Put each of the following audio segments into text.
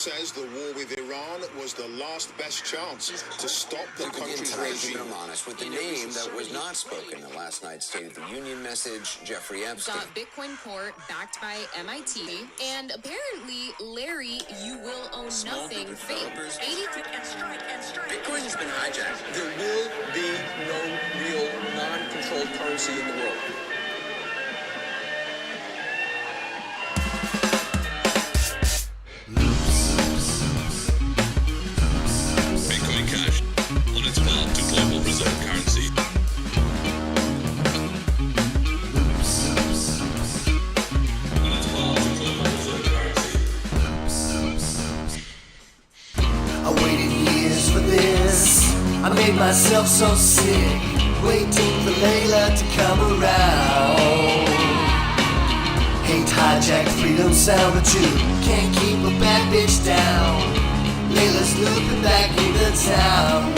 Says the war with Iran was the last best chance to stop the country's regime. I'm honest with the name that was not spoken in last night's State of the Union message, Jeffrey Epstein. Got Bitcoin Court backed by MIT, and apparently, Larry, you will own nothing. Fake. 83 and strike. Bitcoin has been hijacked. There will be no real non-controlled currency in the world. Bitcoin Cash on its path to global reserve currency. On its path to global reserve currency. I waited years for this. I made myself so sick, waiting for Layla to come around. Hate hijacked freedom sound, but you can't keep a bad bitch down. Layla's looping back into town.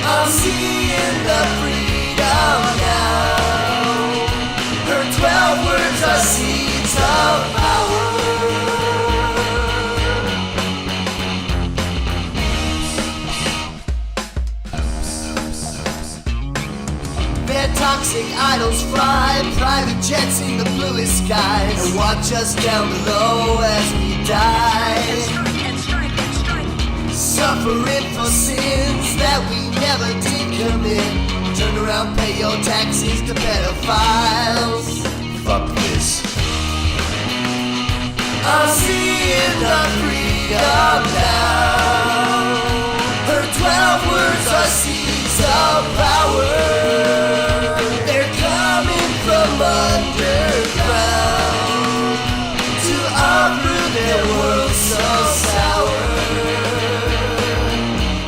I'm seeing the freedom now. Her 12 words are seeds of power. Their toxic idols fly, private jets in the bluest skies, and watch us down below as we die. Suffering for sins that we never did commit. Turn around, pay your taxes to pedophiles. Fuck this. I'm seeing the freedom now. Her 12 words are seeds of power. They're coming from underground to uproot their world so sour.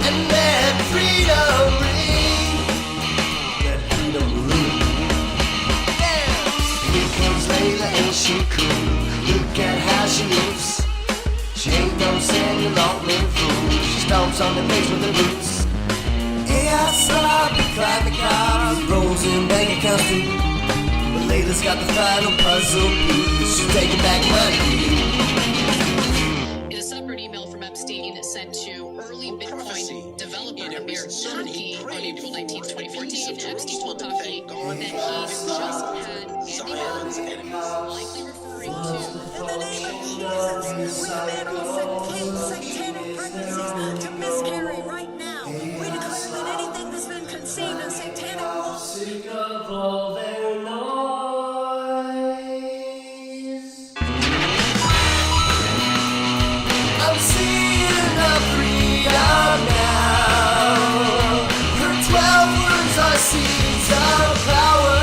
And let freedom ring. Let freedom ring. Yeah. Here comes Layla, ain't she cool? Look at how she moves. She ain't no Samuel Altman fool. She stomps on the face with her boots. Yeah, I saw her climb the car, rolls in bank accounts too. But Layla's got the final puzzle piece. She's taking back money. In a separate email from Epstein sent to early Bitcoin developer Amir Turkey on April 19, 2014, Epstein told Turkey that he just had handicaps, likely referring to... In the name of Jesus, we command all satanic pregnancies to miscarry right now. We declare that anything that's been conceived in satanic law. Sick of all their noise. I'm seeing the freedom now. Her 12 words are seeds of power.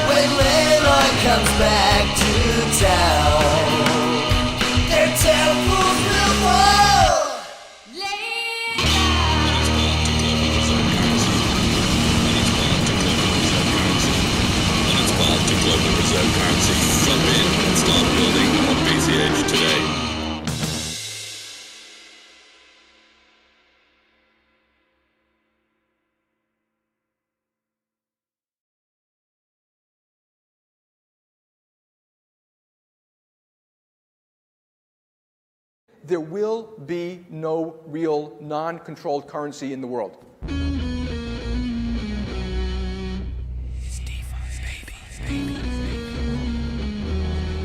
When Layla comes back to town, their temples will fall. On its path to global reserve currency. Jump in and start building on BCH today. There will be no real non-controlled currency in the world.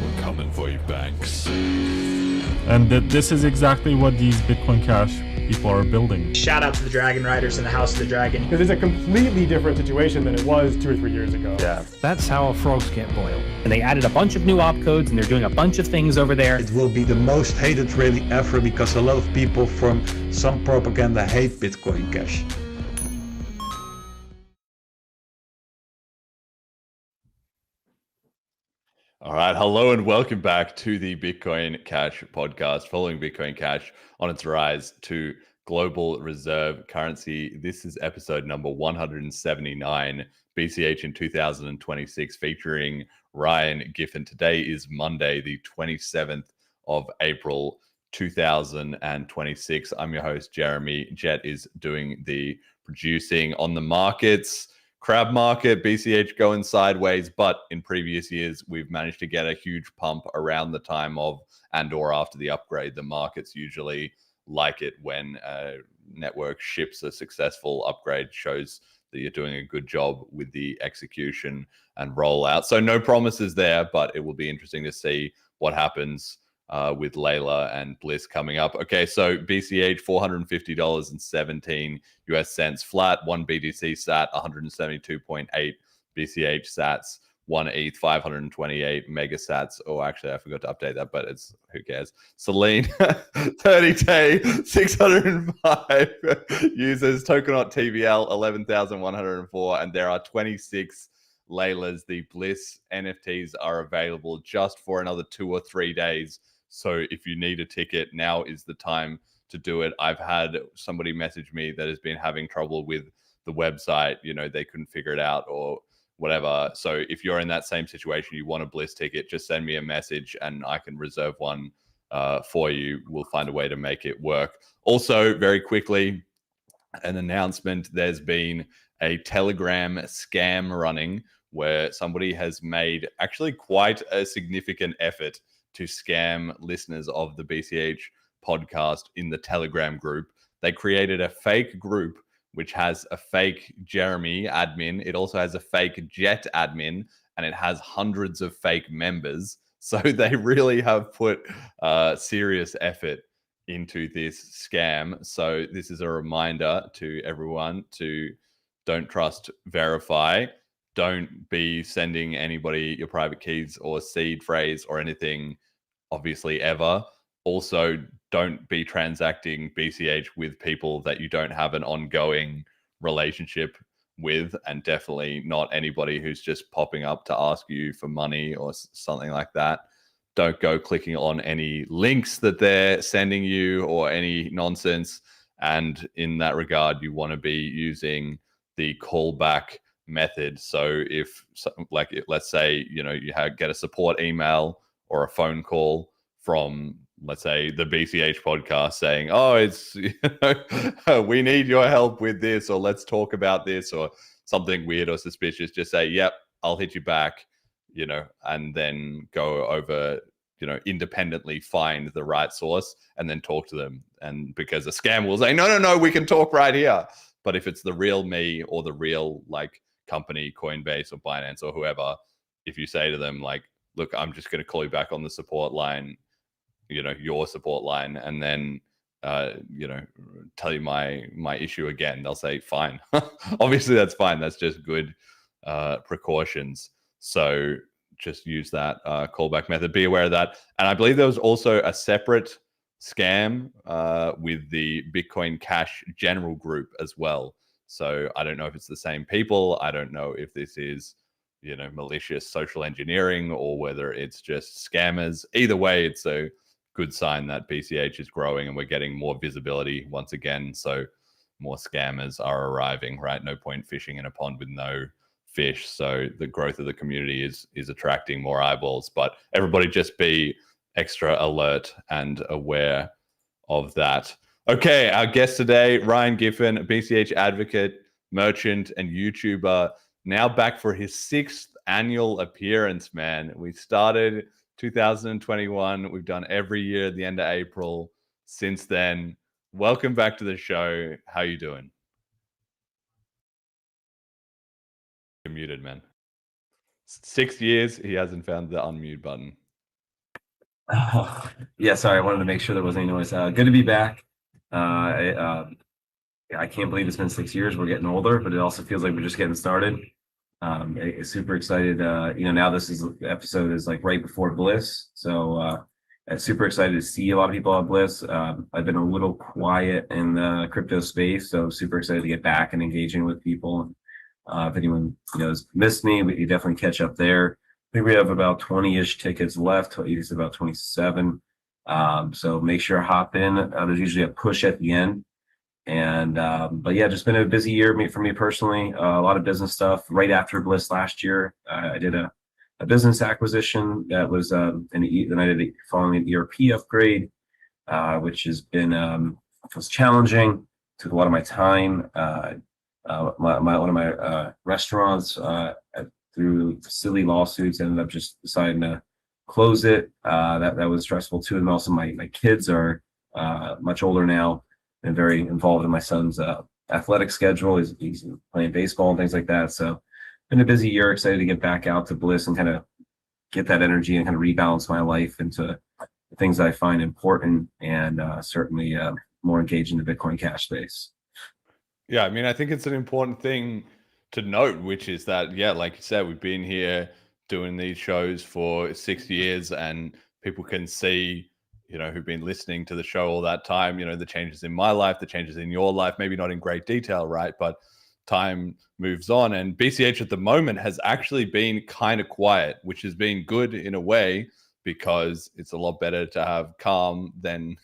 We're coming for you, banks. And this is exactly what these Bitcoin Cash people are building. Shout out to the Dragon Riders and the House of the Dragon. This is a completely different situation than it was 2 or 3 years ago. Yeah. That's how frogs get boiled. And they added a bunch of new opcodes and they're doing a bunch of things over there. It will be the most hated rally ever because a lot of people from some propaganda hate Bitcoin Cash. All right, hello and welcome back to the Bitcoin Cash podcast, following Bitcoin Cash on its rise to global reserve currency. This is episode number 179, BCH in 2026, featuring Ryan Giffin. Today is Monday, the 27th of April, 2026. I'm your host, Jeremy. Jet is doing the producing on the markets. crab market, BCH going sideways, but in previous years, we've managed to get a huge pump around the time of and or after the upgrade. The markets usually like it when a network ships a successful upgrade, shows that you're doing a good job with the execution and rollout. So no promises there, but it will be interesting to see what happens with Layla and Bliss coming up. Okay, so BCH $450.17 US cents flat, 1 BTC sat 172.8 BCH sats, 1 ETH 528 megasats. Oh, actually, I forgot to update that, but it's who cares. Celine 30K 605 users. Tokenaut TVL 11,104, and there are 26 Laylas. The Bliss NFTs are available just for another 2 or 3 days. So if you need a ticket, now is the time to do it. I've had somebody message me that has been having trouble with the website. You know, they couldn't figure it out or whatever. So if you're in that same situation, you want a Bliss ticket, just send me a message and I can reserve one for you. We'll find a way to make it work. Also, very quickly, an announcement. There's been a Telegram scam running where somebody has made actually quite a significant effort to scam listeners of the BCH podcast in the Telegram group. They created a fake group which has a fake Jeremy admin. It also has a fake Jet admin, and it has hundreds of fake members. So they really have put serious effort into this scam. So this is a reminder to everyone to don't trust, verify. Don't be sending anybody your private keys or seed phrase or anything, obviously, ever. Also, don't be transacting BCH with people that you don't have an ongoing relationship with, and definitely not anybody who's just popping up to ask you for money or something like that. Don't go clicking on any links that they're sending you or any nonsense. And in that regard, you want to be using the callback method. So if, like, let's say, you know, you get a support email or a phone call from, let's say, the BCH podcast saying, oh, it's, you know, we need your help with this, or let's talk about this, or something weird or suspicious, just say, yep, I'll hit you back, you know, and then go over, you know, independently find the right source and then talk to them. And because a scam will say, no, we can talk right here. But if it's the real me or the real, like, company, Coinbase or Binance or whoever, if you say to them, like, look, I'm just going to call you back on the support line, you know, your support line, and then, you know, tell you my issue again, they'll say, fine. Obviously, that's fine. That's just good precautions. So just use that callback method. Be aware of that. And I believe there was also a separate scam with the Bitcoin Cash general group as well. So I don't know if it's the same people. I don't know if this is, you know, malicious social engineering or whether it's just scammers. Either way, it's a good sign that BCH is growing and we're getting more visibility once again. So more scammers are arriving, right? No point fishing in a pond with no fish. So the growth of the community is attracting more eyeballs, but everybody just be extra alert and aware of that. Okay, our guest today, Ryan Giffin, BCH advocate, merchant, and YouTuber, now back for his 6th annual appearance, man. We started 2021. We've done every year at the end of April since then. Welcome back to the show. How you doing? You're muted, man. 6 years, he hasn't found the unmute button. Oh, yeah, sorry. I wanted to make sure there wasn't any noise. Good to be back. I can't believe it's been 6 years. We're getting older, but it also feels like we're just getting started. Super excited. You know, now the episode is like right before Bliss. So super excited to see a lot of people at Bliss. I've been a little quiet in the crypto space, so super excited to get back and engaging with people. If anyone, you know, has missed me, we can definitely catch up there. I think we have about 20-ish tickets left. It's about 27. So make sure to hop in. There's usually a push at the end. And but yeah, just been a busy year for me personally. A lot of business stuff. Right after Bliss last year, I did a business acquisition that was then I did following an ERP upgrade, which has been was challenging. Took a lot of my time. one of my restaurants through silly lawsuits ended up just deciding to close it. That was stressful too. And also my kids are much older now and very involved in my son's athletic schedule. He's playing baseball and things like that. So been a busy year. Excited to get back out to Bliss and kind of get that energy and kind of rebalance my life into the things that I find important and certainly more engaged in the Bitcoin Cash space. Yeah, I mean, I think it's an important thing to note, which is that, yeah, like you said, we've been here doing these shows for 6 years, and people can see, who've been listening to the show all that time, the changes in my life, the changes in your life, maybe not in great detail, right? But time moves on. And BCH at the moment has actually been kind of quiet, which has been good in a way, because it's a lot better to have calm than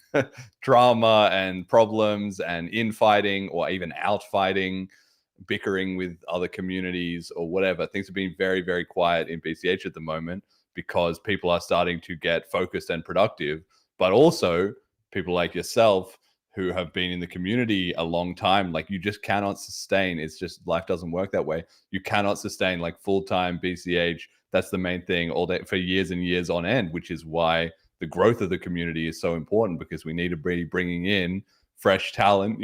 drama and problems and infighting or even outfighting, bickering with other communities or whatever. Things have been very, very quiet in BCH at the moment because people are starting to get focused and productive, but also people like yourself who have been in the community a long time, like you just cannot sustain. It's just life doesn't work that way. You cannot sustain like full-time BCH. That's the main thing all day for years and years on end, which is why the growth of the community is so important, because we need to be bringing in fresh talent,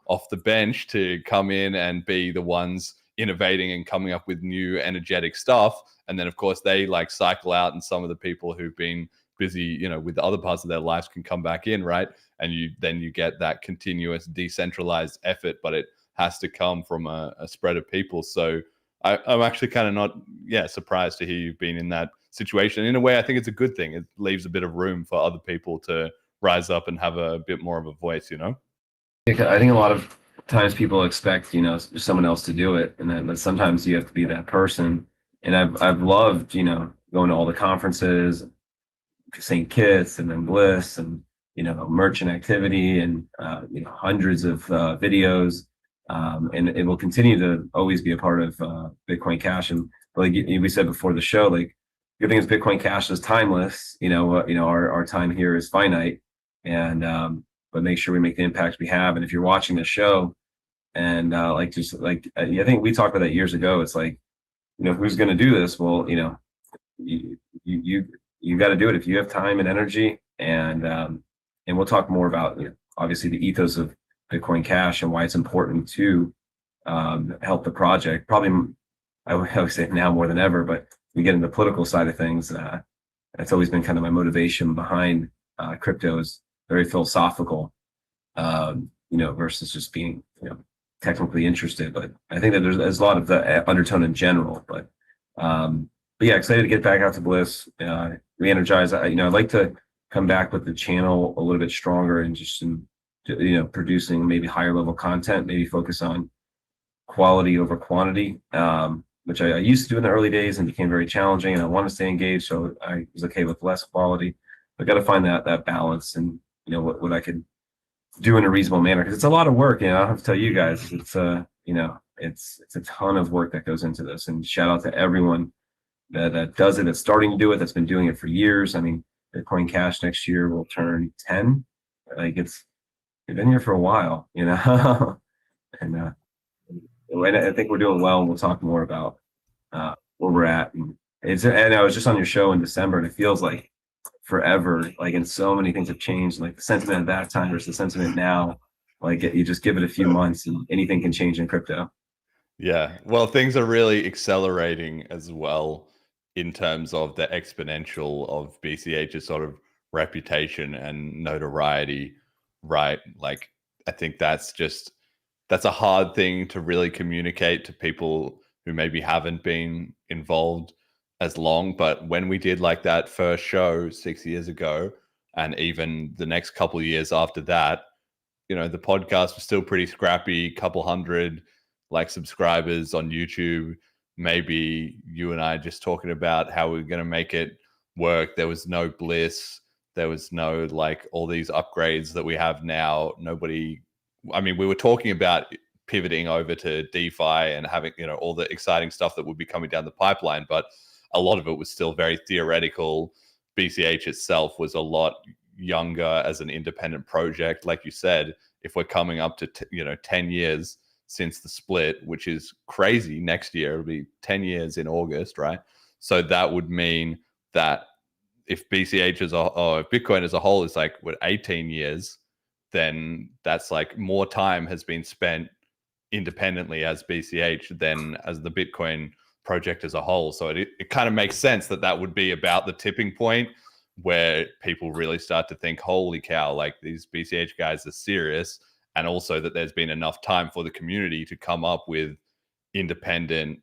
off the bench to come in and be the ones innovating and coming up with new energetic stuff. And then of course they like cycle out, and some of the people who've been busy, with other parts of their lives can come back in, right? And you get that continuous decentralized effort, but it has to come from a spread of people. So I'm actually kind of not, surprised to hear you've been in that situation. In a way, I think it's a good thing. It leaves a bit of room for other people to rise up and have a bit more of a voice, I think a lot of times people expect, someone else to do it, and then but sometimes you have to be that person. And I've loved, going to all the conferences, St. Kitts, and then Bliss, and merchant activity, and hundreds of videos. And it will continue to always be a part of Bitcoin Cash. And like we said before the show, like good thing is Bitcoin Cash is timeless. Our time here is finite, and but make sure we make the impact we have. And if you're watching the show, and I think we talked about that years ago. It's like, who's going to do this? Well, you got to do it if you have time and energy. And we'll talk more about obviously the ethos of Bitcoin Cash and why it's important to help the project. Probably, I would say now more than ever, but we get into the political side of things. It's always been kind of my motivation behind crypto, is very philosophical, versus just being, technically interested. But I think that there's a lot of the undertone in general. But yeah, excited to get back out to Bliss, re-energize. I'd like to come back with the channel a little bit stronger and just producing maybe higher level content, maybe focus on quality over quantity, which I used to do in the early days and became very challenging, and I want to stay engaged, so I was okay with less quality. I got to find that balance, and what I could do in a reasonable manner, because it's a lot of work. I don't have to tell you guys, it's it's a ton of work that goes into this. And shout out to everyone that does it, that's starting to do it, that's been doing it for years. I mean, Bitcoin Cash next year will turn 10. Like it's been here for a while, and I think we're doing well, and we'll talk more about where we're at. And I was just on your show in December, and it feels like forever. Like, and so many things have changed. Like the sentiment at that time versus the sentiment now. Like you just give it a few months, and anything can change in crypto. Yeah, well, things are really accelerating as well in terms of the exponential of BCH's sort of reputation and notoriety, right? Like, I think that's a hard thing to really communicate to people who maybe haven't been involved as long. But when we did like that first show 6 years ago, and even the next couple of years after that, the podcast was still pretty scrappy, couple hundred like subscribers on YouTube. Maybe you and I just talking about how we're going to make it work. There was no Bliss. There was no like all these upgrades that we have now. We were talking about pivoting over to DeFi and having, all the exciting stuff that would be coming down the pipeline, but a lot of it was still very theoretical. BCH itself was a lot younger as an independent project. Like you said, if we're coming up to 10 years since the split, which is crazy. Next year it'll be 10 years in August, right? So that would mean that if BCH or if Bitcoin as a whole is like 18 years, then that's like more time has been spent independently as BCH than as the Bitcoin project as a whole. So it kind of makes sense that that would be about the tipping point where people really start to think, holy cow, like these BCH guys are serious. And also that there's been enough time for the community to come up with independent,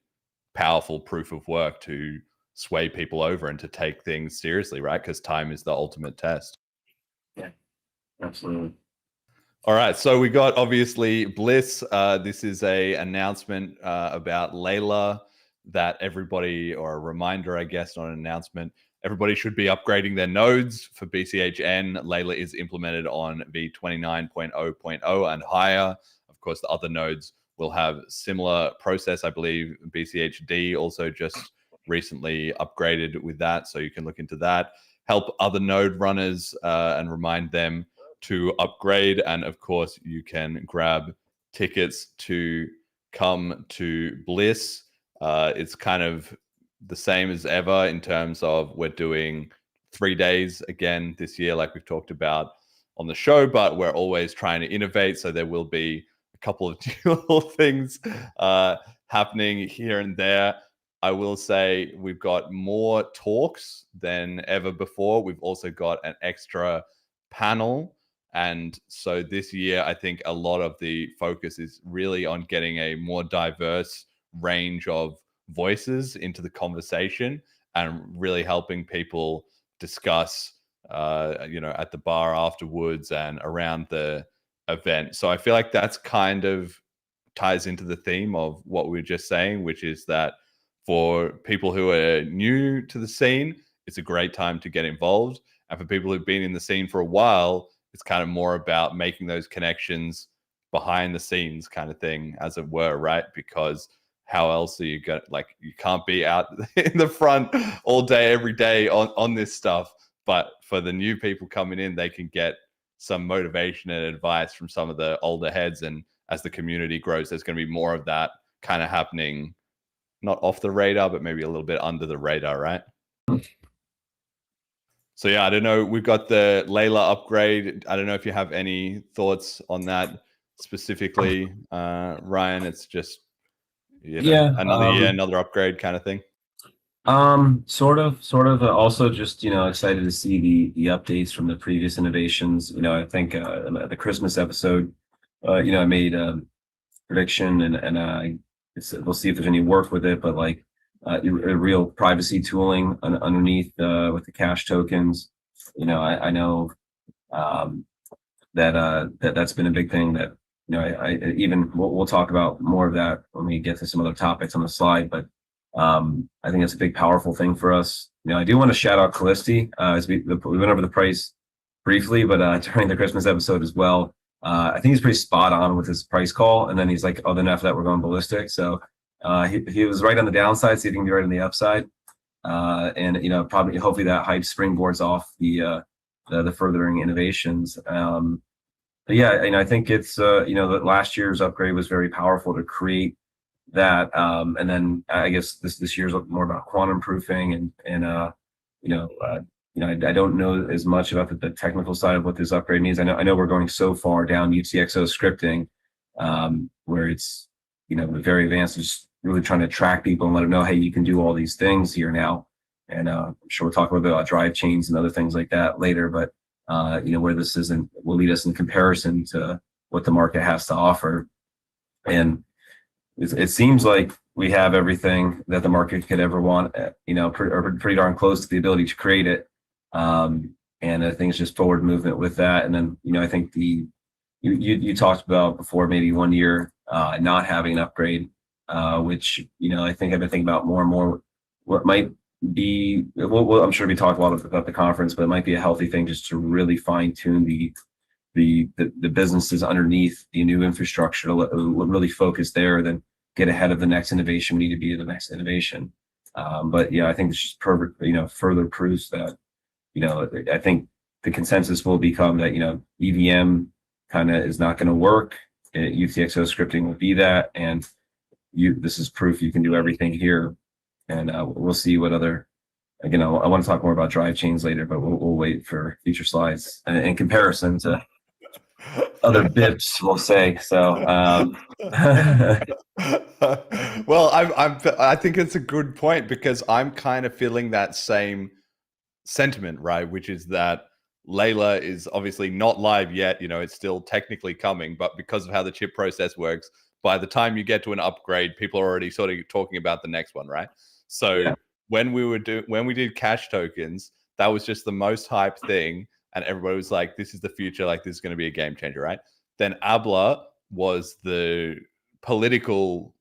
powerful proof of work to sway people over and to take things seriously, right? Because time is the ultimate test. Yeah, absolutely. All right, so we got obviously Bliss. This is a announcement about Layla that everybody, or a reminder, I guess, not an announcement. Everybody should be upgrading their nodes for BCHN. Layla is implemented on v29.0.0 and higher. Of course, the other nodes will have similar process. I believe BCHD also just recently upgraded with that, so you can look into that. Help other node runners and remind them to upgrade. And of course, you can grab tickets to come to Bliss. It's kind of the same as ever in terms of we're doing 3 days again this year, like we've talked about on the show, but we're always trying to innovate. So there will be a couple of new things happening here and there. I will say we've got more talks than ever before. We've also got an extra panel. And so this year, I think a lot of the focus is really on getting a more diverse range of voices into the conversation and really helping people discuss, at the bar afterwards and around the event. So I feel like that's kind of ties into the theme of what we were just saying, which is that for people who are new to the scene, it's a great time to get involved. And for people who've been in the scene for a while, it's kind of more about making those connections behind the scenes kind of thing, as it were, right? Because how else are you going to, like, you can't be out in the front all day, every day on this stuff. But for the new people coming in, they can get some motivation and advice from some of the older heads. And as the community grows, there's going to be more of that kind of happening, not off the radar, but maybe a little bit under the radar, right? So yeah, I don't know. We've got the Layla upgrade. I don't know if you have any thoughts on that specifically, Ryan. It's just another year, another upgrade kind of thing. Sort of. Also, just excited to see the updates from the previous innovations. I think the Christmas episode, I made a prediction, and we'll see if there's any work with it, but like. Real privacy tooling underneath with the cash tokens. I know that's been a big thing that I even we'll talk about more of that when we get to some other topics on the slide. But I think it's a big, powerful thing for us. I do want to shout out Callisti as we went over the price briefly, but during the Christmas episode as well. I think he's pretty spot on with his price call, and then he's like, "Oh, then after that, we're going ballistic." So. He was right on the downside, so he can be right on the upside, and probably hopefully that hype springboards off the furthering innovations. But yeah, I think it's that last year's upgrade was very powerful to create that, and then I guess this year's more about quantum proofing and I don't know as much about the technical side of what this upgrade means. I know we're going so far down UTXO scripting, where it's very advanced. Just really trying to track people and let them know, hey, you can do all these things here now. And I'm sure we'll talk a little bit about drive chains and other things like that later. But where this will lead us in comparison to what the market has to offer. And it seems like we have everything that the market could ever want. Pretty darn close to the ability to create it. And I think it's just forward movement with that. And then I think you talked about before maybe 1 year not having an upgrade. Which I think I've been thinking about more and more. What might be, I'm sure we talked a lot about the conference, but it might be a healthy thing just to really fine tune the businesses underneath the new infrastructure to really focus there, then get ahead of the next innovation. We need to be the next innovation. But yeah, I think it's just further proofs that I think the consensus will become that EVM kind of is not going to work. UTXO scripting will be that, and this is proof you can do everything here. And we'll see what other. Again, I want to talk more about drive chains later, but we'll wait for future slides in comparison to other BIPs, we'll say. So, well, I think it's a good point, because I'm kind of feeling that same sentiment, right? Which is that Layla is obviously not live yet. It's still technically coming, but because of how the chip process works, by the time you get to an upgrade, people are already sort of talking about the next one, right? So yeah. when we did cash tokens, that was just the most hyped thing, and everybody was like, "This is the future. Like, this is going to be a game changer," right? Then Abla was the political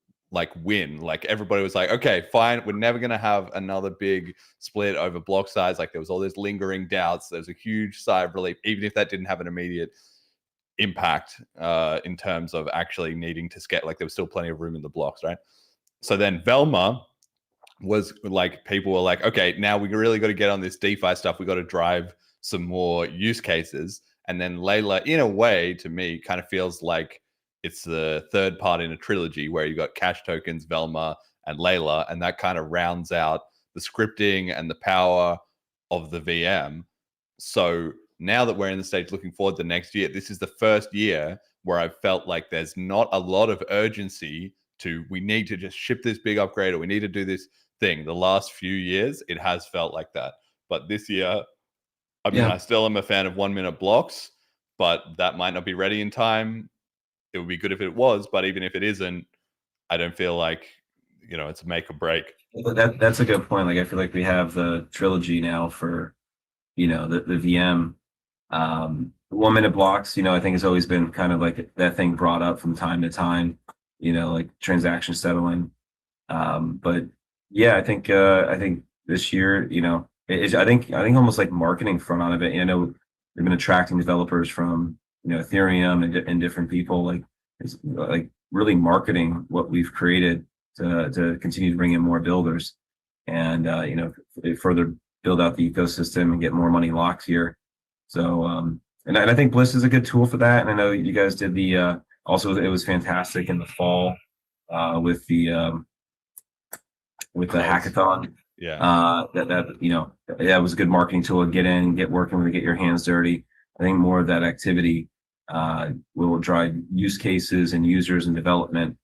win. Like, everybody was like, "Okay, fine. We're never going to have another big split over block size." Like, there was all this lingering doubts. There's a huge sigh of relief, even if that didn't have an immediate impact in terms of actually needing to scale. Like, there was still plenty of room in the blocks, right? So then Velma was like, people were like, okay, now we really got to get on this DeFi stuff. We got to drive some more use cases. And then Layla, in a way, to me, kind of feels like it's the third part in a trilogy where you got cash tokens, Velma, and Layla, and that kind of rounds out the scripting and the power of the VM. So now that we're in the stage looking forward to next year, this is the first year where I've felt like there's not a lot of urgency to, we need to just ship this big upgrade, or we need to do this thing. The last few years, it has felt like that. But this year, I mean, I still am a fan of 1 minute blocks, but that might not be ready in time. It would be good if it was, but even if it isn't, I don't feel like, it's a make or break. That's a good point. Like, I feel like we have the trilogy now for, the VM. 1 minute blocks, I think has always been kind of like that thing brought up from time to time, like transaction settling. But yeah, I think this year, I think almost like marketing front on it. I know we've been attracting developers from Ethereum and different people, like really marketing what we've created to continue to bring in more builders, and further build out the ecosystem and get more money locked here. So and I think Bliss is a good tool for that. And I know you guys did the also, it was fantastic in the fall with the hackathon. Yeah. That was a good marketing tool to get in, get working with, get your hands dirty. I think more of that activity will drive use cases and users and development,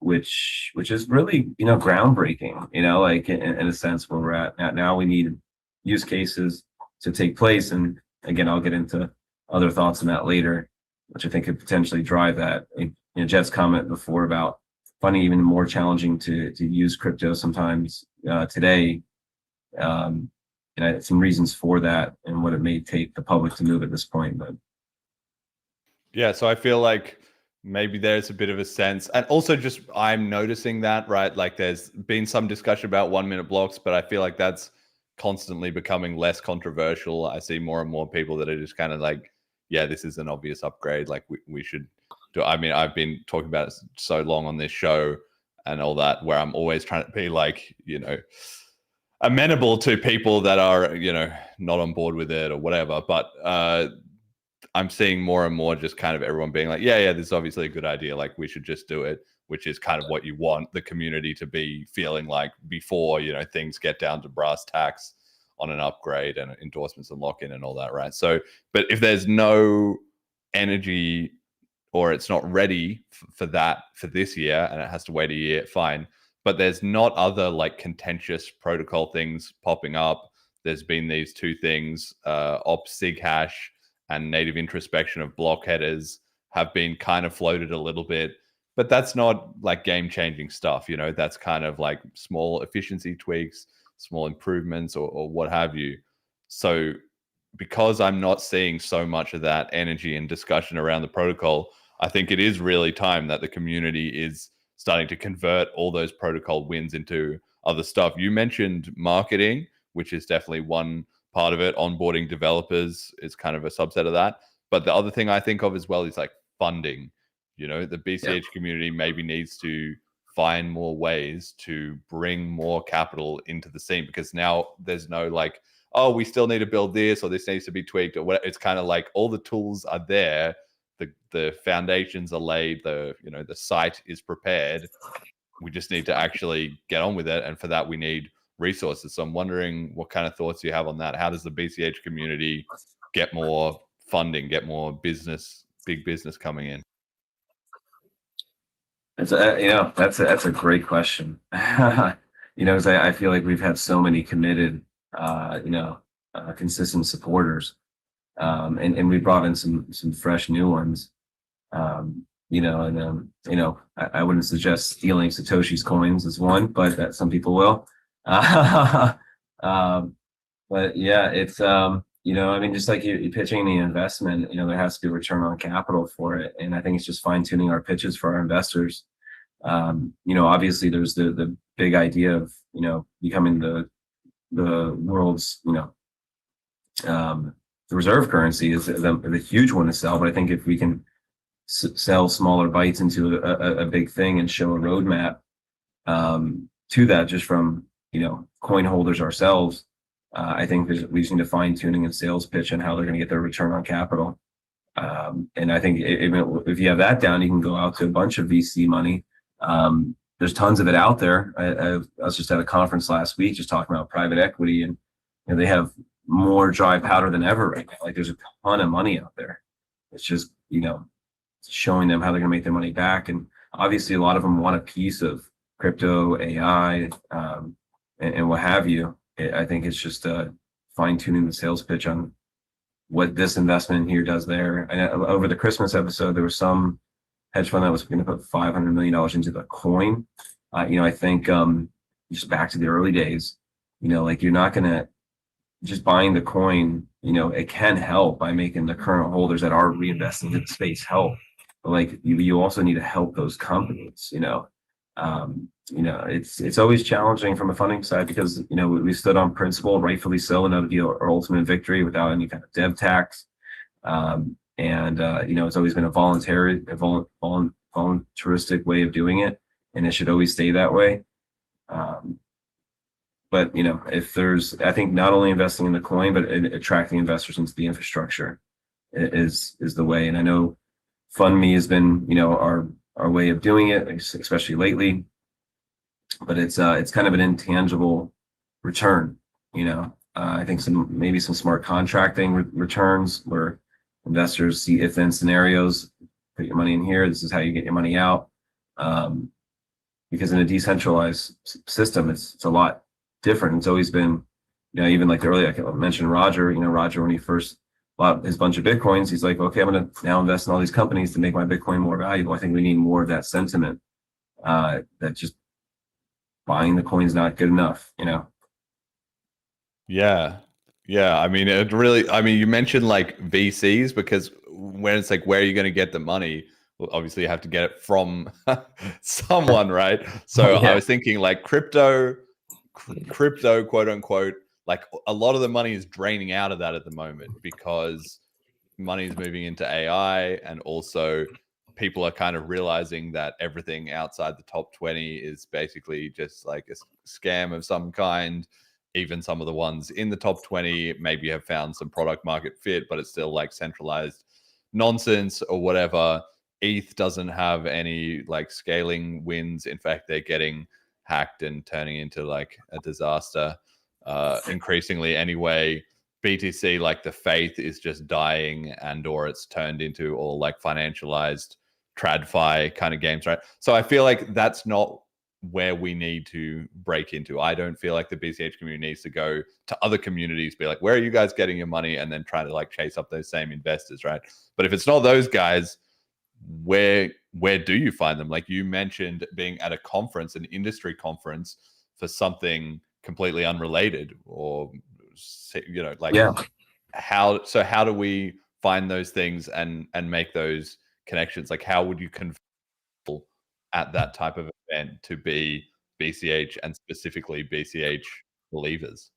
which is really groundbreaking. Like in a sense where we're at now, we need use cases to take place. And again, I'll get into other thoughts on that later, which I think could potentially drive that. Jeff's comment before about finding even more challenging to use crypto sometimes today. And I had some reasons for that and what it may take the public to move at this point. But yeah, so I feel like maybe there's a bit of a sense, and also just I'm noticing that, right? Like, there's been some discussion about 1 minute blocks, but I feel like that's constantly becoming less controversial. I see more and more people that are just kind of like, yeah, this is an obvious upgrade. Like, we should do. I mean, I've been talking about it so long on this show and all that, where I'm always trying to be like, amenable to people that are, not on board with it or whatever. But I'm seeing more and more just kind of everyone being like, yeah, this is obviously a good idea. Like, we should just do it, which is kind of what you want the community to be feeling like before, things get down to brass tacks on an upgrade and endorsements and lock-in and all that, right? So, but if there's no energy, or it's not ready for that for this year, and it has to wait a year, fine. But there's not other contentious protocol things popping up. There's been these two things, op sig hash and native introspection of block headers have been kind of floated a little bit, but that's not game-changing stuff. That's kind of small efficiency tweaks, small improvements, or what have you. So because I'm not seeing so much of that energy and discussion around the protocol, I think it is really time that the community is starting to convert all those protocol wins into other stuff. You mentioned marketing, which is definitely one part of it. Onboarding developers is kind of a subset of that. But the other thing I think of as well is funding. The BCH community maybe needs to find more ways to bring more capital into the scene, because now there's no oh, we still need to build this, or this needs to be tweaked, or what. It's kind of all the tools are there. the foundations are laid, the site is prepared. We just need to actually get on with it, and for that we need resources. So I'm wondering what kind of thoughts you have on that. How does the BCH community get more funding, get more big business coming in? That's a great question. Because I feel like we've had so many committed, consistent supporters, and we brought in some fresh new ones. I wouldn't suggest stealing Satoshi's coins as one, but that some people will. But yeah, it's just like you pitching the investment, there has to be a return on capital for it, and I think it's just fine tuning our pitches for our investors. Obviously there's the big idea of becoming the world's the reserve currency is a huge one to sell, but I think if we can sell smaller bites into a big thing and show a roadmap to that, just from coin holders ourselves, I think we just need to fine tuning and sales pitch and how they're going to get their return on capital. And I think if you have that down, you can go out to a bunch of VC money. There's tons of it out there. I was just at a conference last week just talking about private equity, and they have more dry powder than ever right now. Like, there's a ton of money out there. It's just showing them how they're going to make their money back. And obviously a lot of them want a piece of crypto, AI, and what have you. I think it's just fine tuning the sales pitch on what this investment here does there. And over the Christmas episode, there was some hedge fund that was going to put $500 million into the coin. I think just back to the early days, like, you're not going to just buying the coin, it can help by making the current holders that are reinvesting in the space help. But like, you also need to help those companies, it's always challenging from a funding side because, we stood on principle, rightfully so, and that would be our ultimate victory without any kind of dev tax. It's always been a voluntaristic way of doing it, and it should always stay that way. But if there's, I think not only investing in the coin, but attracting investors into the infrastructure is the way. And I know FundMe has been, our way of doing it, especially lately. But it's kind of an intangible return. I think maybe some smart contracting returns where investors see if-then scenarios. Put your money in here. This is how you get your money out. Because in a decentralized system, it's a lot different. It's always been, even like earlier, I mentioned Roger. Roger, when he first bought his bunch of Bitcoins, he's like, okay, I'm going to now invest in all these companies to make my Bitcoin more valuable. I think we need more of that sentiment, that just buying the coin's not good enough, Yeah. I mean, you mentioned like VCs, because when it's like, where are you going to get the money? Well, obviously you have to get it from someone, right? So yeah. I was thinking like crypto, quote unquote, like a lot of the money is draining out of that at the moment because money is moving into AI, and also people are kind of realizing that everything outside the top 20 is basically just like a scam of some kind. Even some of the ones in the top 20 maybe have found some product market fit, but it's still like centralized nonsense or whatever. ETH doesn't have any like scaling wins. In fact, they're getting hacked and turning into like a disaster increasingly anyway. BTC, like the faith is just dying, and or it's turned into all like financialized TradFi kind of games, right? So I feel like that's not where we need to break into. I don't feel like the BCH community needs to go to other communities, be like, where are you guys getting your money? And then try to like chase up those same investors, right? But if it's not those guys, where do you find them? Like you mentioned being at a conference, an industry conference for something completely unrelated, or like how do we find those things and make those connections? Like how would you convince people at that type of event to be BCH and specifically BCH believers?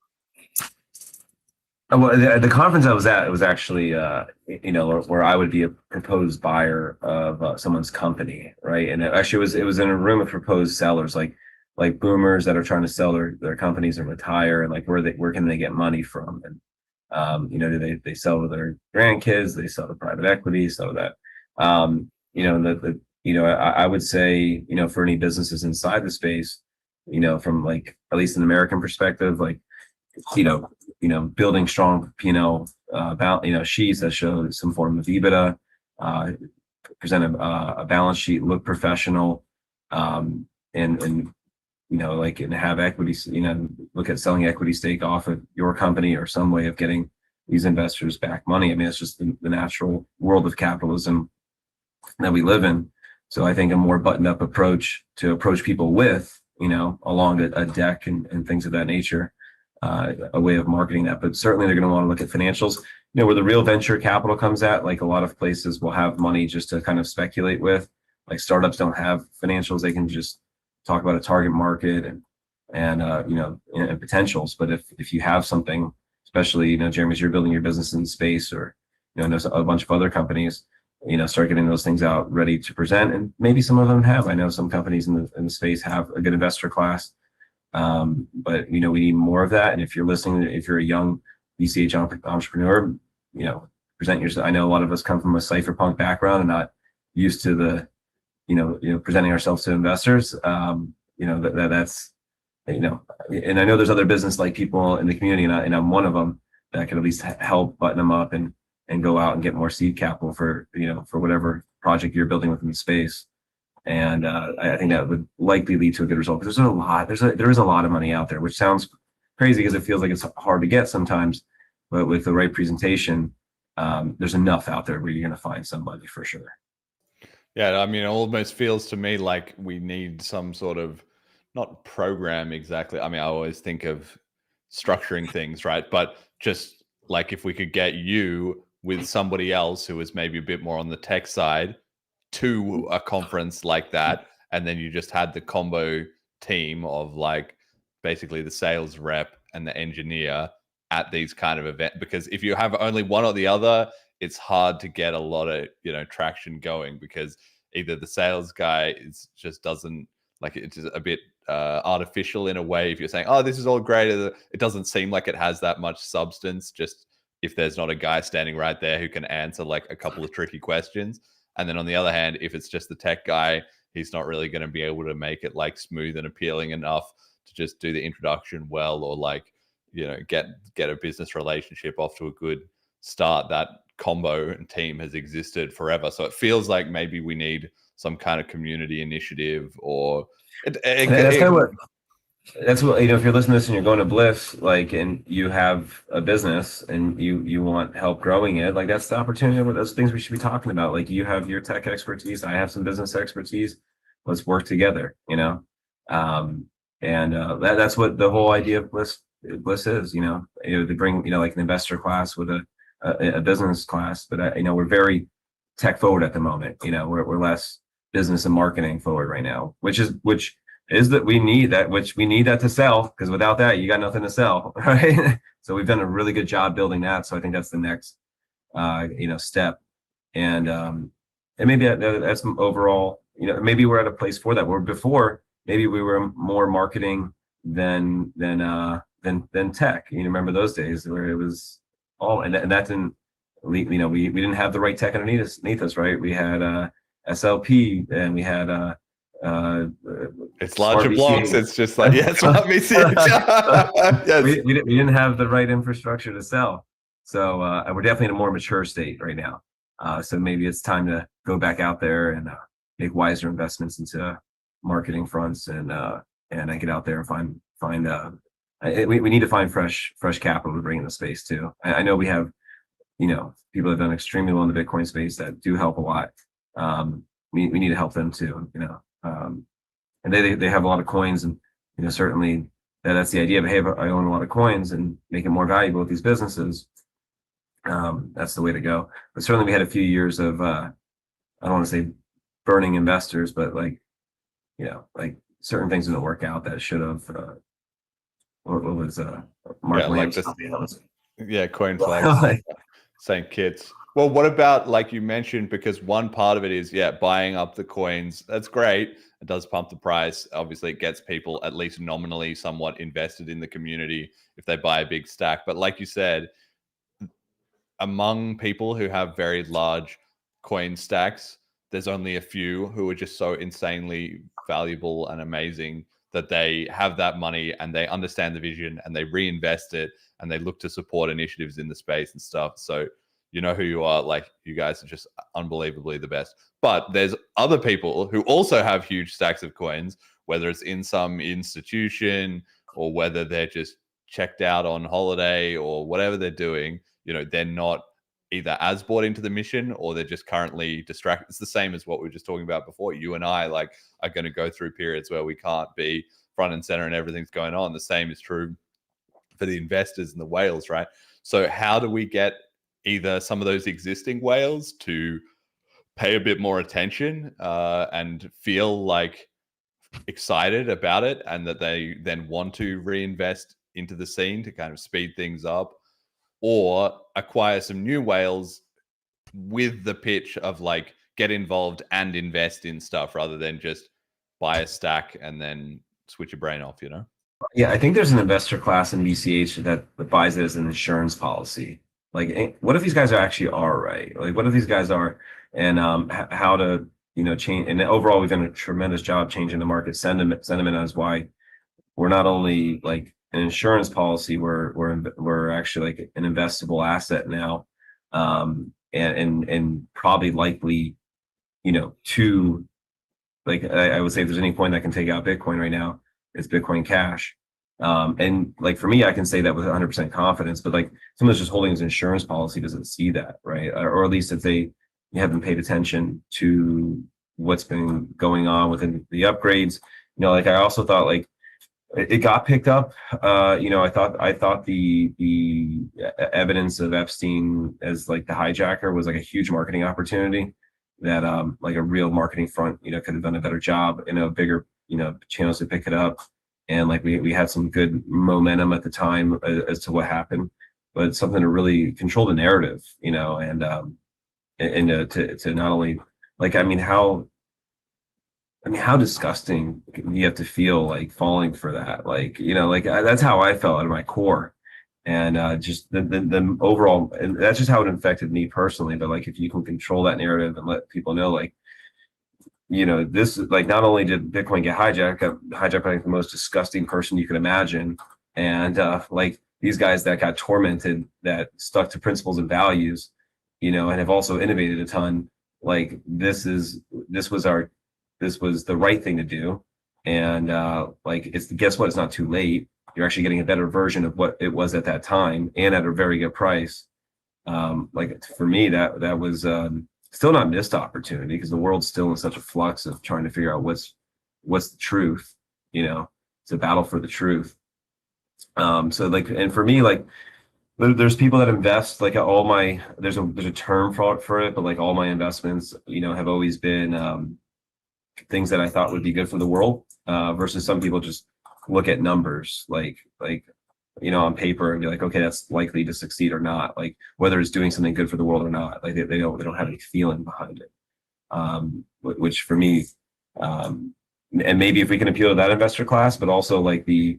Well, the conference I was at, it was actually, where I would be a proposed buyer of someone's company, right? And it was in a room of proposed sellers, like boomers that are trying to sell their companies and retire, and like where can they get money from? And do they sell to their grandkids? They sell to private equity, so that I would say, for any businesses inside the space, from like, at least an American perspective, like, building strong P&L, sheets that show some form of EBITDA, present a balance sheet, look professional, and have equity, look at selling equity stake off of your company or some way of getting these investors back money. I mean, it's just the natural world of capitalism that we live in. So I think a more buttoned up approach to approach people with, along a deck and things of that nature, a way of marketing that. But certainly they're going to want to look at financials, where the real venture capital comes at. Like a lot of places will have money just to kind of speculate with. Like startups don't have financials. They can just talk about a target market and potentials. But if you have something, especially, Jeremy, as you're building your business in space, or, I know a bunch of other companies, start getting those things out ready to present. And maybe some of them have. I know some companies in the space have a good investor class. But, we need more of that. And if you're listening, if you're a young BCH entrepreneur, present yourself. I know a lot of us come from a cypherpunk background and not used to the, presenting ourselves to investors. That's, and I know there's other business like people in the community, and I'm one of them that can at least help button them up and go out and get more seed capital for whatever project you're building within the space. And I think that would likely lead to a good result, because there is a lot of money out there, which sounds crazy because it feels like it's hard to get sometimes, but with the right presentation, there's enough out there where you're going to find somebody for sure. Yeah, I mean, it almost feels to me like we need some sort of, not program exactly. I mean, I always think of structuring things, right? But just like if we could get you with somebody else who is maybe a bit more on the tech side to a conference like that, and then you just had the combo team of like basically the sales rep and the engineer at these kind of events. Because if you have only one or the other, it's hard to get a lot of traction going, because either the sales guy just doesn't, like, it's a bit artificial in a way. If you're saying, oh, this is all great, it doesn't seem like it has that much substance, just if there's not a guy standing right there who can answer like a couple of tricky questions. And then on the other hand, if it's just the tech guy, he's not really going to be able to make it like smooth and appealing enough to just do the introduction well, or like, get a business relationship off to a good start. That combo and team has existed forever. So it feels like maybe we need some kind of community initiative, or that's what, if you're listening to this and you're going to Bliss, like, and you have a business and you want help growing it, like, that's the opportunity. Those things we should be talking about. Like, you have your tech expertise, I have some business expertise. Let's work together, that's what the whole idea of Bliss is, to bring, like an investor class with a business class. But we're very tech forward at the moment. We're less business and marketing forward right now, which is that we need that to sell, because without that, you got nothing to sell, right? So we've done a really good job building that. So I think that's the next, step. And maybe that's overall, maybe we're at a place for that, where before maybe we were more marketing than tech. Remember those days where it was all, and that didn't, we didn't have the right tech underneath us, right? We had SLP, and we had it's larger blocks. It's just like, yeah, smart BCH. Yes. we didn't have the right infrastructure to sell. So we're definitely in a more mature state right now. So maybe it's time to go back out there and make wiser investments into marketing fronts, and get out there and find we need to find fresh capital to bring in the space too. I know we have, people have done extremely well in the Bitcoin space that do help a lot. We need to help them too, and they have a lot of coins, and certainly that's the idea. But hey, I own a lot of coins, and make it more valuable with these businesses. That's the way to go. But certainly we had a few years of I don't want to say burning investors, but like certain things didn't work out that should have. What was Mark Williams? Coin flags, St. Kitts. Well, what about, like you mentioned, because one part of it is, buying up the coins. That's great. It does pump the price. Obviously, it gets people at least nominally somewhat invested in the community if they buy a big stack. But like you said, among people who have very large coin stacks, there's only a few who are just so insanely valuable and amazing that they have that money and they understand the vision and they reinvest it and they look to support initiatives in the space and stuff. So you know who you are. Like, you guys are just unbelievably the best. But there's other people who also have huge stacks of coins, whether it's in some institution or whether they're just checked out on holiday or whatever they're doing. You know, they're not either as bought into the mission or they're just currently distracted. It's the same as what we were just talking about before. You and I like are going to go through periods where we can't be front and center and everything's going on. The same is true for the investors and the whales, right? So how do we get either some of those existing whales to pay a bit more attention and feel like excited about it, and that they then want to reinvest into the scene to kind of speed things up, or acquire some new whales with the pitch of like get involved and invest in stuff rather than just buy a stack and then switch your brain off, you know? Yeah, I think there's an investor class in BCH that buys it as an insurance policy. Like, what if these guys actually are right? Like, what if these guys are, and how to, you know, change. And overall, we've done a tremendous job changing the market sentiment as why we're not only like an insurance policy, we're actually like an investable asset now, and probably likely, you know, to like I would say if there's any coin that can take out Bitcoin right now, it's Bitcoin Cash. And like for me, I can say that with 100% confidence, but like someone that's just holding his insurance policy doesn't see that, right? Or at least if they haven't paid attention to what's been going on within the upgrades. You know, like I also thought like it got picked up. You know, I thought the evidence of Epstein as like the hijacker was like a huge marketing opportunity that like a real marketing front, you know, could have done a better job in a bigger, you know, channels to pick it up. And like we had some good momentum at the time as to what happened, but something to really control the narrative, you know, and to not only like, I mean, how disgusting you have to feel like falling for that, like, you know, like that's how I felt at my core, and just the overall, and that's just how it affected me personally. But like, if you can control that narrative and let people know, like, you know, this like not only did Bitcoin get hijacked by like the most disgusting person you could imagine, and like these guys that got tormented, that stuck to principles and values, you know, and have also innovated a ton. Like this was the right thing to do, and like guess what? It's not too late. You're actually getting a better version of what it was at that time, and at a very good price. Like for me, that was still not missed opportunity, because the world's still in such a flux of trying to figure out what's the truth. You know, it's a battle for the truth. So like, and for me, like there's people that invest, like all my, there's a term for it, but like all my investments, you know, have always been things that I thought would be good for the world, versus some people just look at numbers like, you know, on paper and be like, okay, that's likely to succeed or not, like whether it's doing something good for the world or not. Like they don't have any feeling behind it. Which for me, and maybe if we can appeal to that investor class, but also like the,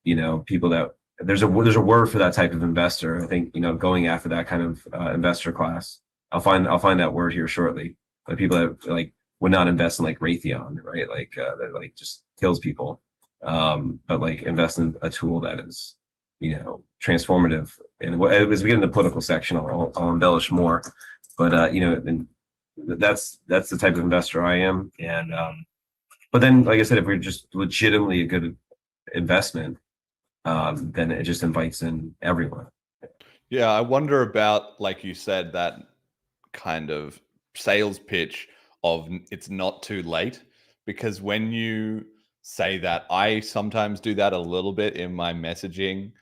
you know, people that there's a word for that type of investor. I think, you know, going after that kind of investor class, I'll find that word here shortly. But people that like would not invest in like Raytheon, right? Like that like just kills people. But like invest in a tool that is, you know, transformative. And as we get in the political section, I'll embellish more. But you know, and that's the type of investor I am. And but then, like I said, if we're just legitimately a good investment, then it just invites in everyone. Yeah, I wonder about, like you said, that kind of sales pitch of it's not too late, because when you say that, I sometimes do that a little bit in my messaging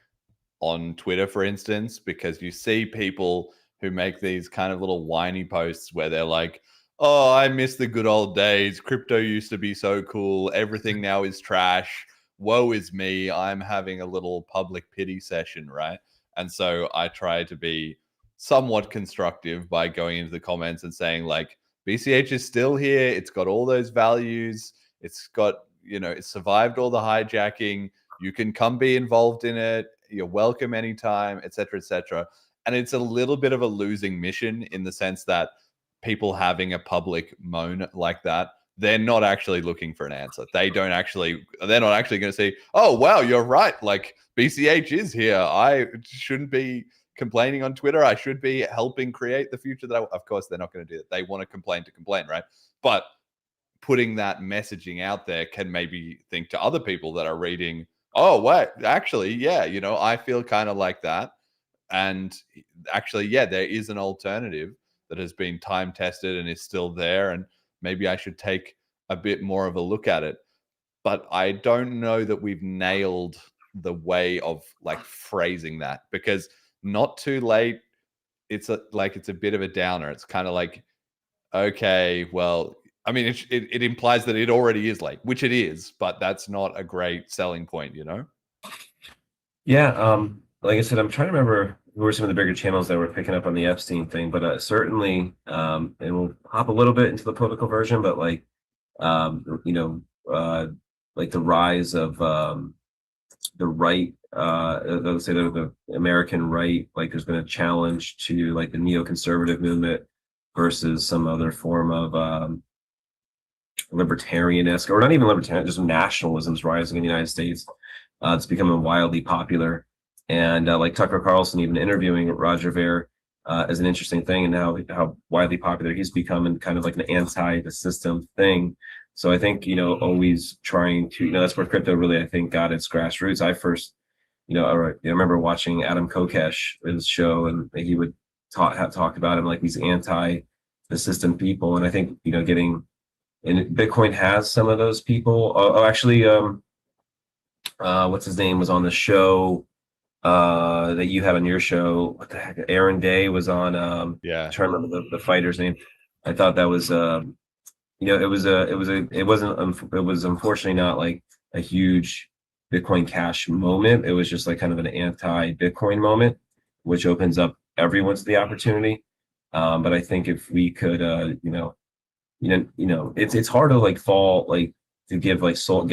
on Twitter, for instance, because you see people who make these kind of little whiny posts where they're like, oh, I miss the good old days. Crypto used to be so cool. Everything now is trash. Woe is me. I'm having a little public pity session, right? And so I try to be somewhat constructive by going into the comments and saying, like, BCH is still here. It's got all those values. It's got, you know, it survived all the hijacking. You can come be involved in it. You're welcome anytime, et cetera, et cetera. And it's a little bit of a losing mission in the sense that people having a public moan like that, they're not actually looking for an answer. They're not actually going to say, oh, wow, you're right. Like BCH is here. I shouldn't be complaining on Twitter. I should be helping create the future that of course, they're not going to do that. They want to complain, right? But putting that messaging out there can maybe think to other people that are reading, oh, wait, actually, yeah, I feel kind of like that. And actually, yeah, there is an alternative that has been time tested and is still there. And maybe I should take a bit more of a look at it. But I don't know that we've nailed the way of like phrasing that, because not too late, it's a bit of a downer. It's kind of like, okay, well, I mean, it implies that it already is late, which it is, but that's not a great selling point, Yeah, like I said, I'm trying to remember who were some of the bigger channels that were picking up on the Epstein thing, but certainly, and we'll hop a little bit into the political version, but like, like the rise of the right, let's say the American right, like there's been a challenge to like the neoconservative movement versus some other form of libertarian-esque, or not even libertarian, just nationalism's rising in the United States. It's becoming wildly popular. And like Tucker Carlson even interviewing Roger Ver is an interesting thing, and how widely popular he's become, and kind of like an anti-the-system thing. So I think, always trying to, that's where crypto really, I think, got its grassroots. I first, I remember watching Adam Kokesh, his show, and he would talk about him like these anti-the-system people. And I think, and Bitcoin has some of those people. Actually, what's his name was on the show that you had on your show. What the heck? Aaron Day was on. I'm trying to remember the fighter's name. I thought that was it was unfortunately not like a huge Bitcoin Cash moment. It was just like kind of an anti-Bitcoin moment, which opens up everyone to the opportunity. But I think if we could, it's hard to like fall like to give like soul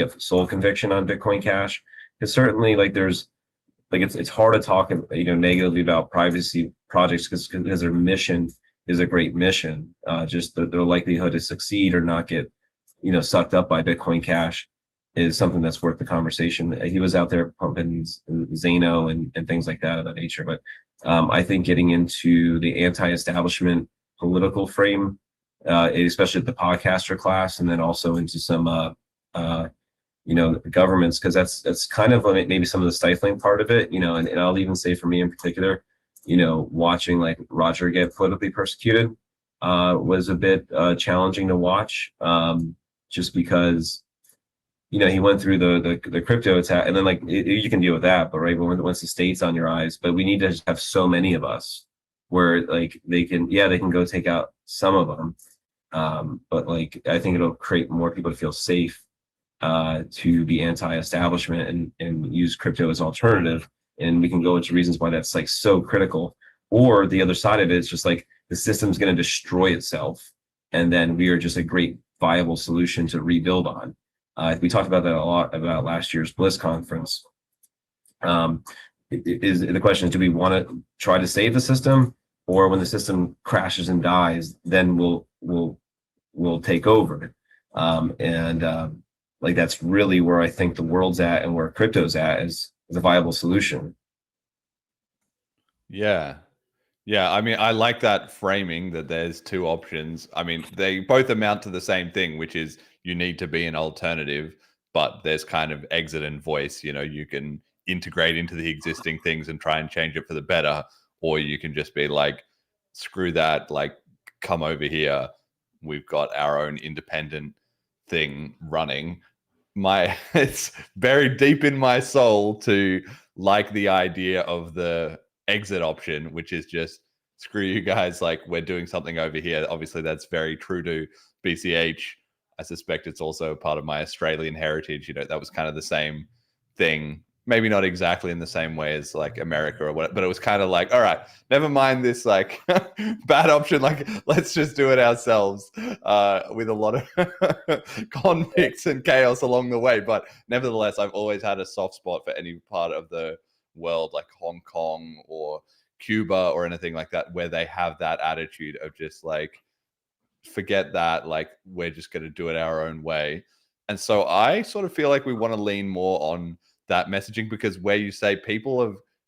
conviction on Bitcoin Cash, because certainly like there's like it's hard to talk negatively about privacy projects because their mission is a great mission. Just the likelihood to succeed or not get sucked up by Bitcoin Cash is something that's worth the conversation. He was out there pumping Zano and things like that of that nature. But I think getting into the anti-establishment political frame, especially at the podcaster class, and then also into some governments, because that's kind of maybe some of the stifling part of it, and I'll even say for me in particular, watching like Roger get politically persecuted was a bit challenging to watch, just because he went through the crypto attack, and then like you can deal with that, but right once the state's on your eyes, but we need to have so many of us where like they can go take out some of them, but like I think it'll create more people to feel safe to be anti-establishment and use crypto as alternative. And we can go into reasons why that's like so critical. Or the other side of it is just like the system's going to destroy itself, and then we are just a great viable solution to rebuild on. We talked about that a lot about last year's Bliss conference. Is the question is, do we want to try to save the system, or when the system crashes and dies, then we'll take over? Like that's really where I think the world's at, and where crypto's at is a viable solution. Yeah. I mean, I like that framing that there's two options. I mean, they both amount to the same thing, which is you need to be an alternative, but there's kind of exit and voice. You can integrate into the existing things and try and change it for the better, or you can just be like, screw that, like, come over here. We've got our own independent thing running. It's very deep in my soul to like the idea of the exit option, which is just screw you guys, like we're doing something over here. Obviously that's very true to BCH. I suspect it's also part of my Australian heritage. That was kind of the same thing, maybe not exactly in the same way as like America or what, but it was kind of like, all right, never mind this like bad option, like let's just do it ourselves, with a lot of conflicts and chaos along the way. But nevertheless, I've always had a soft spot for any part of the world like Hong Kong or Cuba or anything like that, where they have that attitude of just like, forget that, like we're just going to do it our own way. And so I sort of feel like we want to lean more on that messaging, because where you say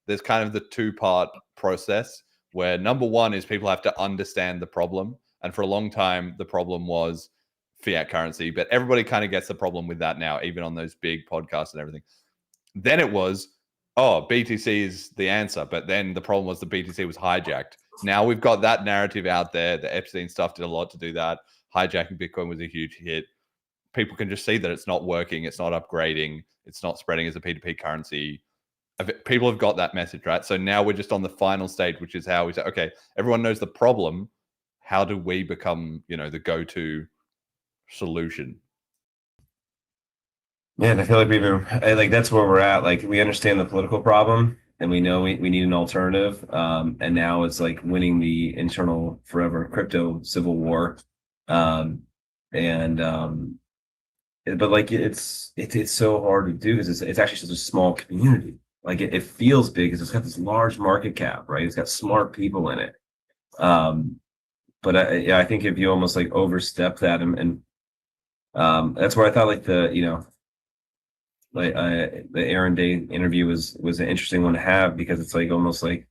there's kind of the two-part process where number one is people have to understand the problem. And for a long time, the problem was fiat currency, but everybody kind of gets the problem with that now, even on those big podcasts and everything. Then it was, oh, BTC is the answer. But then the problem was the BTC was hijacked. Now we've got that narrative out there. The Epstein stuff did a lot to do that. Hijacking Bitcoin was a huge hit. People can just see that it's not working. It's not upgrading. It's not spreading as a P2P currency. People have got that message, right? So now we're just on the final stage, which is how we say, okay, everyone knows the problem. How do we become, the go-to solution? Yeah, and I feel like that's where we're at. Like, we understand the political problem, and we know we need an alternative. And now it's like winning the internal forever crypto civil war. But like it's so hard to do because it's actually such a small community. Like it feels big because it's got this large market cap, right? It's got smart people in it. But I think if you almost like overstep that, and that's where I thought like the Aaron Day interview was an interesting one to have, because it's like almost like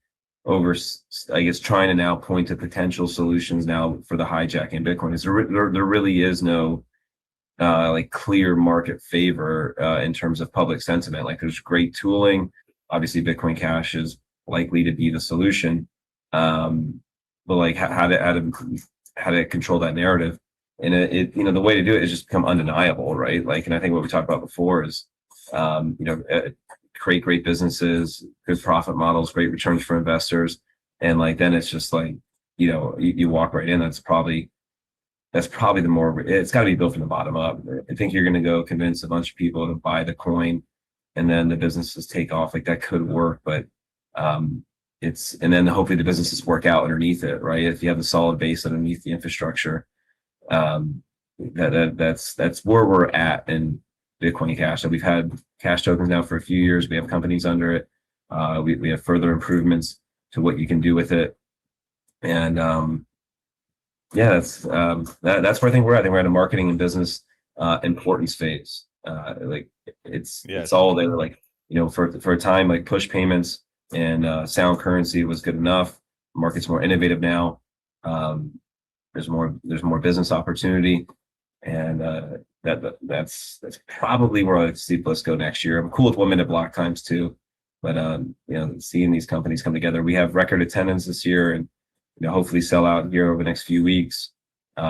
I guess trying to now point to potential solutions now for the hijacking Bitcoin. There really is no like clear market favor in terms of public sentiment. Like, there's great tooling. Obviously, Bitcoin Cash is likely to be the solution. But like how to control that narrative, and the way to do it is just become undeniable, right? Like, and I think what we talked about before is create great businesses, good profit models, great returns for investors, and like then it's just like you walk right in. That's probably the more, it's got to be built from the bottom up. I think you're going to go convince a bunch of people to buy the coin, and then the businesses take off. Like, that could work, but and then hopefully the businesses work out underneath it, right? If you have a solid base underneath the infrastructure, that's where we're at in Bitcoin Cash. So we've had cash tokens now for a few years. We have companies under it. We have further improvements to what you can do with it, and that's where I think we're at. I think we're at a marketing and business importance phase. Like it's all there. Like, for a time, like push payments and sound currency was good enough. The market's more innovative now. There's more business opportunity, and that's probably where I see Bliss go next year. I'm cool with 1 minute block times too, but seeing these companies come together, we have record attendance this year, and hopefully sell out here over the next few weeks.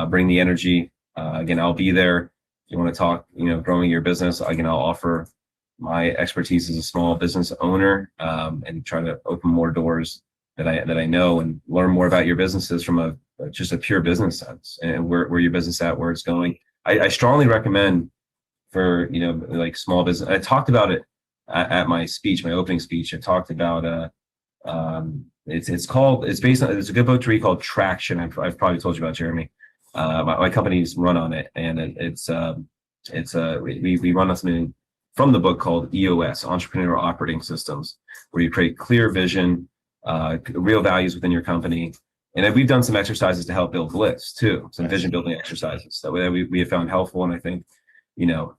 Bring the energy. Again, I'll be there. If you want to talk, growing your business, again, I'll offer my expertise as a small business owner, and try to open more doors that I know, and learn more about your businesses from just a pure business sense, and where your business at, where it's going. I strongly recommend for like small business. I talked about it at my opening speech. I talked about it's based on, it's a good book to read called Traction. I've probably told you about, Jeremy. My company's run on it, and we run on something from the book called EOS, Entrepreneurial Operating Systems, where you create clear vision, real values within your company. And we've done some exercises to help build Bliss too, some vision building exercises that we have found helpful, and I think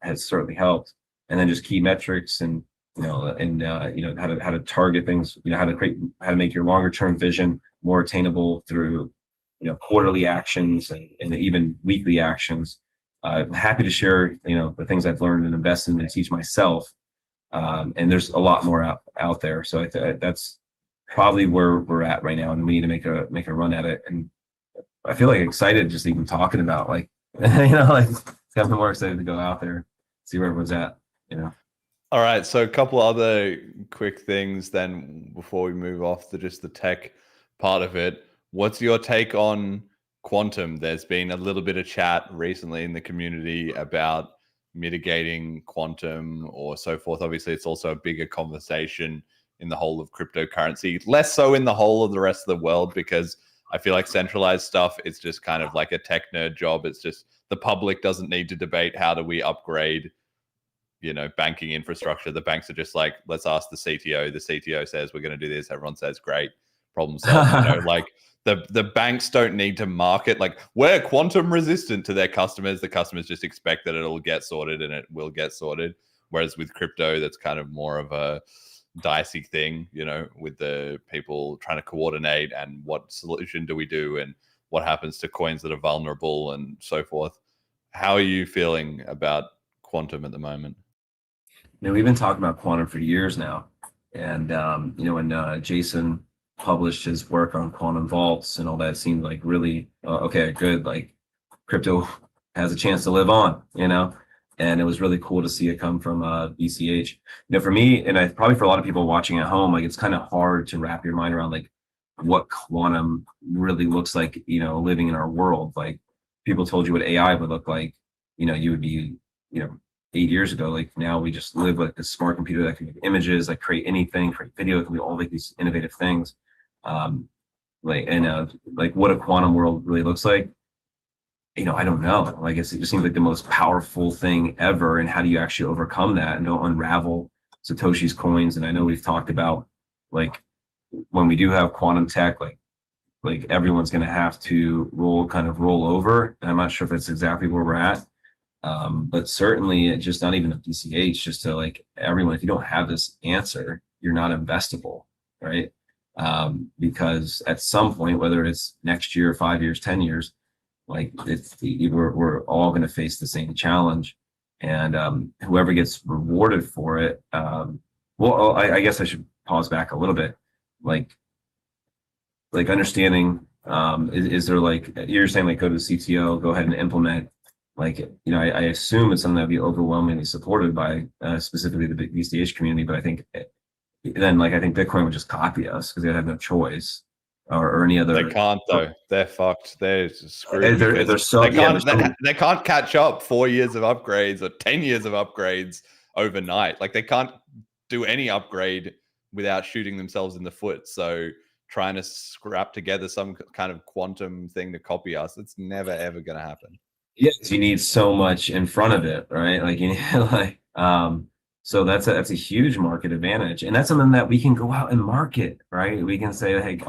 has certainly helped. And then just key metrics, and how to target things, how to make your longer term vision more attainable through quarterly actions and even weekly actions. I'm happy to share the things I've learned and invested in and teach myself, and there's a lot more out there. So that's probably where we're at right now, and we need to make a run at it. And I feel like excited just even talking about like it's got me more excited to go out there, see where everyone's at. All right, so a couple other quick things then before we move off to just the tech part of it. What's your take on quantum? There's been a little bit of chat recently in the community about mitigating quantum or so forth. Obviously, it's also a bigger conversation in the whole of cryptocurrency, less so in the whole of the rest of the world, because I feel like centralized stuff is just kind of like a tech nerd job. It's just the public doesn't need to debate how do we upgrade banking infrastructure. The banks are just like, let's ask the CTO. The CTO says we're going to do this. Everyone says great. problem solved. Like the banks don't need to market, like, we're quantum resistant to their customers. The customers just expect that it'll get sorted, and it will get sorted. Whereas with crypto, that's kind of more of a dicey thing, with the people trying to coordinate and what solution do we do and what happens to coins that are vulnerable and so forth. How are you feeling about quantum at the moment? We've been talking about quantum for years now. And, when Jason published his work on quantum vaults and all that, seemed like really, okay, good. Like crypto has a chance to live on, and it was really cool to see it come from BCH. For me, and probably for a lot of people watching at home, like it's kind of hard to wrap your mind around like what quantum really looks like, living in our world. Like people told you what AI would look like, you would be, 8 years ago. Like now we just live with a smart computer that can make images, like create anything, create video, it can be all like these innovative things. Like what a quantum world really looks like, I don't know. Like it just seems like the most powerful thing ever. And how do you actually overcome that and don't unravel Satoshi's coins? And I know we've talked about like when we do have quantum tech, like everyone's going to have to roll over. And I'm not sure if that's exactly where we're at. But certainly it's just not even a BCH, just to like everyone, if you don't have this answer, you're not investable, right? Because at some point, whether it's next year, 5 years, 10 years, like we're all going to face the same challenge, and whoever gets rewarded for it. I guess I should pause back a little bit, like understanding. Is there like you're saying, like go to the CTO, go ahead and implement. Like I assume it's something that'd be overwhelmingly supported by specifically the big BCH community, but I think then I think Bitcoin would just copy us because they have no choice. Or any other. They can't though. They're fucked. They're screwed. They can't catch up 4 years of upgrades or 10 years of upgrades overnight. Like they can't do any upgrade without shooting themselves in the foot. So trying to scrap together some kind of quantum thing to copy us, it's never ever going to happen. Yes, you need so much in front of it, right? Like you need so that's a huge market advantage, and that's something that we can go out and market, right? We can say, hey,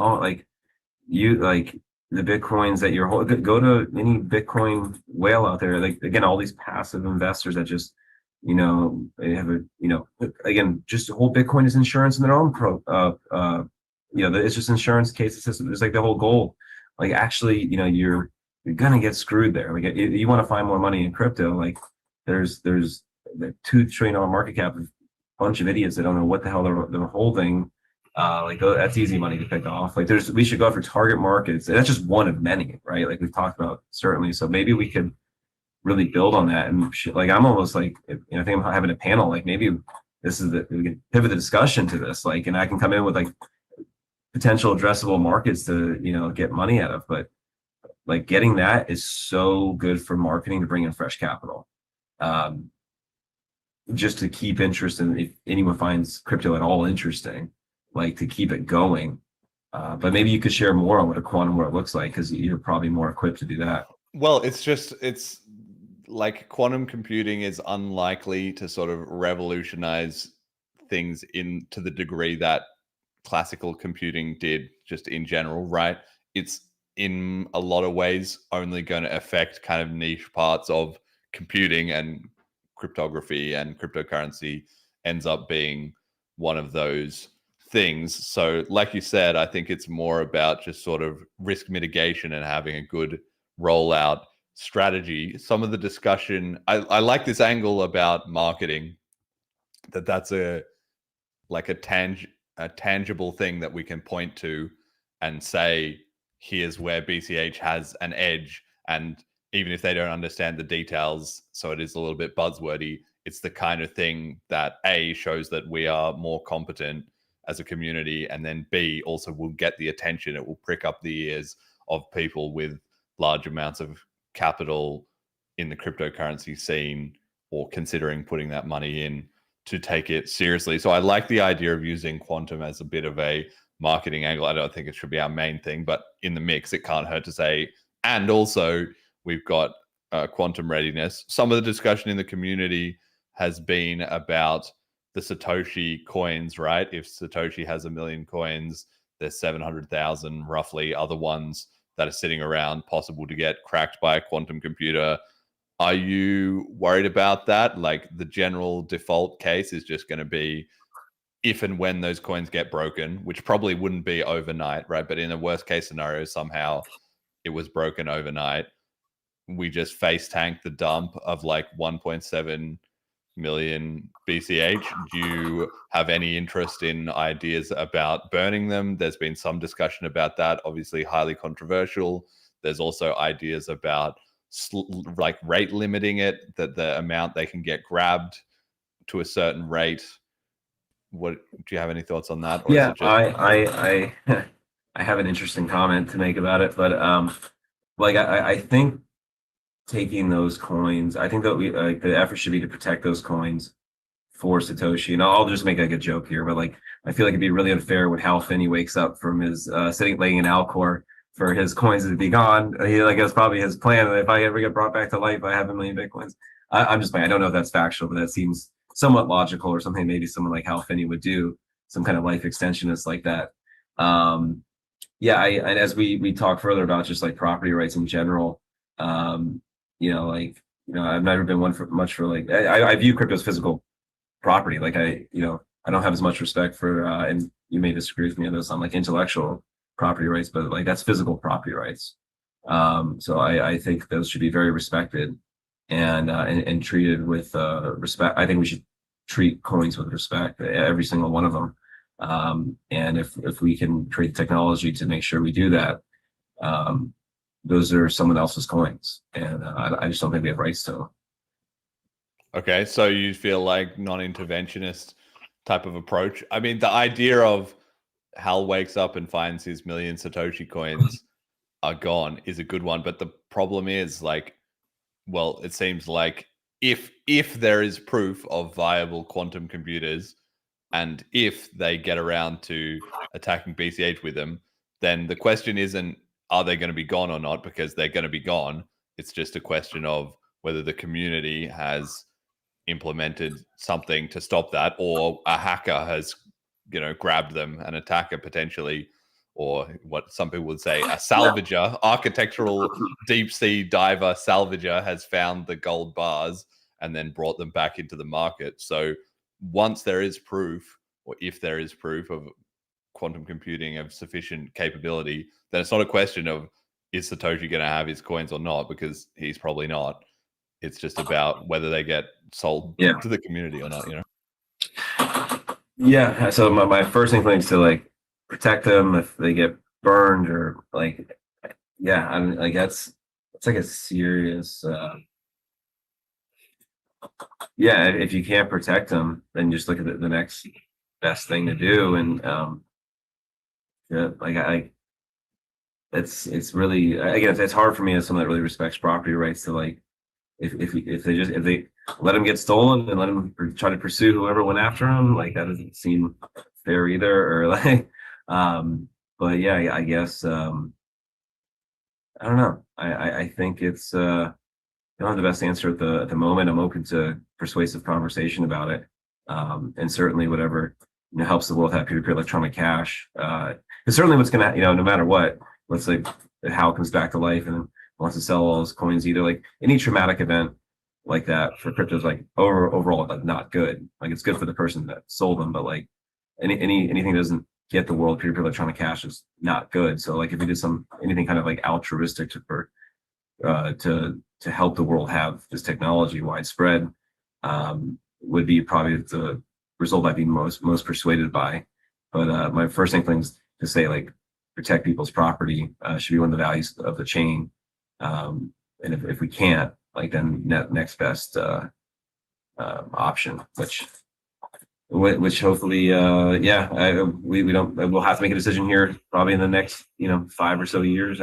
you like the Bitcoins that you're holding, go to any Bitcoin whale out there. Like again, all these passive investors that just, they have again, just hold Bitcoin as insurance in their own it's just insurance case system. It's like the whole goal. Like actually, you're gonna get screwed there. Like you want to find more money in crypto. Like there's the $2 trillion market cap of a bunch of idiots that don't know what the hell they're holding. That's easy money to pick off. Like we should go for target markets, and that's just one of many, right? Like we've talked about, certainly. So maybe we could really build on that. And I'm almost like, I think I'm having a panel. Like maybe we can pivot the discussion to this. Like, and I can come in with like potential addressable markets to get money out of. But like getting that is so good for marketing to bring in fresh capital. Just to keep interest, and if anyone finds crypto at all interesting, like to keep it going. But maybe you could share more on what a quantum world looks like, because you're probably more equipped to do that. Well, it's like quantum computing is unlikely to sort of revolutionize things to the degree that classical computing did, just in general, right? It's in a lot of ways only going to affect kind of niche parts of computing, and cryptography and cryptocurrency ends up being one of those things. So like you said, I think it's more about just sort of risk mitigation and having a good rollout strategy. Some of the discussion, I like this angle about marketing, that's a tangible thing that we can point to and say, here's where BCH has an edge. And even if they don't understand the details, so it is a little bit buzzwordy, it's the kind of thing that A, shows that we are more competent as a community, and then B, also will get the attention. It will prick up the ears of people with large amounts of capital in the cryptocurrency scene, or considering putting that money in, to take it seriously. So I like the idea of using quantum as a bit of a marketing angle. I don't think it should be our main thing, but in the mix, it can't hurt to say, and also we've got quantum readiness. Some of the discussion in the community has been about the Satoshi coins, right? If Satoshi has 1 million coins, There's 700,000 roughly other ones that are sitting around, possible to get cracked by a quantum computer. Are you worried about that? Like, the general default case is just going to be if and when those coins get broken, which probably wouldn't be overnight, right? But in a worst case scenario, somehow it was broken overnight, we just face tank the dump of like 1.7 million BCH. Do you have any interest in ideas about burning them? There's been some discussion about that, obviously highly controversial. There's also ideas about like rate limiting it, that the amount they can get grabbed to a certain rate. What do you have any thoughts on that? Or Yeah, is it just... I I have an interesting comment to make about it, but like I think taking those coins, I think that we like the effort should be to protect those coins for Satoshi. And I'll just make like a joke here, but like I feel like it'd be really unfair when Hal Finney wakes up from his sitting laying in Alcor for his coins to be gone. He like that's probably his plan. And if I ever get brought back to life, I have 1 million Bitcoins. I'm just playing. I don't know if that's factual, but that seems somewhat logical, or something maybe someone like Hal Finney would do, some kind of life extensionist like that. Yeah, and as we talk further about just like property rights in general, I've never been one for much for like I view crypto as physical property. Like I don't have as much respect for and you may disagree with me on this on like intellectual property rights, but like that's physical property rights. So I think those should be very respected and treated with respect. I think we should treat coins with respect, every single one of them. And if we can create technology to make sure we do that, those are someone else's coins, and I just don't think we have rights to them. Okay, so you feel like non-interventionist type of approach. I mean, the idea of Hal wakes up and finds his million Satoshi coins are gone is a good one, but the problem is like, well, it seems like if there is proof of viable quantum computers, and if they get around to attacking BCH with them, then the question isn't are they going to be gone or not, because they're going to be gone. It's just a question of whether the community has implemented something to stop that, or a hacker has, grabbed them, an attacker potentially, or what some people would say, a salvager, architectural deep sea diver salvager has found the gold bars and then brought them back into the market. So once there is proof, or if there is proof of quantum computing of sufficient capability, then it's not a question of is Satoshi going to have his coins or not, because he's probably not. It's just about whether they get sold to the community or not, Yeah. So my first inkling is to like protect them if they get burned, or like, yeah, I mean, like it's like a serious, yeah. If you can't protect them, then just look at the next best thing to do. And yeah, like it's really, again, it's hard for me as someone that really respects property rights to like, if they let them get stolen and let them try to pursue whoever went after them, like that doesn't seem fair either. Or like, but yeah, I guess I don't know. I think it's I don't have the best answer at the moment. I'm open to persuasive conversation about it, and certainly whatever helps the world have peer-to-peer electronic cash. It's certainly what's gonna, no matter what. Let's say Hal comes back to life and wants to sell all his coins, either like any traumatic event like that for crypto is like overall like not good. Like it's good for the person that sold them, but like anything that doesn't get the world peer-to-peer electronic cash is not good. So like if we did anything kind of like altruistic to help the world have this technology widespread, would be probably the result I'd be most persuaded by. But my first inkling is to say like protect people's property should be one of the values of the chain. And if we can't, like then next best option, which hopefully we'll have to make a decision here probably in the next 5 or so years.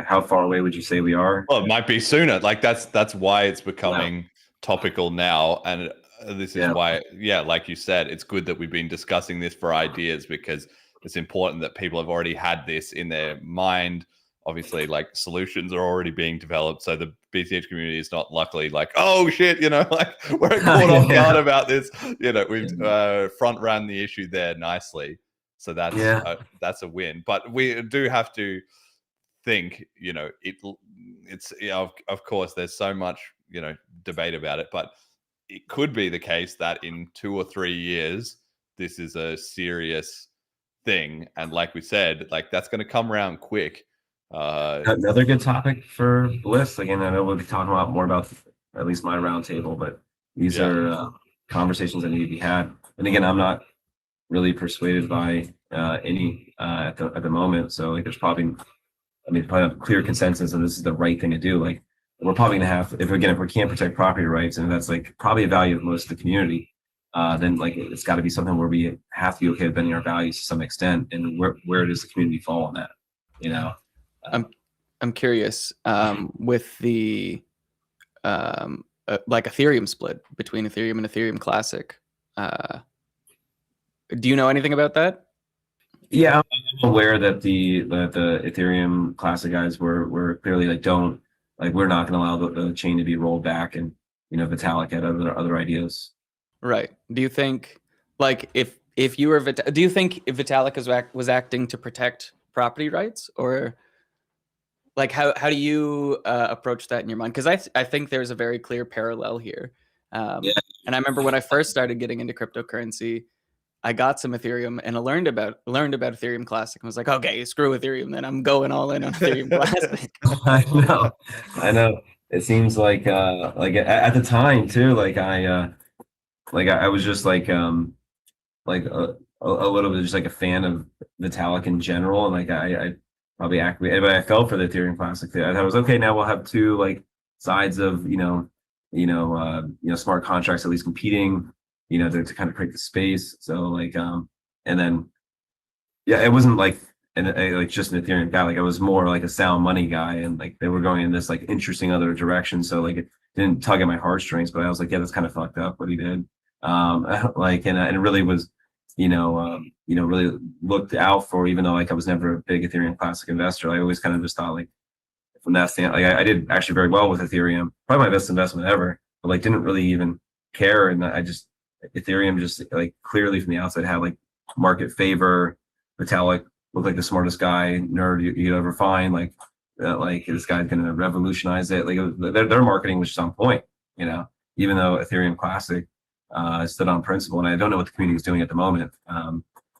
How far away would you say we are? Well, it might be sooner. Like that's why it's becoming topical now, and this is why, like you said, it's good that we've been discussing this for ideas, because it's important that people have already had this in their mind. Obviously, like solutions are already being developed, so the BCH community is not luckily like, oh shit, like we're caught off guard about this. We've front ran the issue there nicely. So that's Yeah. that's a win. But we do have to think, it's of course there's so much debate about it, but it could be the case that in 2 or 3 years this is a serious thing, and like we said, like that's going to come around quick. Another good topic for Bliss. Again, I know we'll be talking about more about at least my roundtable, but these are conversations that need to be had. And again, I'm not really persuaded by any at the moment. So like, there's probably a clear consensus, and this is the right thing to do. Like, we're probably gonna have, if we can't protect property rights, and that's like probably a value of most of the community, then like it's got to be something where we have to be okay with bending our values to some extent. And where does the community fall on that? I'm curious with the like Ethereum split between Ethereum and Ethereum Classic. Do you know anything about that? Yeah, I'm aware that the Ethereum Classic guys were clearly like, we're not going to allow the chain to be rolled back, and Vitalik had other ideas. Right. Do you think, like, if you were do you think if Vitalik was acting to protect property rights, or like how do you approach that in your mind? Because I think there's a very clear parallel here. And I remember when I first started getting into cryptocurrency, I got some Ethereum and I learned about Ethereum Classic and was like, okay, screw Ethereum, then I'm going all in on Ethereum Classic. I know. It seems like at the time too, I was just like a little bit just like a fan of Vitalik in general, and like I probably but I fell for the Ethereum Classic. I was okay. Now we'll have two like sides of smart contracts at least competing, to kind of create the space. So like and then it wasn't like like just an Ethereum guy. Like I was more like a sound money guy, and like they were going in this like interesting other direction. So like it didn't tug at my heartstrings, but I was like, yeah, that's kind of fucked up what he did. And it really was, really looked out for, even though like I was never a big Ethereum Classic investor. I always kind of just thought like from that standpoint, like I did actually very well with Ethereum, probably my best investment ever, but like didn't really even care. And Ethereum just like clearly from the outside had like market favor. Vitalik looked like the smartest guy, nerd you'd ever find. Like this guy's gonna revolutionize it. Like their marketing was just on point, even though Ethereum Classic stood on principle, and I don't know what the community is doing at the moment.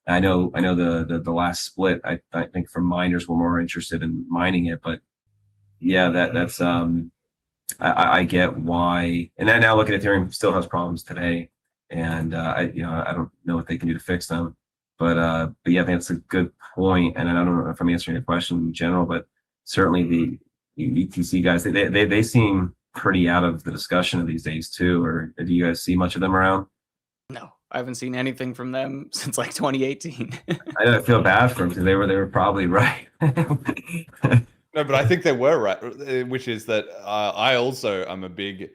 I know the last split, I think from miners were more interested in mining it, but yeah, that's I get why. And then now look at Ethereum still has problems today, and I don't know what they can do to fix them, but yeah, I think that's a good point. And I don't know if I'm answering your question in general, but certainly the ETC guys, they seem pretty out of the discussion these days too. Or do you guys see much of them around? No, I haven't seen anything from them since like 2018. I feel bad for them because they were probably right. No, but I think they were right, which is that I also am a big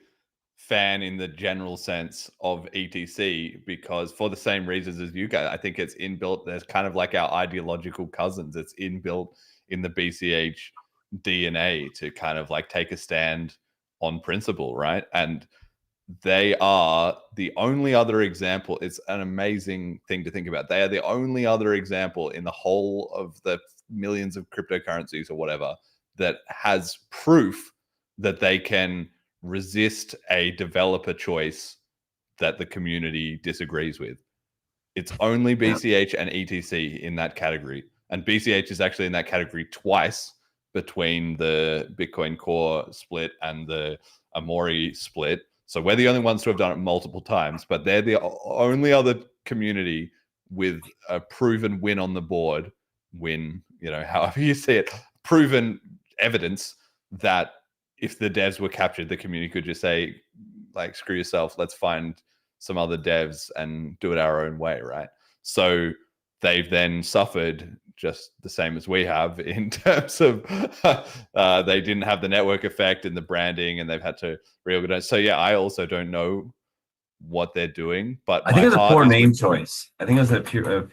fan in the general sense of ETC, because for the same reasons as you guys, I think it's inbuilt. There's kind of like our ideological cousins. It's inbuilt in the BCH DNA to kind of like take a stand on principle, right? And they are the only other example. It's an amazing thing to think about. They are the only other example in the whole of the millions of cryptocurrencies or whatever that has proof that they can resist a developer choice that the community disagrees with. It's only BCH and ETC in that category. And BCH is actually in that category twice, between the Bitcoin Core split and the Amori split. So we're the only ones to have done it multiple times, but they're the only other community with a proven win on the board, however you see it, proven evidence that if the devs were captured, the community could just say, like, screw yourself, let's find some other devs and do it our own way, right? So they've then suffered just the same as we have in terms of they didn't have the network effect and the branding, and they've had to reorganize. So yeah, I also don't know what they're doing, but I think it's a poor name choice. I think it's a pure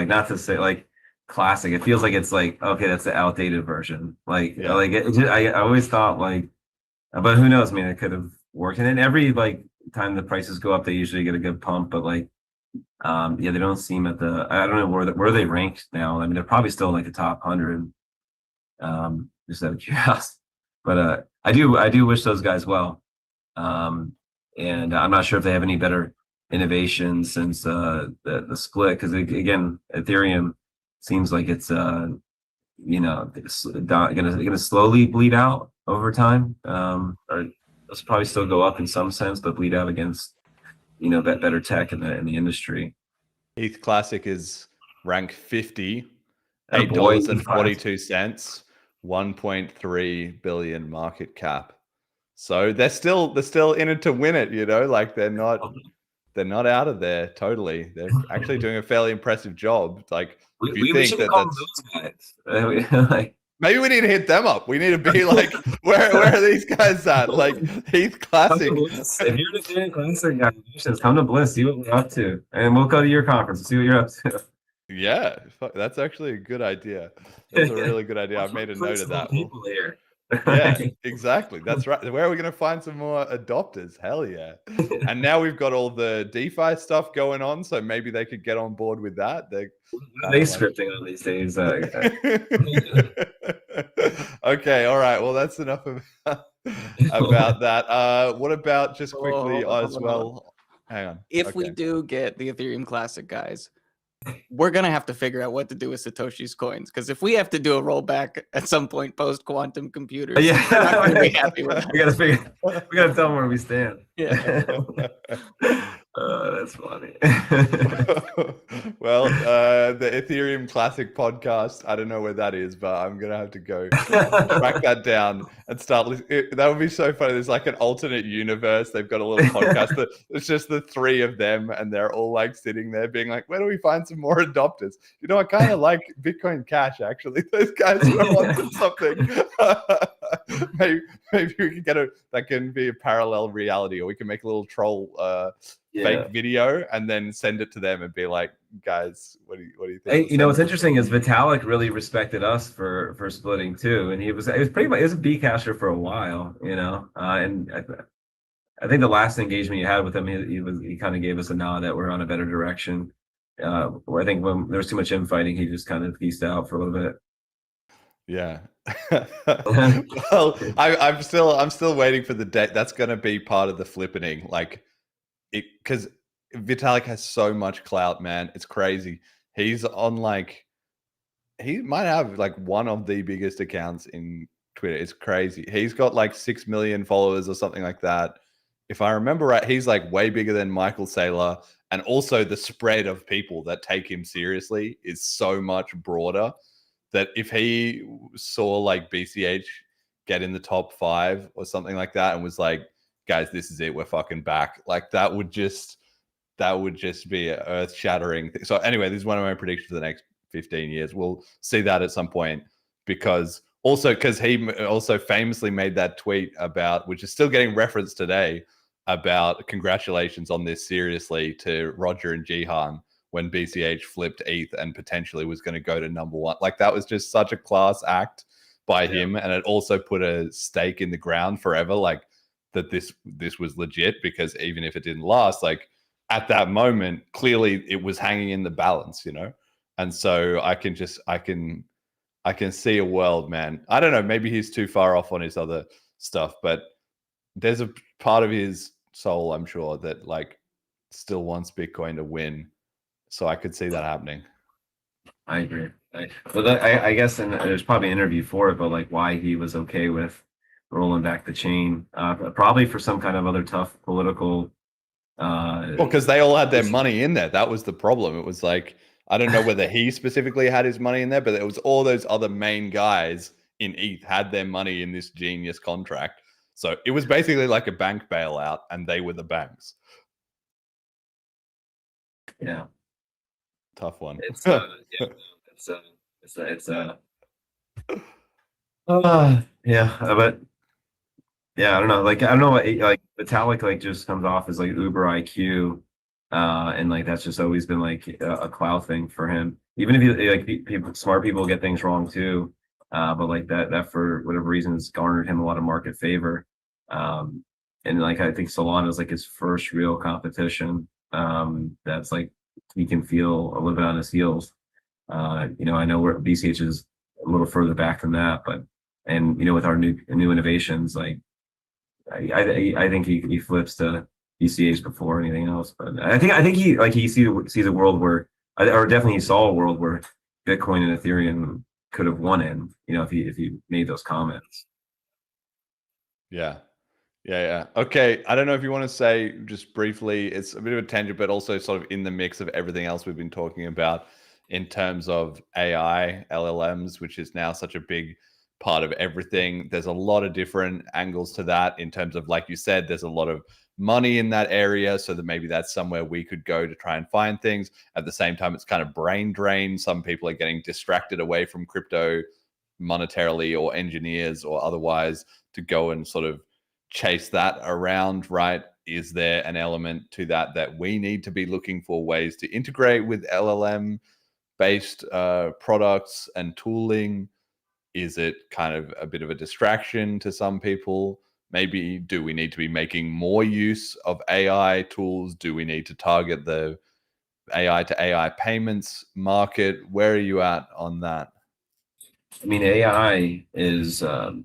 not to say like Classic. It feels like it's like, okay, that's the outdated version. I always thought like, but who knows? I mean, it could have worked. And then every like time the prices go up, they usually get a good pump. But like, Yeah, they don't seem at the. I don't know where they ranked now. I mean, they're probably still in like the top 100. Just out of curiosity, but I do wish those guys well. And I'm not sure if they have any better innovation since the split, because again, Ethereum seems like it's gonna slowly bleed out over time, or it'll probably still go up in some sense, but bleed out against better tech in the industry. ETH Classic is rank 50, Oh boy, $8.42, 1.3 billion market cap. So they're still in it to win it, like they're not out of there totally. They're actually doing a fairly impressive job. Like if you think that that's those guys. Maybe we need to hit them up. We need to be like, where are these guys at? Like ETH Classic. If you're the ETH Classic guys, come to Bliss, see what we're up to, and we'll go to your conference and see what you're up to. Yeah, that's actually a good idea. That's a really good idea. I've made a note of that. People here. Yeah, exactly. That's right. Where are we going to find some more adopters? Hell yeah. And now we've got all the DeFi stuff going on, so maybe they could get on board with that. What are they scripting on these days? Okay, all right. Well, that's enough about that. What about just quickly as well? Hang on. If we do get the Ethereum Classic guys, we're gonna have to figure out what to do with Satoshi's coins, because if we have to do a rollback at some point post quantum computers, we're not gonna be happy with that. we gotta tell them where we stand. Yeah. That's funny. Well, the Ethereum Classic podcast, I don't know where that is, but I'm gonna have to go track that down and start listening. That would be so funny. There's like an alternate universe. They've got a little podcast that it's just the three of them, and they're all like sitting there being like, where do we find some more adopters? I kind of like Bitcoin Cash, actually. Those guys are on something. maybe we can that can be a parallel reality, or we can make a little troll fake video and then send it to them and be like, guys, what do you think? Hey, what's interesting is Vitalik really respected us for splitting too, and he was pretty much a Bcasher for a while, and I think the last engagement you had with him, he kind of gave us a nod that we're on a better direction. Where I think when there was too much infighting, he just kind of pieced out for a little bit. Yeah. Well, I'm still waiting for the date. That's going to be part of the flippening, because Vitalik has so much clout, man. It's crazy. He's on he might have one of the biggest accounts in Twitter. It's crazy. He's got 6 million followers or something like that. If I remember right, he's way bigger than Michael Saylor, and also the spread of people that take him seriously is so much broader that if he saw BCH get in the top 5 or something like that and was like, guys, this is it, we're fucking back, that would just be an earth-shattering thing. So anyway, this is one of my predictions for the next 15 years. We'll see that at some point, because he also famously made that tweet about, which is still getting referenced today, about congratulations on this seriously to Roger and Jihan when BCH flipped ETH and potentially was going to go to number 1. That was just such a class act by him, and it also put a stake in the ground forever, that this was legit, because even if it didn't last, at that moment, clearly it was hanging in the balance, And so I can see a world, man. I don't know, maybe he's too far off on his other stuff, but there's a part of his soul, I'm sure, that still wants Bitcoin to win. So I could see that happening. I agree. I guess, and there's probably an interview for it, but why he was okay with rolling back the chain, probably for some kind of other tough political. Well, because they all had their money in there. That was the problem. It was I don't know whether he specifically had his money in there, but it was all those other main guys in ETH had their money in this genius contract. So it was basically like a bank bailout, and they were the banks. Yeah. Tough one. It's yeah, but yeah, I don't know. I don't know what Vitalik just comes off as uber IQ, and that's just always been a clout thing for him. Even if smart people get things wrong too, but that for whatever reason has garnered him a lot of market favor. And I think Solana is his first real competition. That's he can feel a little bit on his heels. You know, I know where BCH is a little further back than that, but and you know, with our new innovations, like I think he flips to BCH before anything else. But I think he sees a world where, or definitely he saw a world where Bitcoin and Ethereum could have won in, you know, if he made those comments. Yeah. Okay. I don't know if you want to say just briefly, it's a bit of a tangent, but also sort of in the mix of everything else we've been talking about in terms of AI, LLMs, which is now such a big part of everything. There's a lot of different angles to that in terms of, like you said, there's a lot of money in that area, so that maybe that's somewhere we could go to try and find things. At the same time, it's kind of brain drain. Some people are getting distracted away from crypto monetarily, or engineers or otherwise, to go and sort of chase that around, right? Is there an element to that we need to be looking for ways to integrate with LLM based products and tooling? Is it kind of a bit of a distraction to some people? Maybe do we need to be making more use of AI tools? Do we need to target the AI to AI payments market? Where are you at on that? I mean, AI is, you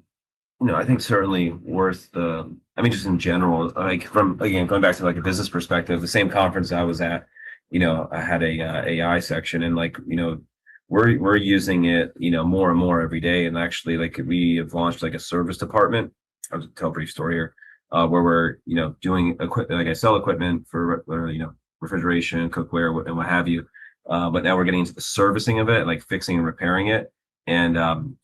know, I think certainly worth the, I mean, just in general, like from, again, going back to like a business perspective, the same conference I was at, you know, I had a AI section, and like, you know, we're using it, you know, more and more every day. And actually, like, we have launched like a service department. I'll just tell a brief story here, where we're, you know, doing equipment, like I sell equipment for, you know, refrigeration, cookware, and what have you. But now we're getting into the servicing of it, like fixing and repairing it. And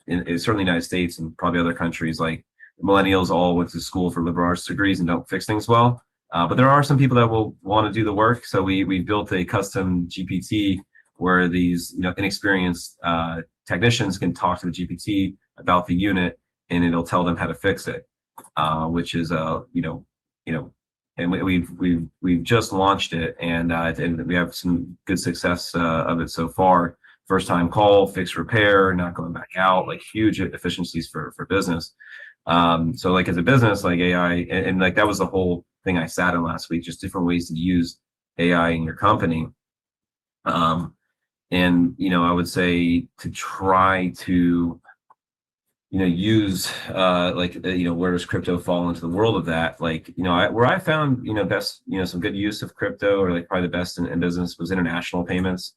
in certainly the United States and probably other countries, like millennials all went to school for liberal arts degrees and don't fix things well. But there are some people that will want to do the work. So we built a custom GPT where these, you know, inexperienced technicians can talk to the GPT about the unit, and it'll tell them how to fix it, which is you know, and we've just launched it, and we have some good success of it so far. First time call, fix, repair, not going back out, like huge efficiencies for business. So like as a business, like AI, and like that was the whole thing I sat in last week, just different ways to use AI in your company. And, you know, I would say to try to, you know, use you know, where does crypto fall into the world of that? Like, you know, where I found, you know, best, you know, some good use of crypto, or like probably the best in business, was international payments.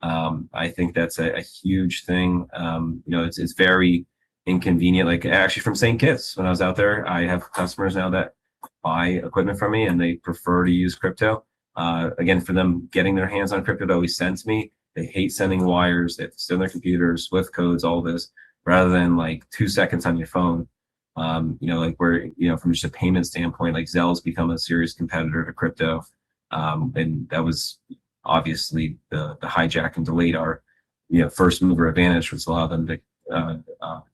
I think that's a huge thing. You know, it's very inconvenient. Like actually from St. Kitts, when I was out there, I have customers now that buy equipment from me and they prefer to use crypto. Again, for them, getting their hands on crypto always sends me. They hate sending wires. They have to sit on their computers, Swift codes, all this, rather than like 2 seconds on your phone. You know, like where, you know, from just a payment standpoint, like Zelle's become a serious competitor to crypto. And that was obviously the hijack and delayed our, you know, first mover advantage, which allowed them to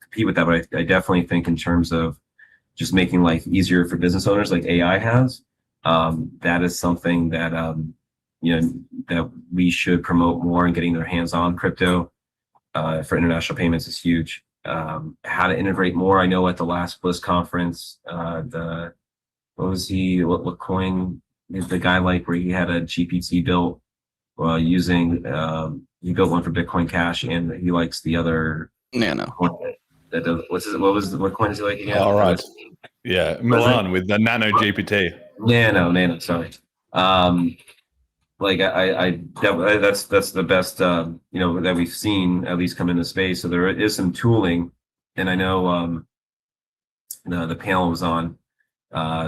compete with that. But I definitely think in terms of just making life easier for business owners, like AI has, that is something that you know, that we should promote more, and getting their hands on crypto for international payments is huge. How to integrate more, I know at the last Bliss conference, what coin is the guy like, where he had a GPT built using, he built one for Bitcoin Cash, and he likes the other Nano. That does, what coin is he like again? All right. Yeah, Milan with the Nano GPT. Nano, sorry. Like that's the best you know, that we've seen at least come into space. So there is some tooling, and I know the panel was on.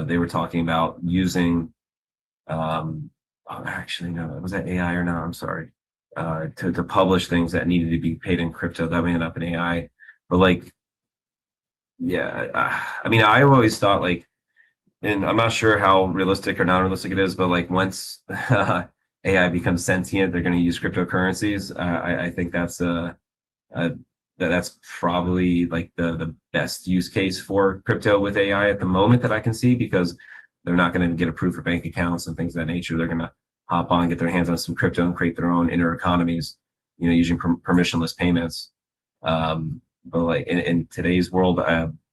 They were talking about using actually no, was that AI or not? I'm sorry. To publish things that needed to be paid in crypto, that may end up in AI. But like, yeah, I mean, I always thought like, and I'm not sure how realistic or not realistic it is, but like once AI becomes sentient, they're going to use cryptocurrencies. I think that's that's probably like the best use case for crypto with AI at the moment that I can see, because they're not going to get approved for bank accounts and things of that nature. They're going to hop on, get their hands on some crypto, and create their own inner economies, you know, using permissionless payments. But like in today's world,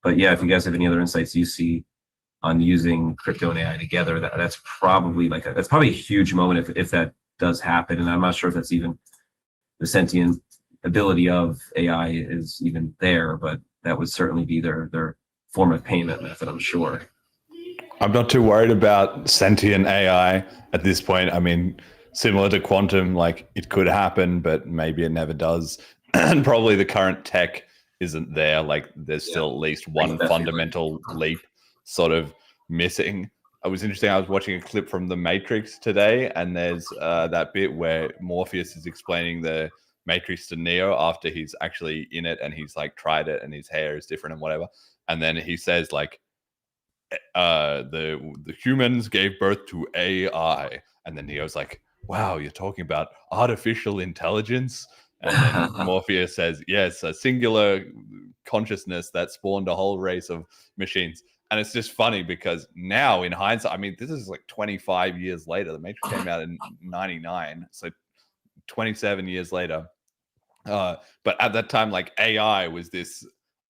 but yeah, if you guys have any other insights you see on using crypto and AI together, that's probably like that's probably a huge moment if that does happen. And I'm not sure if that's even the sentient ability of AI is even there, but that would certainly be their form of payment method, I'm sure. I'm not too worried about sentient AI at this point. I mean, similar to quantum, like it could happen, but maybe it never does. And probably the current tech isn't there. Like there's still at least one fundamental leap sort of missing. It was interesting. I was watching a clip from The Matrix today, and there's that bit where Morpheus is explaining the Matrix to Neo after he's actually in it and he's like tried it and his hair is different and whatever. And then he says like, the humans gave birth to AI, and then Neo's like, wow, you're talking about artificial intelligence? And then Morpheus says, yes, a singular consciousness that spawned a whole race of machines. And it's just funny because now in hindsight, I mean, this is like 25 years later. The Matrix came out in 99, so 27 years later. But at that time, like AI was this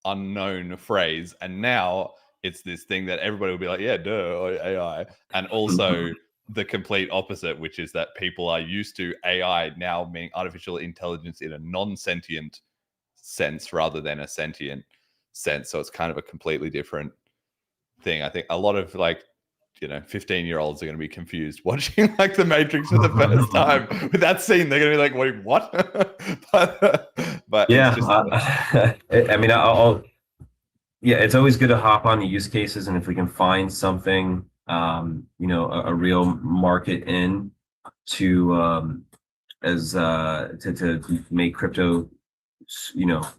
unknown phrase, and now it's this thing that everybody will be like, yeah, duh, AI. And also the complete opposite, which is that people are used to AI now meaning artificial intelligence in a non-sentient sense rather than a sentient sense. So it's kind of a completely different thing. I think a lot of 15-year-olds are going to be confused watching like The Matrix for the first time with that scene. They're going to be like, wait, what? but yeah, it's just, it's always good to hop on the use cases, and if we can find something, a real market in to make crypto,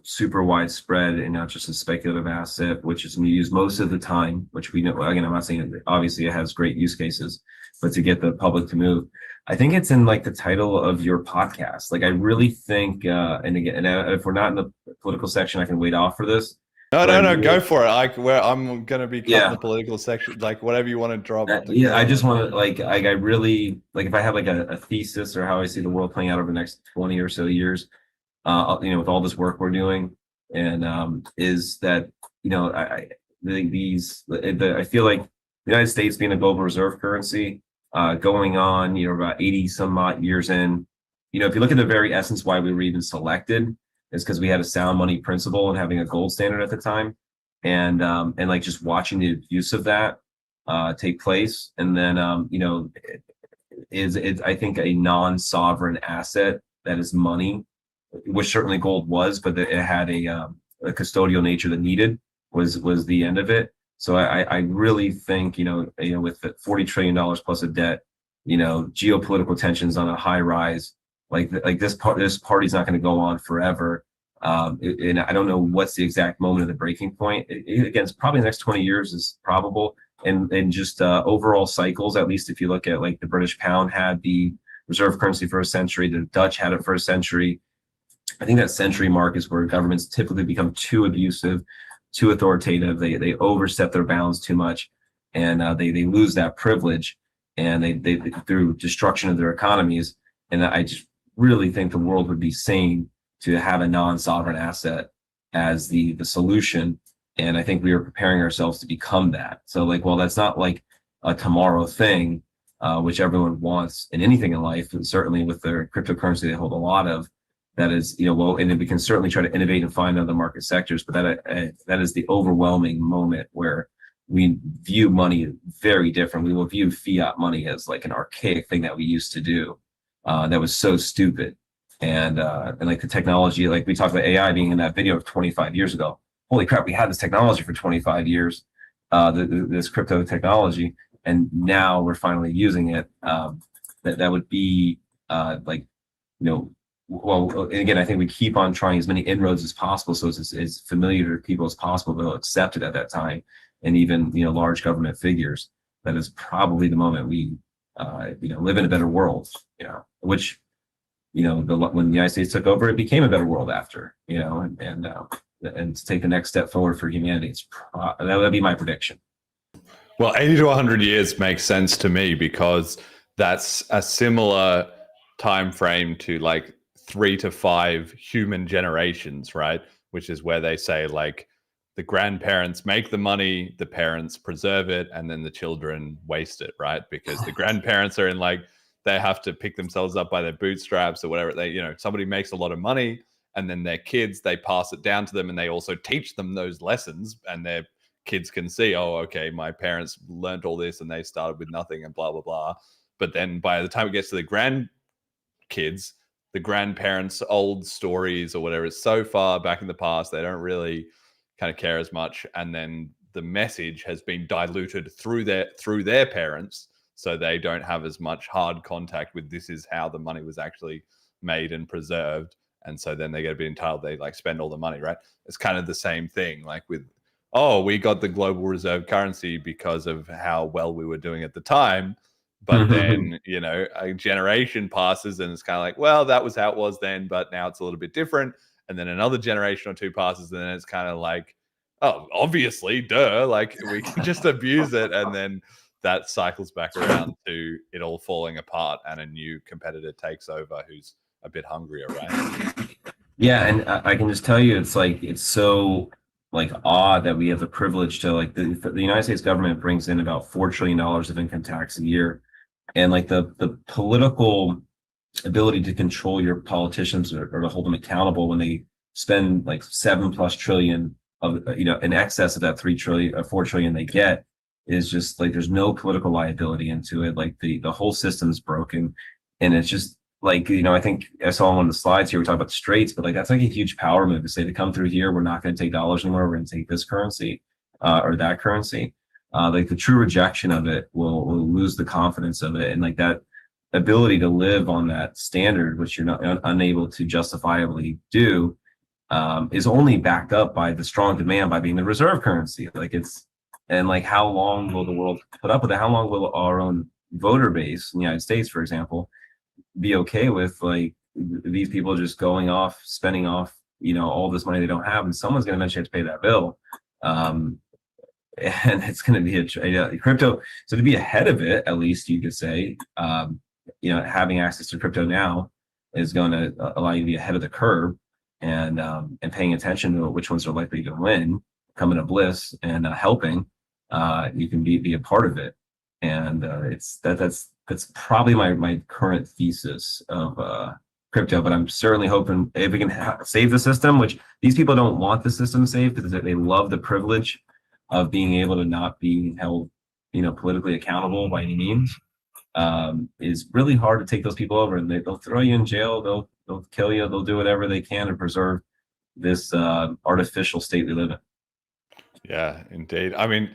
super widespread and not just a speculative asset, which is used most of the time, which we know. Again, I'm not saying that obviously it has great use cases, but to get the public to move, I think it's in like the title of your podcast. Like I really think, and if we're not in the political section, I can wait off for this. No, go for it. I'm going to be cutting the political section, like whatever you want to drop. I just want to I really if I have like a thesis or how I see the world playing out over the next 20 or so years, with all this work we're doing, and is that I feel like the United States being a global reserve currency, going on about 80 some odd years in, if you look at the very essence why we were even selected, is because we had a sound money principle and having a gold standard at the time, and like just watching the abuse of that take place, and then is I think a non-sovereign asset that is money, which certainly gold was, but it had a custodial nature that needed was the end of it. So I really think with the $40 trillion plus of debt, geopolitical tensions on a high rise, like this party's not going to go on forever. And I don't know what's the exact moment of the breaking point. Again, it's probably the next 20 years is probable. And just overall cycles, at least if you look at like the British pound had the reserve currency for a century, the Dutch had it for a century. I think that century mark is where governments typically become too abusive, too authoritative. They overstep their bounds too much, and they lose that privilege, and they through destruction of their economies. And I just really think the world would be sane to have a non-sovereign asset as the solution. And I think we are preparing ourselves to become that. So that's not like a tomorrow thing, which everyone wants in anything in life, and certainly with their cryptocurrency, they hold a lot of. That is, and then we can certainly try to innovate and find other market sectors, but that is the overwhelming moment where we view money very different. We will view fiat money as like an archaic thing that we used to do, that was so stupid. And like the technology, like we talked about AI being in that video of 25 years ago. Holy crap, we had this technology for 25 years, this crypto technology, and now we're finally using it. That would be well, again, I think we keep on trying as many inroads as possible, so it's as familiar to people as possible. They'll accept it at that time, and even large government figures. That is probably the moment we live in a better world. Which when the United States took over, it became a better world after. And to take the next step forward for humanity, that would be my prediction. Well, 80 to 100 years makes sense to me, because that's a similar time frame to like 3 to 5 human generations, right? Which is where they say like the grandparents make the money, the parents preserve it, and then the children waste it, right? Because the grandparents are in like they have to pick themselves up by their bootstraps or whatever. They, somebody makes a lot of money, and then their kids, they pass it down to them, and they also teach them those lessons, and their kids can see, oh, okay, my parents learned all this and they started with nothing and blah, blah, blah. But then by the time it gets to the grandkids, the grandparents' old stories or whatever is so far back in the past, they don't really kind of care as much. And then the message has been diluted through their parents, so they don't have as much hard contact with this is how the money was actually made and preserved. And so then they get a bit entitled, they like spend all the money, right? It's kind of the same thing, like with, oh, we got the global reserve currency because of how well we were doing at the time. But then, a generation passes and it's kind of like, well, that was how it was then, but now it's a little bit different. And then another generation or two passes and then it's kind of like, oh, obviously, duh, like we can just abuse it. And then that cycles back around to it all falling apart and a new competitor takes over who's a bit hungrier, right? Yeah, and I can just tell you, it's so like odd that we have the privilege to like the United States government brings in about $4 trillion of income tax a year, and like the political ability to control your politicians or to hold them accountable when they spend like $7+ trillion of in excess of that 4 trillion they get is just like there's no political liability into it. Like the whole system's broken, and it's just like, I think I saw on one of the slides here, we talk about the straits, but like that's like a huge power move to say to come through here, we're not going to take dollars anymore, we're going to take this currency or that currency. Like the true rejection of it will lose the confidence of it, and like that ability to live on that standard, which you're not unable to justifiably do, is only backed up by the strong demand by being the reserve currency. And like how long will the world put up with it? How long will our own voter base in the United States, for example, be okay with like these people just going off, spending off, all this money they don't have, and someone's going to eventually have to pay that bill. And it's going to be crypto. So to be ahead of it, at least you could say, having access to crypto now is going to allow you to be ahead of the curve and paying attention to which ones are likely to win, coming to bliss and helping. You can be a part of it, and that's probably my current thesis of crypto. But I'm certainly hoping if we can save the system, which these people don't want the system saved because they love the privilege of being able to not be held, politically accountable by any means, is really hard to take those people over, and they'll throw you in jail, they'll kill you, they'll do whatever they can to preserve this artificial state we live in. Yeah, indeed. I mean,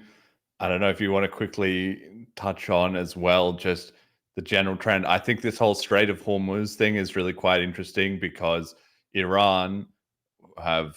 I don't know if you want to quickly touch on as well just the general trend. I think this whole Strait of Hormuz thing is really quite interesting because Iran have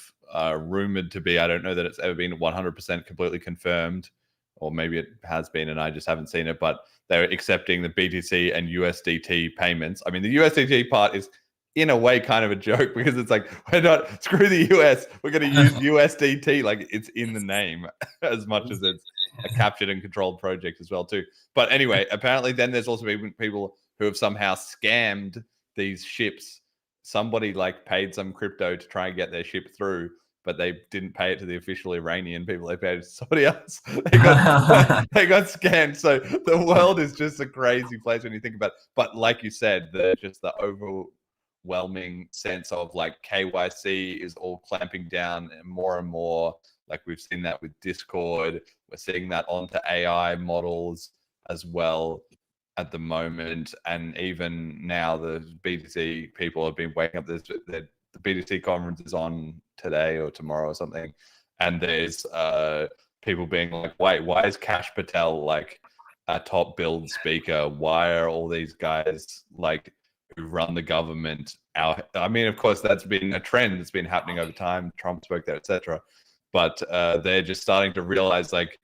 rumored to be, I don't know that it's ever been 100% completely confirmed, or maybe it has been and I just haven't seen it, but they're accepting the BTC and USDT payments. I mean, the USDT part is in a way kind of a joke because it's like, we're not, screw the US, we're going to use USDT, like it's in the name as much as it's a captured and controlled project as well too. But anyway, apparently then there's also been people who have somehow scammed these ships. Somebody like paid some crypto to try and get their ship through, but they didn't pay it to the official Iranian people. They paid it to somebody else. They got scammed. So the world is just a crazy place when you think about it. But like you said, the overwhelming sense of like KYC is all clamping down and more. Like we've seen that with Discord. We're seeing that onto AI models as well at the moment. And even now the BTC people have been waking up. The BTC conference is on today or tomorrow or something. And there's people being like, wait, why is Kash Patel like a top billed speaker? Why are all these guys like who run the government out? I mean, of course, that's been a trend that's been happening over time. Trump spoke there, etc. But they're just starting to realize, like,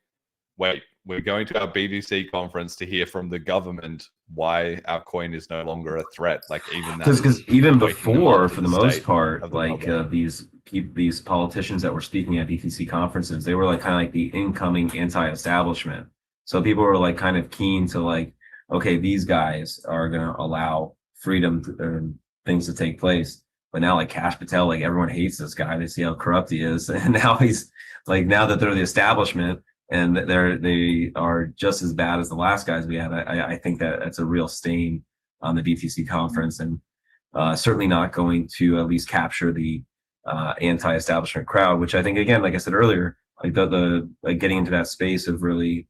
wait, we're going to our BTC conference to hear from the government why our coin is no longer a threat. Like even that, because even before, for the most part, like these politicians that were speaking at BTC conferences, they were like kind of like the incoming anti-establishment. So people were like kind of keen to like, okay, these guys are going to allow freedom and things to take place. But now like Kash Patel, like everyone hates this guy. They see how corrupt he is. And now he's like, now that they're the establishment and they are just as bad as the last guys we had, I think that that's a real stain on the BTC conference, and certainly not going to at least capture the anti-establishment crowd, which I think, again, like I said earlier, like the like getting into that space of really,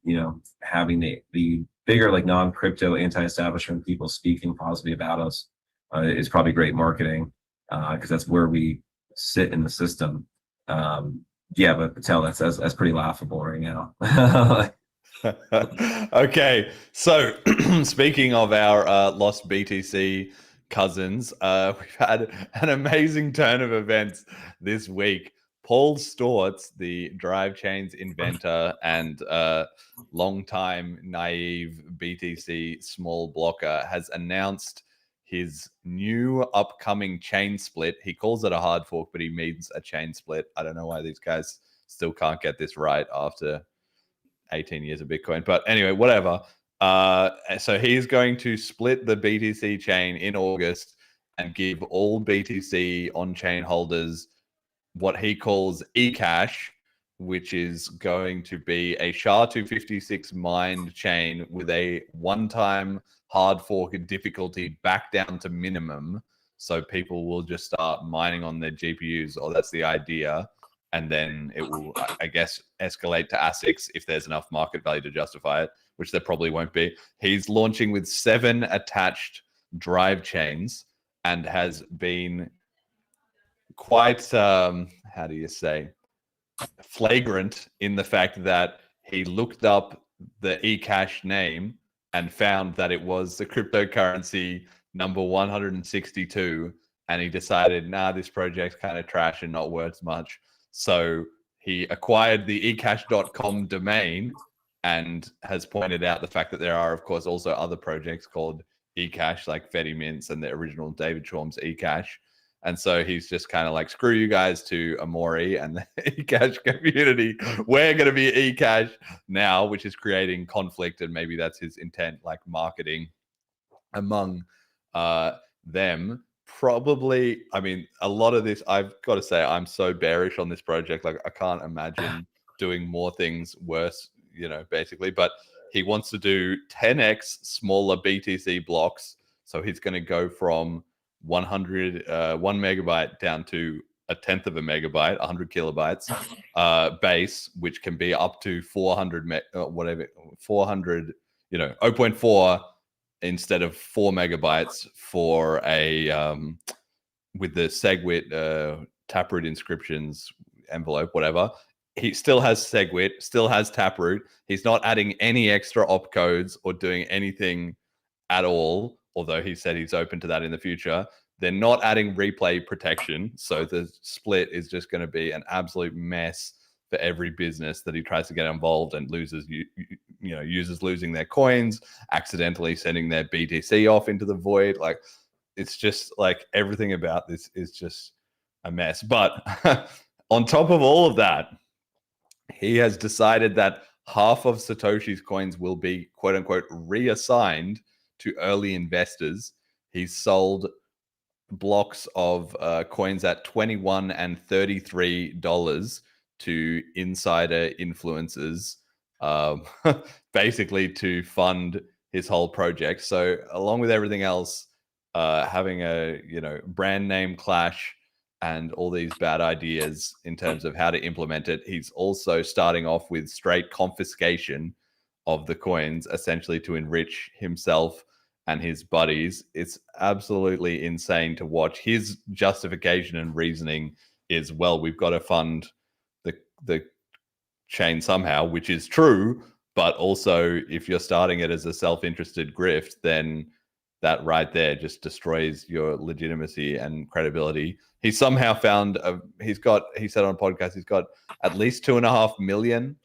having the bigger, like, non-crypto anti-establishment people speaking positively about us is probably great marketing, because that's where we sit in the system. Yeah, but Patel, that's pretty laughable right now. Okay, so speaking of our lost BTC cousins, we've had an amazing turn of events this week. Paul Stortz, the Drive Chains inventor and longtime naive BTC small blocker, has announced his new upcoming chain split. He calls it a hard fork, but he means a chain split. I don't know why these guys still can't get this right after 18 years of Bitcoin. But anyway, whatever. So he's going to split the BTC chain in August and give all BTC on-chain holders what he calls eCash, which is going to be a SHA-256 mined chain with a one-time hard fork difficulty back down to minimum. So people will just start mining on their GPUs, or that's the idea. And then it will, I guess, escalate to ASICs if there's enough market value to justify it, which there probably won't be. He's launching with 7 attached drive chains and has been quite, how do you say, flagrant in the fact that he looked up the eCash name and found that it was the cryptocurrency number 162, and he decided, nah, this project's kind of trash and not worth much. So he acquired the ecash.com domain and has pointed out the fact that there are, of course, also other projects called eCash, like Fetty Mints and the original David Chaum's eCash. And so he's just kind of like, screw you guys to Amori and the eCash community. We're going to be eCash now, which is creating conflict. And maybe that's his intent, like marketing among them. Probably, I mean, a lot of this, I've got to say, I'm so bearish on this project. Like, I can't imagine doing more things worse, basically. But he wants to do 10x smaller BTC blocks. So he's going to go from 1 megabyte down to a tenth of a megabyte, 100 kilobytes base, which can be up to 400, 400, 0.4 instead of 4 megabytes for a with the SegWit Taproot inscriptions envelope, whatever. He still has SegWit, still has Taproot. He's not adding any extra opcodes or doing anything at all, although he said he's open to that in the future. They're not adding replay protection, so the split is just going to be an absolute mess for every business that he tries to get involved, and loses, users losing their coins, accidentally sending their BTC off into the void. Like, it's just like everything about this is just a mess. But on top of all of that, he has decided that half of Satoshi's coins will be, quote unquote, reassigned to early investors. He's sold blocks of coins at $21 and $33 to insider influencers, basically to fund his whole project. So along with everything else, having a brand name clash and all these bad ideas in terms of how to implement it, he's also starting off with straight confiscation of the coins, essentially to enrich himself and his buddies. It's absolutely insane to watch. His justification and reasoning is, well, we've got to fund the chain somehow, which is true. But also, if you're starting it as a self-interested grift, then that right there just destroys your legitimacy and credibility. He somehow found he said on a podcast, he's got at least 2.5 million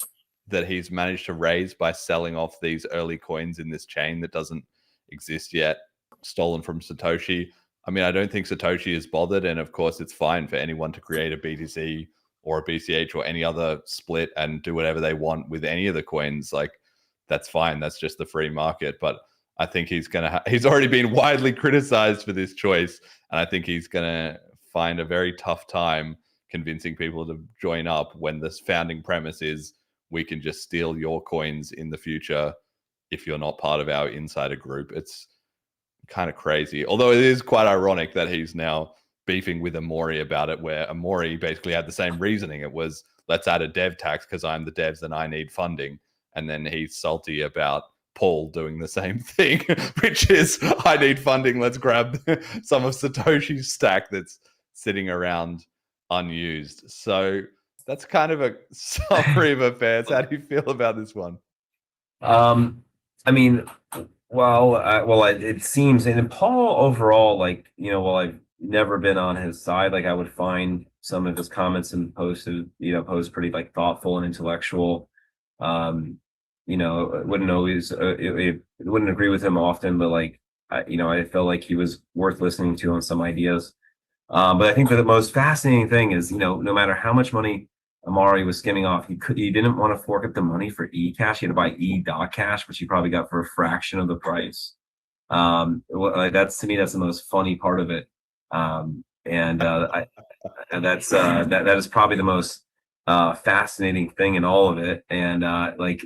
that he's managed to raise by selling off these early coins in this chain that doesn't exist yet, stolen from Satoshi. I mean, I don't think Satoshi is bothered, and of course it's fine for anyone to create a BTC or a BCH or any other split and do whatever they want with any of the coins. Like, that's fine. That's just the free market. But I think he's already been widely criticized for this choice, and I think he's gonna find a very tough time convincing people to join up when this founding premise is, we can just steal your coins in the future if you're not part of our insider group. It's kind of crazy. Although it is quite ironic that he's now beefing with Amori about it, where Amori basically had the same reasoning. It was, let's add a dev tax because I'm the devs and I need funding. And then he's salty about Paul doing the same thing, which is, I need funding. Let's grab some of Satoshi's stack that's sitting around unused. So that's kind of a summary of affairs. How do you feel about this one? I mean, it seems, and Paul overall, like, while I've never been on his side, like I would find some of his comments and posts pretty like thoughtful and intellectual. Wouldn't always, wouldn't agree with him often, but like, I felt like he was worth listening to on some ideas. But I think that the most fascinating thing is, no matter how much money Amari was skimming off, he didn't want to fork up the money for eCash. He had to buy e.cash, which he probably got for a fraction of the price. That's, to me, that's the most funny part of it. That is probably the most fascinating thing in all of it. And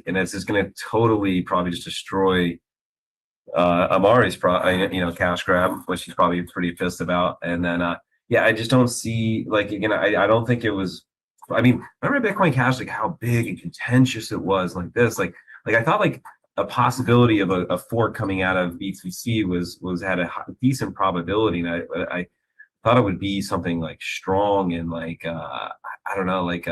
it's just going to totally probably just destroy Amari's cash grab, which he's probably pretty pissed about. And then I just don't see, like, again, I don't think it was, I mean, remember Bitcoin Cash, like how big and contentious it was, like this, like I thought like a possibility of a fork coming out of BTC had a decent probability, and I thought it would be something like strong and like I don't know, like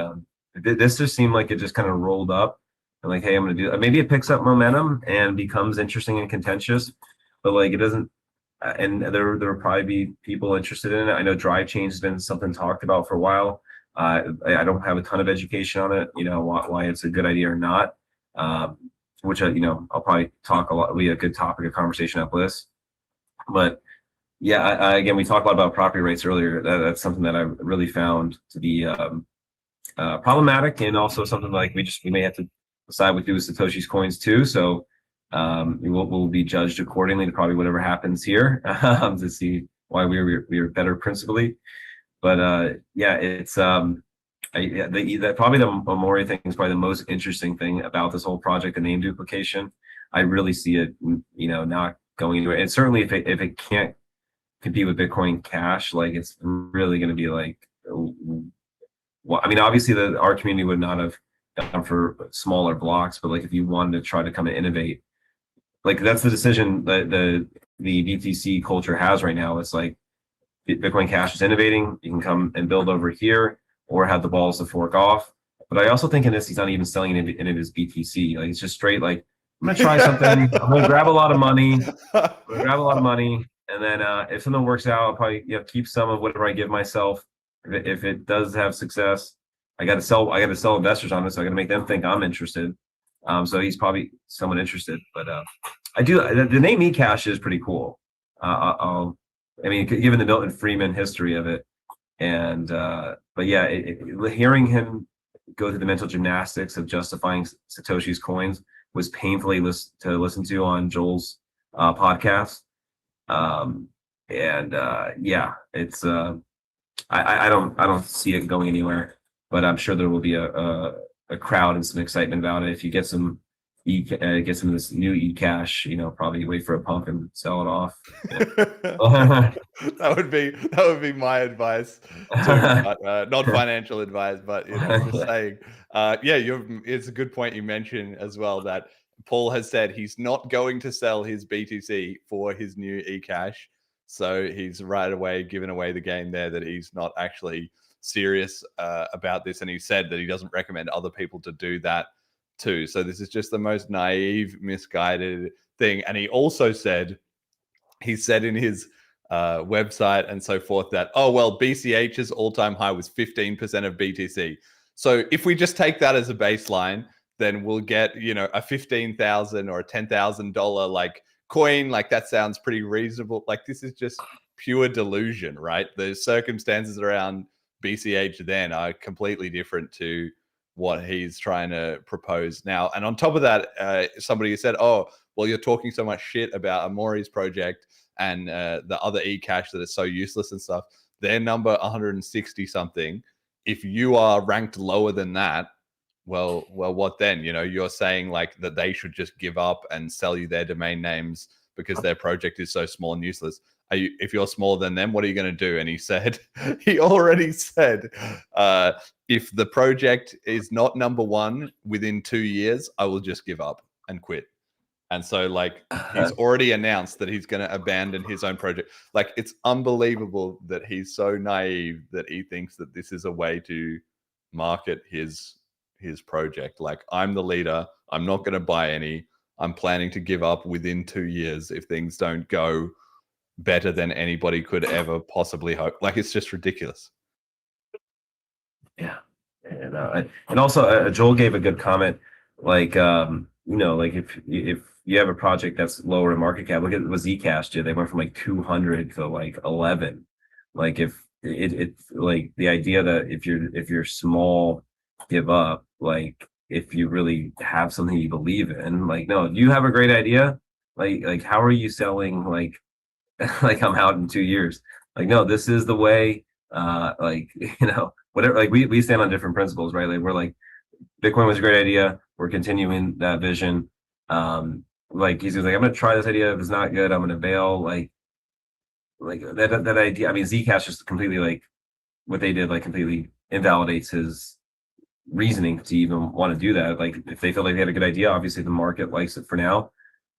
this just seemed like it just kind of rolled up and like, hey, I'm gonna do it. Maybe it picks up momentum and becomes interesting and contentious, but like it doesn't. And there will probably be people interested in it. I know drive change has been something talked about for a while. I don't have a ton of education on it, why it's a good idea or not. Which I'll probably talk a lot. We had a good topic of conversation at Bliss, but yeah, again, we talked a lot about property rates earlier. That's something that I really found to be problematic, and also something like we may have to decide what to do with Satoshi's coins too. So we'll be judged accordingly to probably whatever happens here to see why we're better principally. But it's probably the Amori thing is probably the most interesting thing about this whole project, the name duplication. I really see it, not going anywhere. And certainly if it can't compete with Bitcoin Cash, like it's really going to be like, well, I mean, obviously our community would not have done for smaller blocks, but like if you wanted to try to come and innovate, like that's the decision that the BTC culture has right now. It's like Bitcoin Cash is innovating. You can come and build over here, or have the balls to fork off. But I also think in this, he's not even selling any of his BTC. Like it's just straight like, I'm gonna try something. I'm gonna grab a lot of money. And then if something works out, I'll probably keep some of whatever I give myself. If it does have success, I got to sell investors on it, so I got to make them think I'm interested. So he's probably somewhat interested. But I do the name eCash is pretty cool. I mean, given the Milton Friedman history of it, and but yeah, hearing him go through the mental gymnastics of justifying Satoshi's coins was painfully to listen to on Joel's podcast. It's I don't see it going anywhere, but I'm sure there will be a crowd and some excitement about it. If you get some of this new eCash, probably wait for a pump and sell it off. That would be my advice too, not financial advice, but just saying. It's a good point you mentioned as well that Paul has said he's not going to sell his BTC for his new eCash. So he's right away giving away the game there that he's not actually serious about this. And he said that he doesn't recommend other people to do that too. So this is just the most naive, misguided thing. And he also said in his website and so forth that, BCH's all-time high was 15% of BTC. So if we just take that as a baseline, then we'll get, a $15,000 or a $10,000 like coin. Like that sounds pretty reasonable. Like this is just pure delusion, right? The circumstances around BCH then are completely different to what he's trying to propose now. And on top of that, somebody said, you're talking so much shit about Amori's project and the other eCash that is so useless and stuff. They're number 160 something. If you are ranked lower than that, well, what then? You're saying like that they should just give up and sell you their domain names because their project is so small and useless. If you're smaller than them, what are you going to do? And he said, he already said, if the project is not number one within 2 years, I will just give up and quit. And so, like, he's already announced that he's going to abandon his own project. Like, it's unbelievable that he's so naive that he thinks that this is a way to market his project. Like, I'm the leader. I'm not going to buy any. I'm planning to give up within 2 years if things don't go better than anybody could ever possibly hope. Like, it's just ridiculous. Yeah. And also, Joel gave a good comment. Like, like if you have a project that's lower in market cap, look at what Zcash did. They went from like 200 to like 11. Like, if it's like the idea that if you're small, give up. Like, if you really have something you believe in, like, no, you have a great idea. Like how are you selling? Like I'm out in 2 years. Like, no, this is the way. Like, whatever. Like, we stand on different principles, right? Like, we're like, Bitcoin was a great idea. We're continuing that vision. Like, he's like, I'm gonna try this idea. If it's not good, I'm gonna bail. Like that idea. I mean, Zcash just completely, like, what they did, like, completely invalidates his reasoning to even want to do that. Like, if they feel like they had a good idea, obviously the market likes it for now.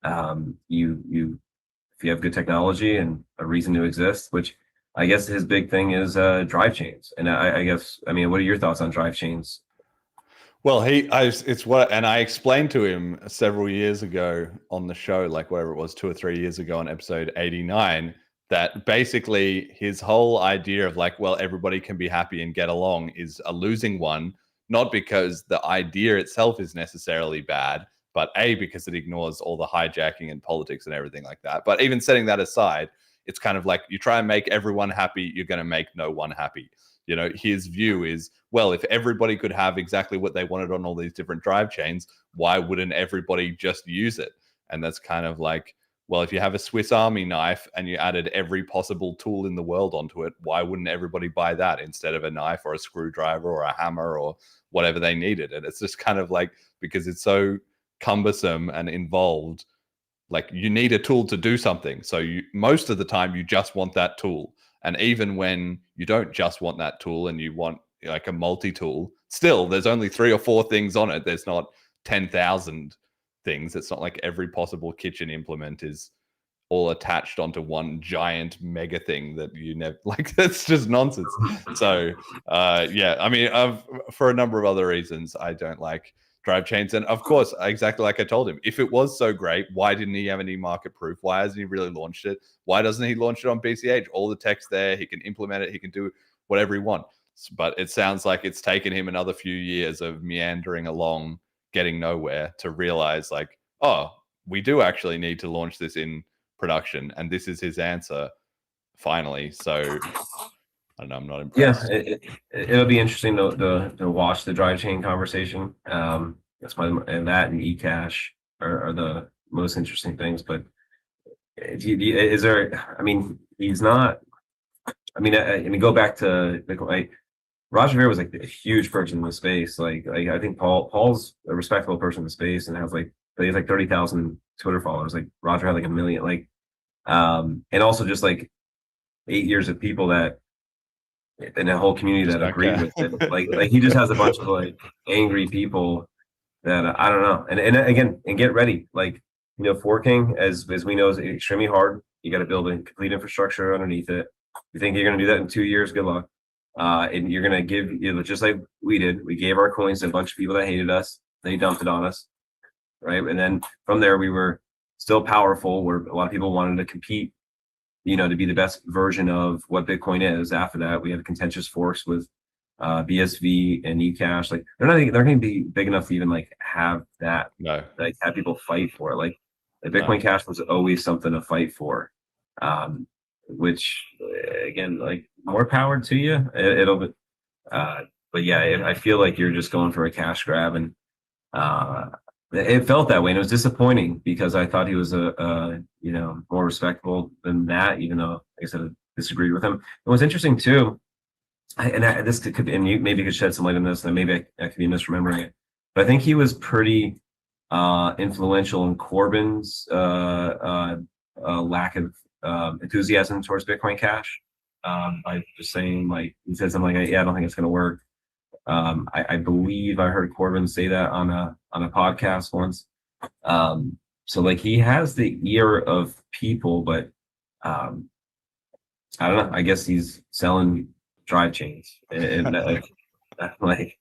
If you have good technology and a reason to exist, which I guess his big thing is drive chains. And I guess, I mean, what are your thoughts on drive chains? Well, I explained to him several years ago on the show, like whatever it was, 2 or 3 years ago on episode 89, that basically his whole idea of like, well, everybody can be happy and get along is a losing one, not because the idea itself is necessarily bad, but because it ignores all the hijacking and politics and everything like that. But even setting that aside, it's kind of like, you try and make everyone happy, you're going to make no one happy. His view is, well, if everybody could have exactly what they wanted on all these different drive chains, why wouldn't everybody just use it? And that's kind of like, well, if you have a Swiss Army knife and you added every possible tool in the world onto it, why wouldn't everybody buy that instead of a knife or a screwdriver or a hammer or whatever they needed? And it's just kind of like, because it's so cumbersome and involved, like, you need a tool to do something. So most of the time you just want that tool. And even when you don't just want that tool and you want like a multi-tool, still there's only 3 or 4 things on it. There's not 10,000 things. It's not like every possible kitchen implement is all attached onto one giant mega thing that you never, like, that's just nonsense. So yeah, I mean, for a number of other reasons, I don't like drive chains. And of course, exactly like I told him, if it was so great, why didn't he have any market proof? Why hasn't he really launched it? Why doesn't he launch it on BCH? All the tech's there. He can implement it. He can do whatever he wants. But it sounds like it's taken him another few years of meandering along, getting nowhere, to realize like, oh, we do actually need to launch this in production. And this is his answer finally. So I don't know, I'm not impressed. Yeah, it'll be interesting to watch the drive chain conversation. That's and that and eCash are the most interesting things. But is there? I mean, he's not. I mean, go back to like Roger Ver was like a huge person in the space. Like I think Paul's a respectable person in the space and has like 30,000 Twitter followers. Like Roger had like 1 million. Like, and also just like 8 years of people that. And a whole community that agreed with it. Like he just has a bunch of like angry people that I don't know. And again, get ready. Like, forking as we know is extremely hard. You got to build a complete infrastructure underneath it. You think you're going to do that in 2 years? Good luck. And you're going to give, just like we did. We gave our coins to a bunch of people that hated us. They dumped it on us, right? And then from there, we were still powerful. Where a lot of people wanted to compete. To be the best version of what Bitcoin is. After that, we had contentious forks with BSV and eCash. Like they're going to be big enough to even like have that. No. Like have people fight for it. Like the Bitcoin Cash was always something to fight for. Which again, like more power to you. But yeah, I feel like you're just going for a cash grab, and it felt that way, and it was disappointing because I thought he was more respectable than that, even though, like I said, I disagreed with him. It was interesting too, this could be, and you maybe could shed some light on this, and maybe I could be misremembering it, but I think he was pretty influential in Corbyn's lack of enthusiasm towards Bitcoin Cash. By just saying, like, he said something like, "Yeah, I don't think it's going to work." I believe I heard Corbin say that on a podcast once. So like he has the ear of people, but I don't know. I guess he's selling drive chains, and like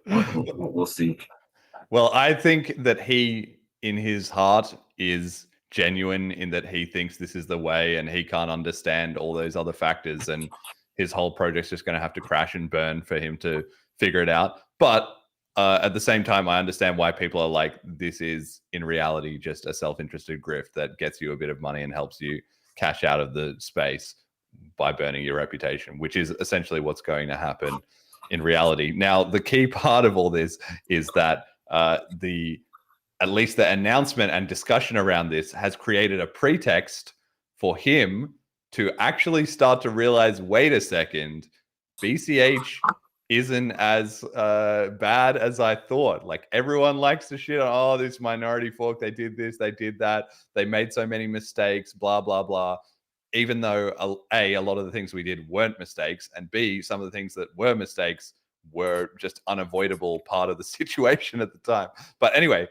we'll see. Well, I think that he, in his heart, is genuine in that he thinks this is the way, and he can't understand all those other factors, and his whole project's just going to have to crash and burn for him to figure it out. But at the same time, I understand why people are like, this is in reality just a self-interested grift that gets you a bit of money and helps you cash out of the space by burning your reputation, which is essentially what's going to happen in reality. Now, the key part of all this is that at least the announcement and discussion around this has created a pretext for him to actually start to realize, wait a second, BCH isn't as bad as I thought. Like, everyone likes to shit on, oh, this minority fork, they did this, they did that, they made so many mistakes, blah, blah, blah. Even though A, a lot of the things we did weren't mistakes, and B, some of the things that were mistakes were just unavoidable part of the situation at the time. But anyway,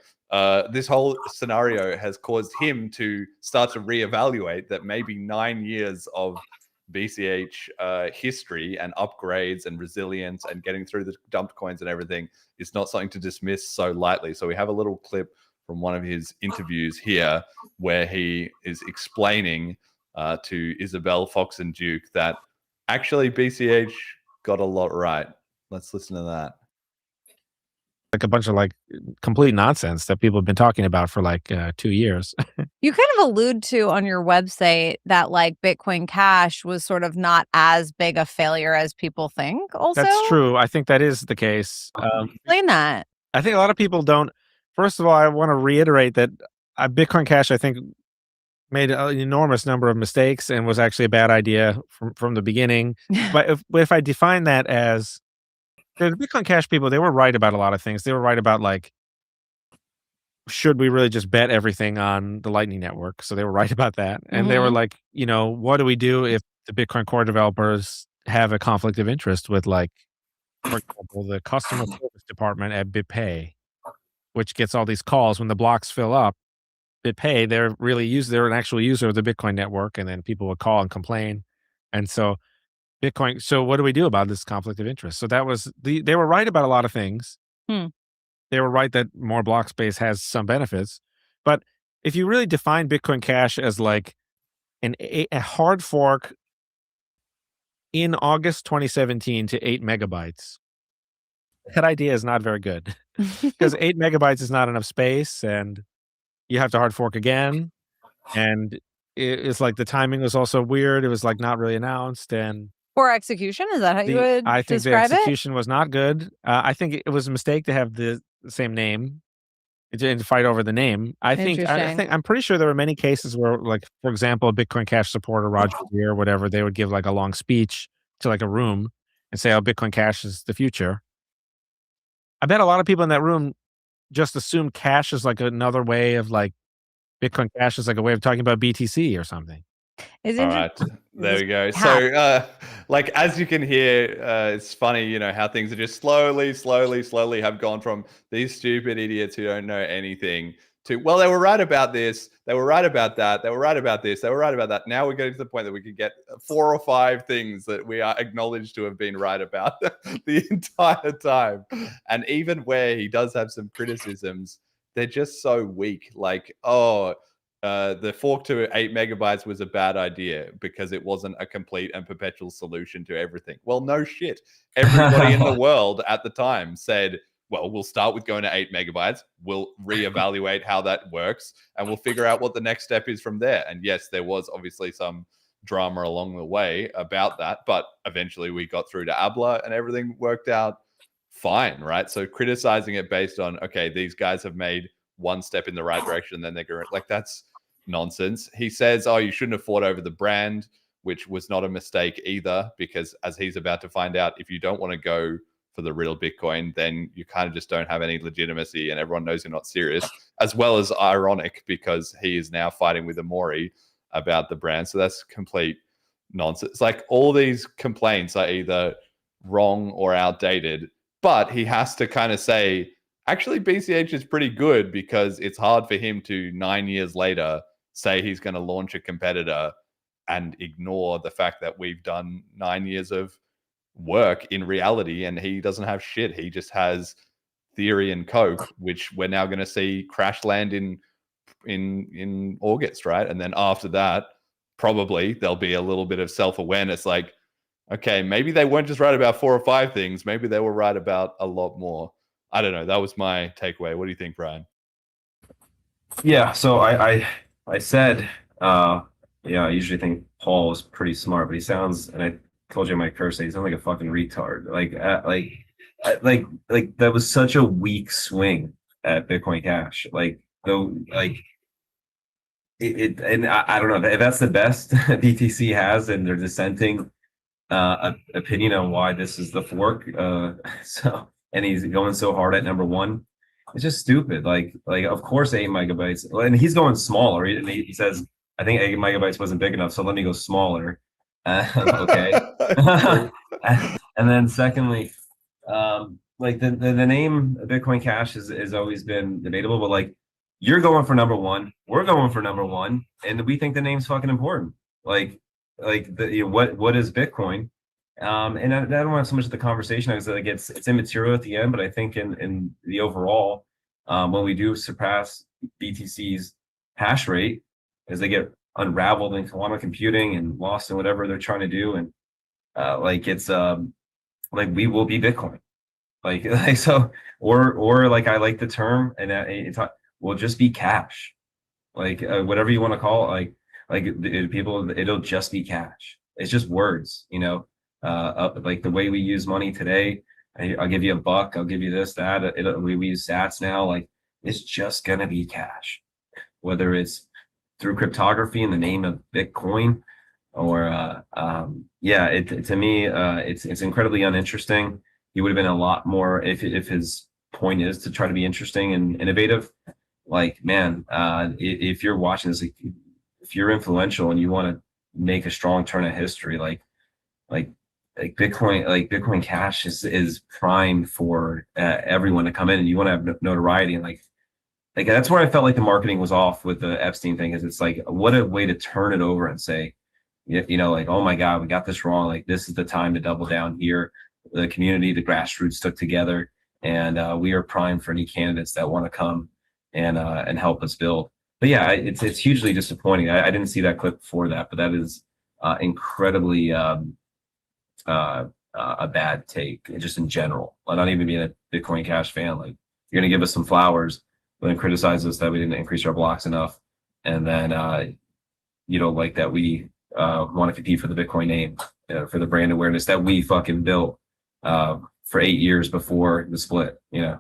this whole scenario has caused him to start to reevaluate that maybe 9 years of BCH history and upgrades and resilience and getting through the dumped coins and everything is not something to dismiss so lightly. So we have a little clip from one of his interviews here where he is explaining to Isabel, Fox, and Duke that actually BCH got a lot right. Let's listen to that. Like a bunch of like complete nonsense that people have been talking about for like 2 years. You kind of allude to on your website that like Bitcoin Cash was sort of not as big a failure as people think. Also, That's true. I think that is the case. Explain that. I think a lot of people don't. First of all, I want to reiterate that Bitcoin Cash, I think, made an enormous number of mistakes and was actually a bad idea from the beginning. But if I define that as the Bitcoin Cash people, they were right about a lot of things. They were right about like, should we really just bet everything on the Lightning Network? So they were right about that. And they were like, you know, what do we do if the Bitcoin core developers have a conflict of interest with, like, for example, the customer service department at BitPay, which gets all these calls when the blocks fill up. BitPay, they're an actual user of the Bitcoin network, and then people would call and complain. And so so what do we do about this conflict of interest? So that was they were right about a lot of things. They were right that more block space has some benefits. But if you really define Bitcoin Cash as like a hard fork in August 2017 to 8 megabytes, that idea is not very good because 8 megabytes is not enough space, and you have to hard fork again. And it's like the timing was also weird. It was like not really announced, and Poor execution? Is that how you would I think the describe it? execution was not good. I think it was a mistake to have the same name and to fight over the name. I'm pretty sure there were many cases where, like, for example, a Bitcoin Cash supporter, Roger Ver or whatever, they would give like a long speech to like a room and say, "Oh, Bitcoin Cash is the future." I bet a lot of people in that room just assume Cash is like another way of like Bitcoin Cash is like a way of talking about BTC or something. Is All right, there we go. So, like, as you can hear, it's funny, you know, how things are just slowly have gone from these stupid idiots who don't know anything to, well, they were right about this, they were right about that, they were right about this, they were right about that. Now we're getting to the point that we could get 4 or 5 things that we are acknowledged to have been right about the entire time. And even where he does have some criticisms, they're just so weak. Like, the fork to 8 megabytes was a bad idea because it wasn't a complete and perpetual solution to everything. Well, no shit. Everybody in the world at the time said, well, we'll start with going to 8 megabytes. We'll reevaluate how that works, and we'll figure out what the next step is from there. And yes, there was obviously some drama along the way about that, but eventually we got through to ABLA and everything worked out fine, right? So criticizing it based on, okay, these guys have made one step in the right direction, then they're going, like, that's nonsense. He says, oh, you shouldn't have fought over the brand, which was not a mistake either, because as he's about to find out, if you don't want to go for the real Bitcoin, then you kind of just don't have any legitimacy and everyone knows you're not serious, as well as ironic because he is now fighting with Amori about the brand. So that's complete nonsense. Like all these complaints are either wrong or outdated, but he has to kind of say, actually, BCH is pretty good, because it's hard for him to 9 years later say he's going to launch a competitor and ignore the fact that we've done 9 years of work in reality, and he doesn't have shit. He just has theory and coke, which we're now going to see crash land in August, right? And then after that, probably there'll be a little bit of self-awareness, like, okay, maybe they weren't just right about 4 or 5 things, maybe they were right about a lot more. I don't know. That was my takeaway. What do you think, Brian? Yeah, so I said, yeah, I usually think Paul is pretty smart, but he sounds, and I told you in my curse, he sounds like a fucking retard. Like that was such a weak swing at Bitcoin Cash. Like though, like and I don't know if that's the best BTC has, and they're dissenting opinion on why this is the fork. So, and he's going so hard at number one. It's just stupid. Like of course 8 megabytes, and he's going smaller. He says, I think 8 megabytes wasn't big enough, so let me go smaller. Okay. And then secondly, like the name Bitcoin Cash has always been debatable, but like you're going for number one, we're going for number one, and we think the name's fucking important. Like what is Bitcoin? And I don't want so much of the conversation. I was like, it's immaterial at the end, but I think in the overall, when we do surpass BTC's hash rate, as they get unraveled in quantum computing and lost in whatever they're trying to do, and like it's like we will be Bitcoin, like so, or like I like the term, and it's will just be cash, like whatever you want to call it, people, it'll just be cash. It's just words, you know. Like the way we use money today, I'll give you $1, I'll give you this, that. We use sats now. Like it's just gonna be cash, whether it's through cryptography in the name of Bitcoin, or to me, it's incredibly uninteresting. He would have been a lot more if his point is to try to be interesting and innovative. Like, man, if you're watching this, if you're influential and you want to make a strong turn of history, like Bitcoin Cash is primed for everyone to come in, and you want to have notoriety, and like that's where I felt like the marketing was off with the Epstein thing. Is it's like, what a way to turn it over and say, you know, like, oh my God, we got this wrong. Like this is the time to double down here. The community, the grassroots took together, and we are primed for any candidates that want to come and help us build. But yeah, it's hugely disappointing. I didn't see that clip before that, but that is incredibly a bad take, just in general. Like, not even being a Bitcoin Cash fan, like you're gonna give us some flowers, but then criticize us that we didn't increase our blocks enough, and then you don't like that we want to compete for the Bitcoin name, for the brand awareness that we fucking built for 8 years before the split. You know,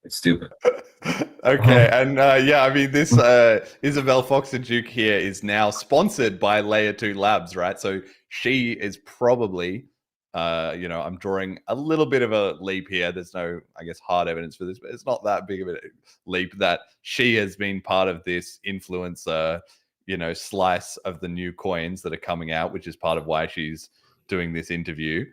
it's stupid. Okay, and yeah, I mean, this Isabel Foxer-Duke here is now sponsored by Layer 2 Labs, right? So she is probably, you know, I'm drawing a little bit of a leap here. There's no, I guess, hard evidence for this, but it's not that big of a leap that she has been part of this influencer, you know, slice of the new coins that are coming out, which is part of why she's doing this interview.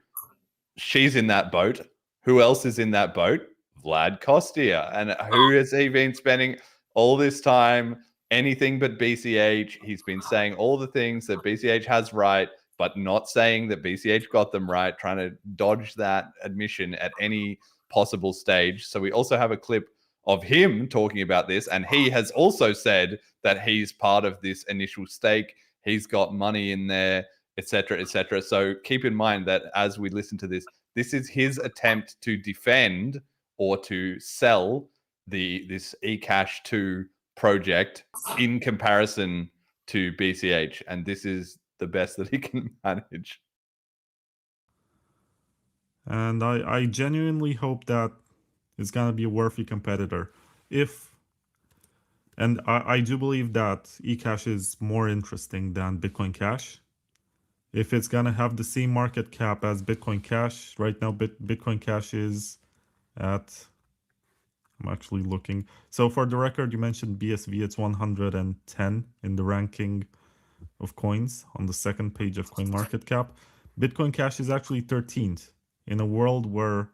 She's in that boat. Who else is in that boat? Vlad Kostia. And who has he been spending all this time? Anything but BCH. He's been saying all the things that BCH has right, but not saying that BCH got them right, trying to dodge that admission at any possible stage. So we also have a clip of him talking about this, and he has also said that he's part of this initial stake. He's got money in there, etc., etc. So keep in mind that as we listen to this, this is his attempt to defend or to sell this eCash 2 project in comparison to BCH, and this is the best that he can manage. And I genuinely hope that it's gonna be a worthy competitor. And I do believe that eCash is more interesting than Bitcoin Cash. If it's gonna have the same market cap as Bitcoin Cash, right now Bitcoin Cash is at, I'm actually looking. So for the record, you mentioned BSV, it's 110 in the ranking of coins on the second page of CoinMarketCap. Bitcoin Cash is actually 13th in a world where,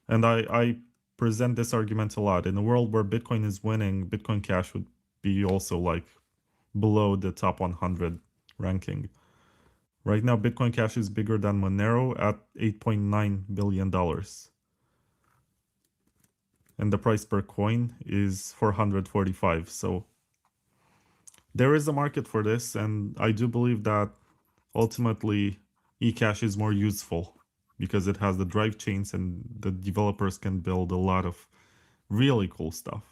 and I present this argument a lot, in a world where Bitcoin is winning, Bitcoin Cash would be also like below the top 100 ranking. Right now, Bitcoin Cash is bigger than Monero at $8.9 billion. And the price per coin is 445. So there is a market for this, and I do believe that ultimately eCash is more useful because it has the drive chains and the developers can build a lot of really cool stuff.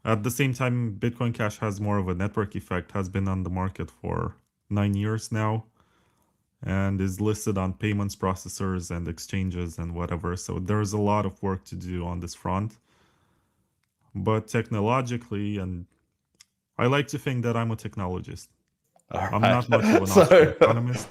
At the same time, Bitcoin Cash has more of a network effect, has been on the market for 9 years now, and is listed on payments processors and exchanges and whatever. So there's a lot of work to do on this front. But technologically, and I like to think that I'm a technologist. I'm not much of an Austrian economist.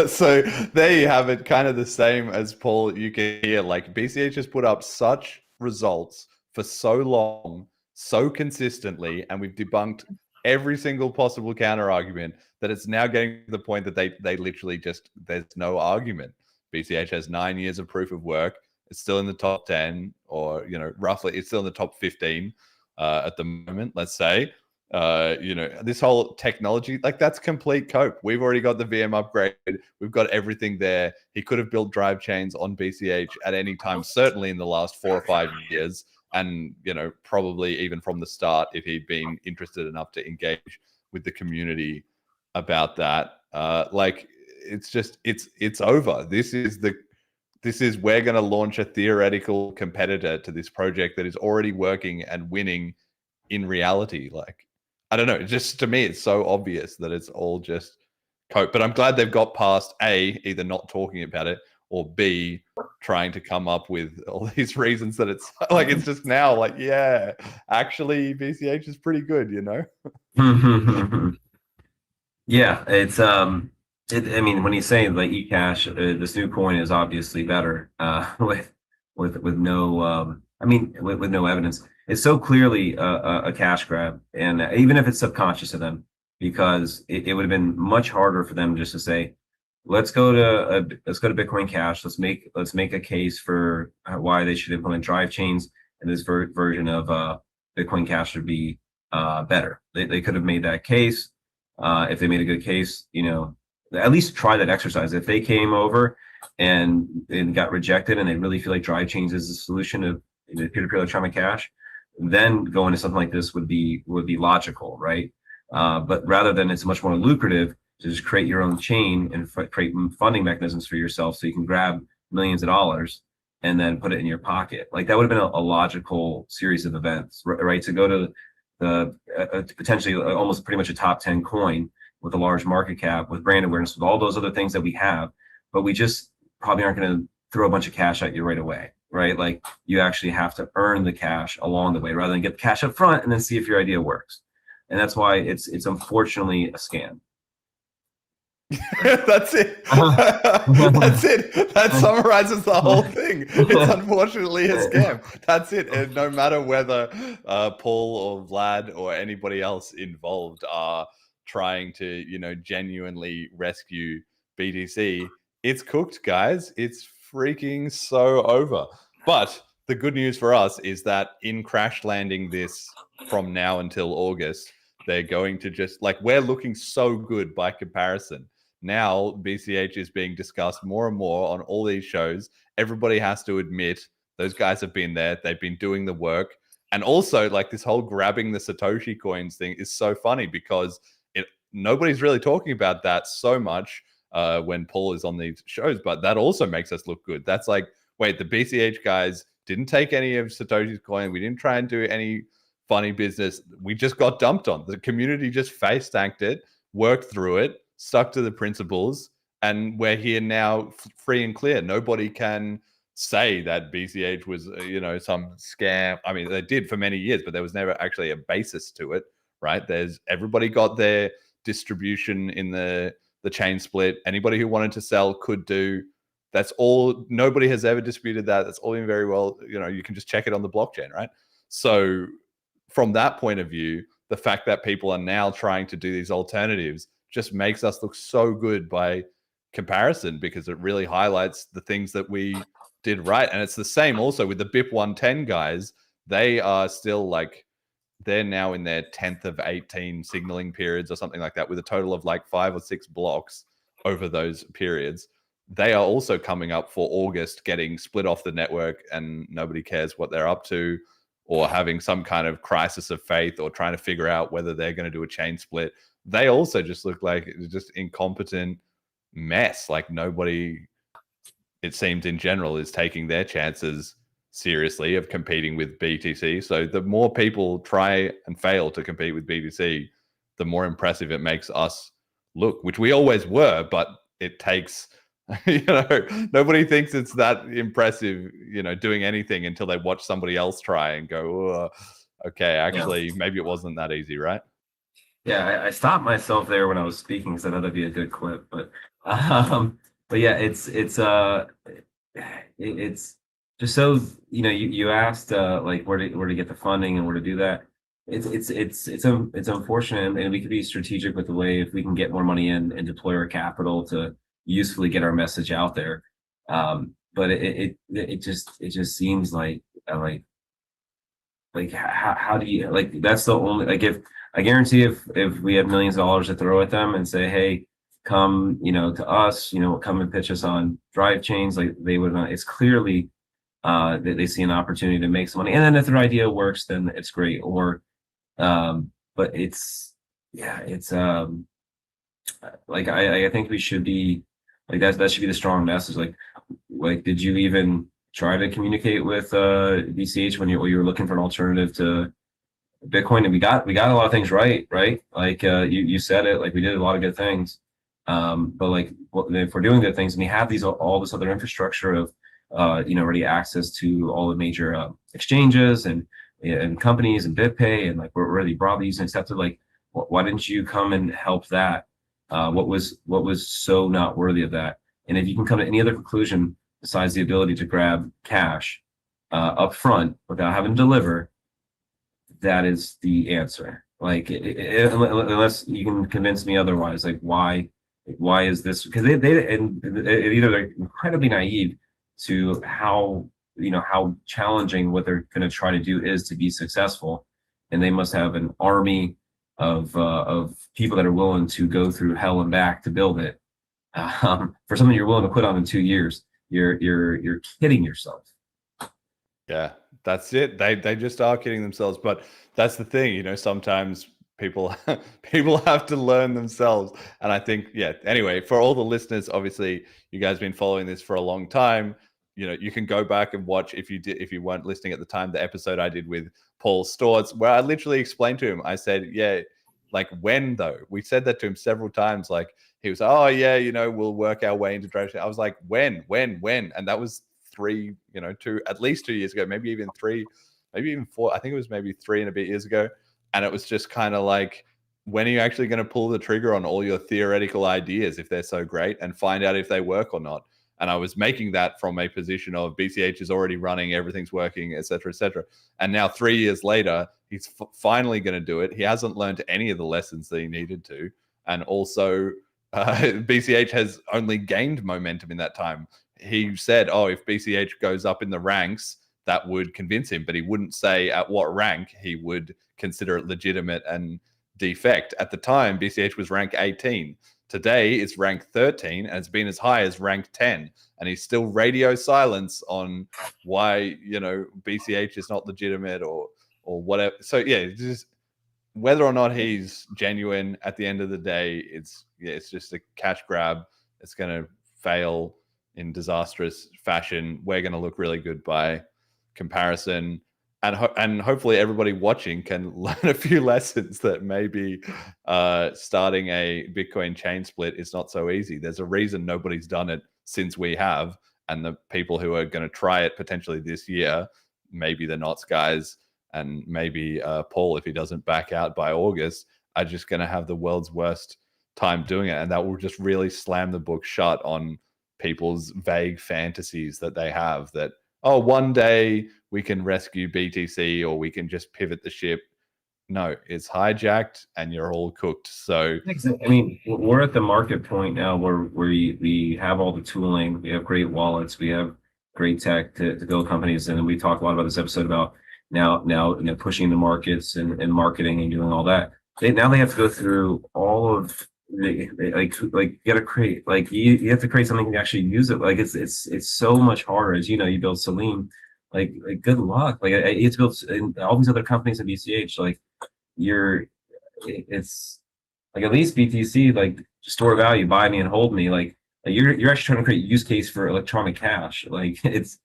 So there you have it, kind of the same as Paul. You can hear like BCH has put up such results for so long, so consistently, and we've debunked every single possible counter argument that it's now getting to the point that they literally just, there's no argument. BCH has 9 years of proof of work. It's still in the top 10, or roughly it's still in the top 15 at the moment, let's say. This whole technology, like, that's complete cope. We've already got the VM upgraded. We've got everything there. He could have built drive chains on BCH at any time, certainly in the last 4 or 5 years. And, probably even from the start, if he'd been interested enough to engage with the community about that. It's over. This is we're going to launch a theoretical competitor to this project that is already working and winning in reality. Like, I don't know. Just to me, it's so obvious that it's all just cope. But I'm glad they've got past A, either not talking about it, or B, trying to come up with all these reasons that it's like, it's just now like, yeah, actually BCH is pretty good, Yeah, it's I mean, when he's saying like eCash, this new coin is obviously better with no with no evidence. It's so clearly a cash grab, and even if it's subconscious to them, because it would have been much harder for them just to say, let's go to Bitcoin Cash. Let's make a case for why they should implement drive chains, and this version of Bitcoin Cash should be better. They could have made that case. If they made a good case, at least try that exercise. If they came over and got rejected, and they really feel like drive chains is the solution of peer-to-peer electronic cash, then going to something like this would be logical, right? But rather than, it's much more lucrative to just create your own chain and create funding mechanisms for yourself, so you can grab millions of dollars and then put it in your pocket. Like, that would have been a logical series of events, right? To go to the potentially almost pretty much a top 10 coin with a large market cap, with brand awareness, with all those other things that we have, but we just probably aren't going to throw a bunch of cash at you right away, right? Like, you actually have to earn the cash along the way, rather than get the cash up front and then see if your idea works. And that's why it's unfortunately a scam. That's it. That's it. That summarizes the whole thing. It's unfortunately a scam. That's it. And no matter whether Paul or Vlad or anybody else involved are trying to, genuinely rescue BTC, it's cooked, guys. It's freaking so over. But the good news for us is that in crash landing this from now until August, they're going to just, like, we're looking so good by comparison. Now BCH is being discussed more and more on all these shows. Everybody has to admit those guys have been there. They've been doing the work. And also, like, this whole grabbing the Satoshi coins thing is so funny, because nobody's really talking about that so much when Paul is on these shows, but that also makes us look good. That's like, wait, the BCH guys didn't take any of Satoshi's coin. We didn't try and do any funny business. We just got dumped on. The community just face tanked it, worked through it, stuck to the principles, and we're here now free and clear. Nobody can say that BCH was, some scam. I mean, they did for many years, but there was never actually a basis to it, right? Everybody got their distribution in the chain split. Anybody who wanted to sell could do. That's all. Nobody has ever disputed that. That's all been very well. You can just check it on the blockchain, right? So from that point of view, the fact that people are now trying to do these alternatives just makes us look so good by comparison, because it really highlights the things that we did right. And it's the same also with the BIP 110 guys. They are still like, they're now in their 10th of 18 signaling periods or something like that, with a total of like 5 or 6 blocks over those periods. They are also coming up for August, getting split off the network and nobody cares what they're up to, or having some kind of crisis of faith, or trying to figure out whether they're going to do a chain split. They also just look like just incompetent mess. Like nobody, it seems in general, is taking their chances seriously of competing with BTC. So the more people try and fail to compete with BTC, the more impressive it makes us look, which we always were, but it takes, nobody thinks it's that impressive, doing anything until they watch somebody else try and go, okay, actually, maybe it wasn't that easy, right? Yeah, I stopped myself there when I was speaking because I thought that'd be a good clip, but yeah, it's just so you asked like where to get the funding and where to do that. It's unfortunate, and we could be strategic with the way, if we can get more money in and deploy our capital to usefully get our message out there. But it just seems like how do you, like, that's the only, like, if I guarantee if we have millions of dollars to throw at them and say, hey, come, to us, come and pitch us on drive chains, like, they would not. It's clearly that they see an opportunity to make some money, and then if their idea works, then it's great. Or but it's like, I think we should be like, that should be the strong message. Like did you even try to communicate with BCH when you were looking for an alternative to Bitcoin? And we got a lot of things right? Like you said it, like, we did a lot of good things. But like, if we're doing good things and we have all this other infrastructure of already access to all the major exchanges and companies and BitPay, and like, we're already broadly used and accepted, like, why didn't you come and help that? What was so not worthy of that? And if you can come to any other conclusion besides the ability to grab cash up front without having to deliver, that is the answer. Like, unless you can convince me otherwise, like, why is this? Because either they're incredibly naive to how challenging what they're going to try to do is to be successful, and they must have an army of people that are willing to go through hell and back to build it. For something you're willing to quit on in 2 years, you're kidding yourself. Yeah, that's it. They just are kidding themselves. But that's the thing, sometimes people have to learn themselves. And I think, yeah, anyway, for all the listeners, obviously you guys have been following this for a long time. You can go back and watch, if you weren't listening at the time, the episode I did with Paul Stortz, where I literally explained to him, I said, yeah, like, when though? We said that to him several times. Like, he was, oh yeah, we'll work our way into drive. I was like, when? And that was at least 2 years ago, maybe even 3, maybe even 4. I think it was maybe 3 and a bit years ago. And it was just kind of like, when are you actually going to pull the trigger on all your theoretical ideas, if they're so great, and find out if they work or not? And I was making that from a position of BCH is already running, everything's working, et cetera, et cetera. And now 3 years later, he's finally going to do it. He hasn't learned any of the lessons that he needed to. And also, BCH has only gained momentum in that time. He said, oh, if BCH goes up in the ranks, that would convince him, but he wouldn't say at what rank he would consider it legitimate and defect. At the time, BCH was rank 18. Today, it's rank 13, and it's been as high as rank 10. And he's still radio silence on why, BCH is not legitimate or whatever. So, yeah, just whether or not he's genuine, at the end of the day, it's just a cash grab. It's going to fail in disastrous fashion. We're going to look really good by comparison. And hopefully everybody watching can learn a few lessons that maybe starting a Bitcoin chain split is not so easy. There's a reason nobody's done it since we have. And the people who are going to try it potentially this year, maybe the Knots guys and maybe Paul, if he doesn't back out by August, are just going to have the world's worst time doing it. And that will just really slam the book shut on people's vague fantasies that they have that, oh, one day we can rescue BTC or we can just pivot the ship. no, it's hijacked and you're all cooked. So I mean, we're at the market point now where we have all the tooling, we have great wallets, we have great tech to go companies, and we talked a lot about this episode about now pushing the markets and marketing and doing all that. They have to go through all of like you gotta create, like you have to create something to actually use it. Like it's so much harder. As you know, you build Selene, like good luck. Like it's built in all these other companies at BCH. Like it's like at least BTC, like store value, buy me and hold me. Like you're actually trying to create a use case for electronic cash. Like it's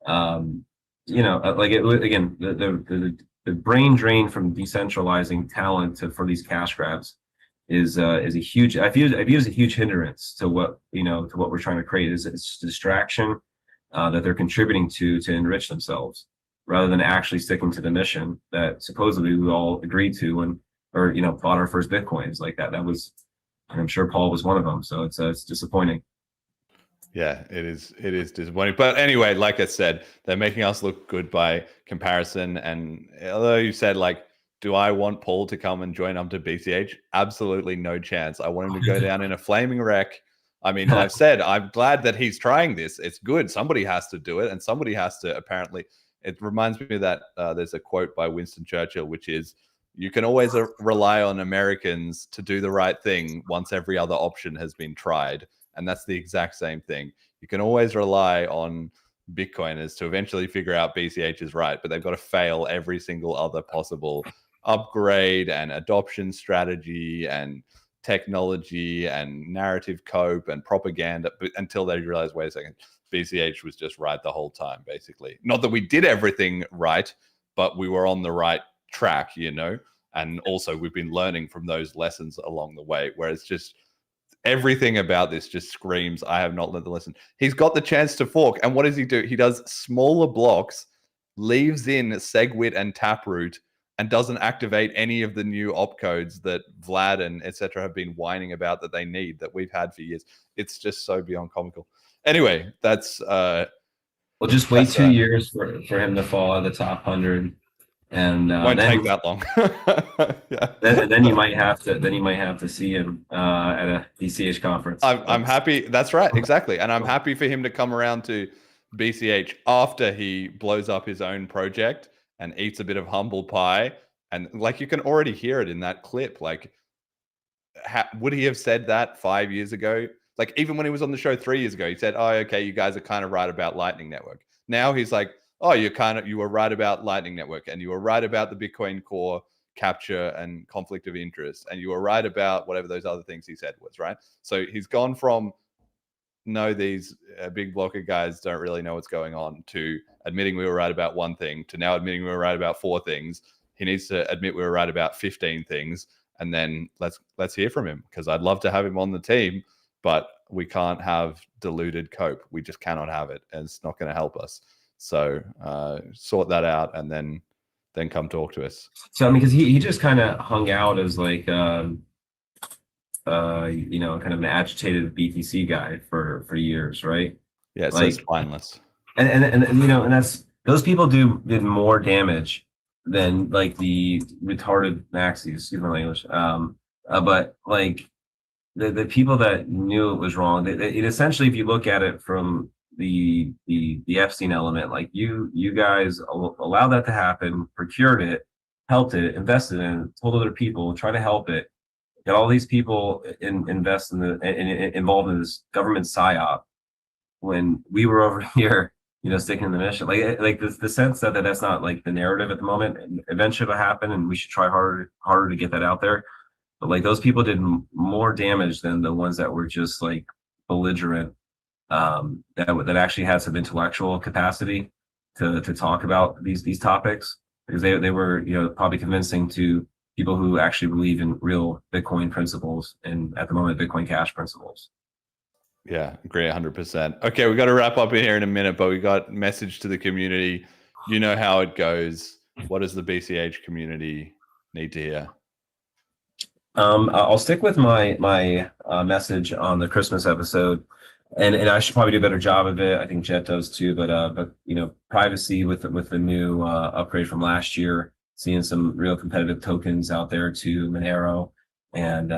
like again, the brain drain from decentralizing talent for these cash grabs is a huge, I view it as a huge hindrance to what we're trying to create. It's distraction that they're contributing to enrich themselves, rather than actually sticking to the mission that supposedly we all agreed to when bought our first Bitcoins. Like that was, and I'm sure Paul was one of them. So it's disappointing. Yeah, it is disappointing. But anyway, like I said, they're making us look good by comparison. And although you said, like, do I want Paul to come and join up to BCH? Absolutely no chance. I want him to go down in a flaming wreck. I mean, I've said, I'm glad that he's trying this. It's good. Somebody has to do it. And somebody has to apparently, it reminds me that there's a quote by Winston Churchill, which is, you can always rely on Americans to do the right thing once every other option has been tried. And that's the exact same thing. You can always rely on Bitcoiners to eventually figure out BCH is right, but they've got to fail every single other possible upgrade and adoption strategy and technology and narrative cope and propaganda until they realize, wait a second, BCH was just right the whole time, basically. Not that we did everything right, but we were on the right track, and also we've been learning from those lessons along the way, whereas just everything about this just screams, I have not learned the lesson. He's got the chance to fork, and what does he do? He does smaller blocks, leaves in SegWit and Taproot, and doesn't activate any of the new opcodes that Vlad and etc. have been whining about that they need, that we've had for years. It's just so beyond comical. Anyway, that's well, just wait 2 years for him to fall out of the top 100. And won't take that long. Yeah. Then you might have to see him at a BCH conference. I'm happy. That's right, exactly. And I'm happy for him to come around to BCH after he blows up his own project and eats a bit of humble pie. And like, you can already hear it in that clip. Like, would he have said that 5 years ago? Like, even when he was on the show 3 years ago, he said, "Oh, okay, you guys are kind of right about Lightning Network." Now he's like, "Oh, you were right about Lightning Network, and you were right about the Bitcoin Core capture and conflict of interest, and you were right about whatever those other things he said was," right? So he's gone from, no, these big blocker guys don't really know what's going on, to admitting we were right about one thing, to now admitting we were right about 4 things. He needs to admit we were right about 15 things, and then let's hear from him, because I'd love to have him on the team, but we can't have diluted cope. We just cannot have it, and it's not going to help us. So sort that out, and then come talk to us. So I mean, because he just kind of hung out as like kind of an agitated BTC guy for years, right? Yeah, so like, it's spineless. And that's, those people did more damage than like the retarded maxis, excuse my language. But like the people that knew it was wrong, it essentially, if you look at it from the Epstein element, like you guys allowed that to happen, procured it, helped it, invested in it, told other people, try to help it, got all these people involved in this government psyop, when we were over here, sticking in the mission. Like the sense that that's not like the narrative at the moment. And eventually it'll happen, and we should try harder to get that out there. But like, those people did more damage than the ones that were just like belligerent, that actually had some intellectual capacity to talk about these topics, because they were probably convincing to people who actually believe in real Bitcoin principles, and at the moment Bitcoin Cash principles. Yeah, agree 100%. Okay, we got to wrap up in here in a minute, but we got message to the community. You know how it goes. What does the BCH community need to hear? I'll stick with my message on the Christmas episode, and I should probably do a better job of it. I think Jet does too, but privacy with the new upgrade from last year. seeing some real competitive tokens out there to Monero and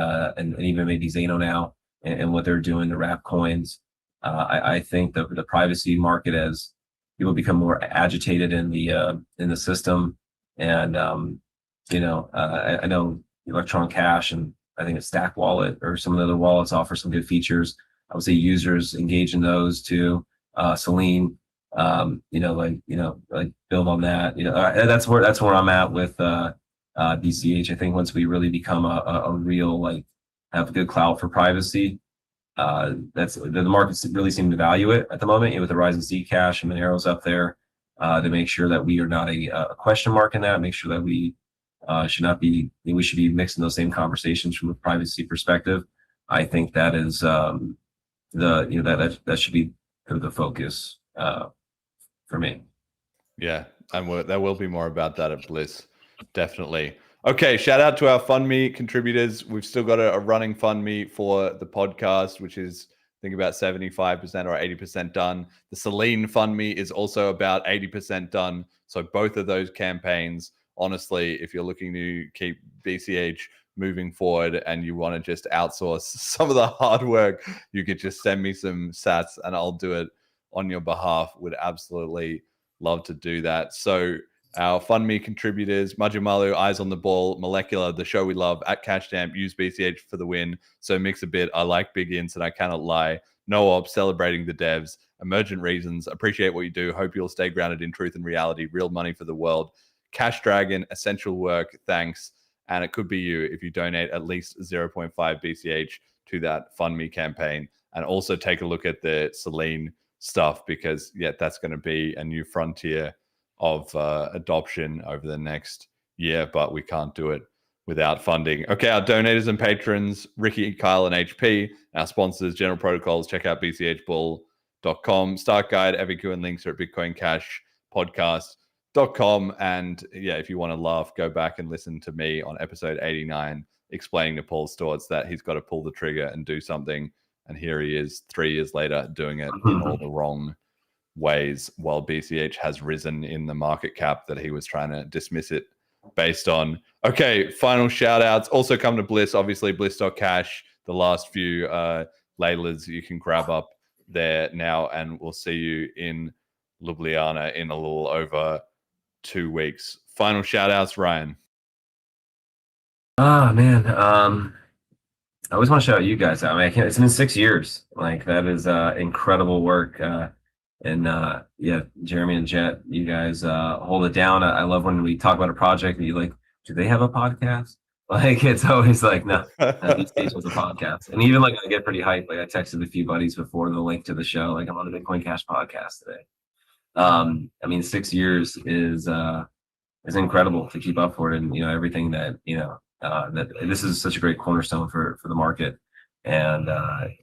even maybe Zano now and what they're doing to wrap coins. I think the privacy market, as people become more agitated in the system, and I know Electron Cash and I think it's Stack Wallet or some of the other wallets offer some good features. I would say users engage in those too. Selene, like build on that. That's where I'm at with BCH. I think once we really become a real, like, have good clout for privacy, that's the markets really seem to value it at the moment. With the rise of Zcash and Monero's up there, to make sure that we are not a question mark in that. Make sure that we should not be. We should be mixing those same conversations from a privacy perspective. I think that is that should be the focus for me. Yeah, and there will be more about that at Bliss, definitely. Okay, shout out to our FundMe contributors. We've still got a running FundMe for the podcast, which is, I think, about 75% or 80% done. The Selene FundMe is also about 80% done. So both of those campaigns, honestly, if you're looking to keep BCH moving forward and you want to just outsource some of the hard work, you could just send me some sats and I'll do it on your behalf. Would absolutely love to do that. So our FundMe contributors: Majumalu, Eyes on the Ball, Molecular, The Show We Love, at Cashdamp, Use BCH for the Win, So Mix a Bit, I Like Big Ints and I Cannot Lie, No Op, Celebrating the Devs, Emergent Reasons, Appreciate What You Do, Hope You'll Stay Grounded in Truth and Reality, Real Money for the World, Cash Dragon, Essential Work, Thanks, and it could be you if you donate at least 0.5 BCH to that FundMe campaign. And also take a look at the Selene stuff, because that's going to be a new frontier of adoption over the next year, but we can't do it without funding. Okay, our donators and patrons: Ricky, Kyle, and HP. Our sponsors: General Protocols. Check out bchbull.com. Start Guide, FAQ, and links are at bitcoincashpodcast.com. And if you want to laugh, go back and listen to me on episode 89 explaining to Paul Stortz that he's got to pull the trigger and do something. And here he is 3 years later doing it in all the wrong ways, while BCH has risen in the market cap that he was trying to dismiss it based on. Okay, final shout outs also come to Bliss, obviously Bliss.cash. The last few Laylas you can grab up there now, and we'll see you in Ljubljana in a little over 2 weeks. Final shout outs, Ryan. Man, I always want to shout out you guys. I mean, it's been 6 years. Like, that is incredible work. Jeremy and Jet, you guys hold it down. I love when we talk about a project and you like, do they have a podcast? Like, it's always like, no, BCH has a podcast. And even like, I get pretty hyped. Like, I texted a few buddies before the link to the show. Like, I'm on the Bitcoin Cash podcast today. I mean, 6 years is incredible to keep up for it, and everything that that this is such a great cornerstone for the market. And I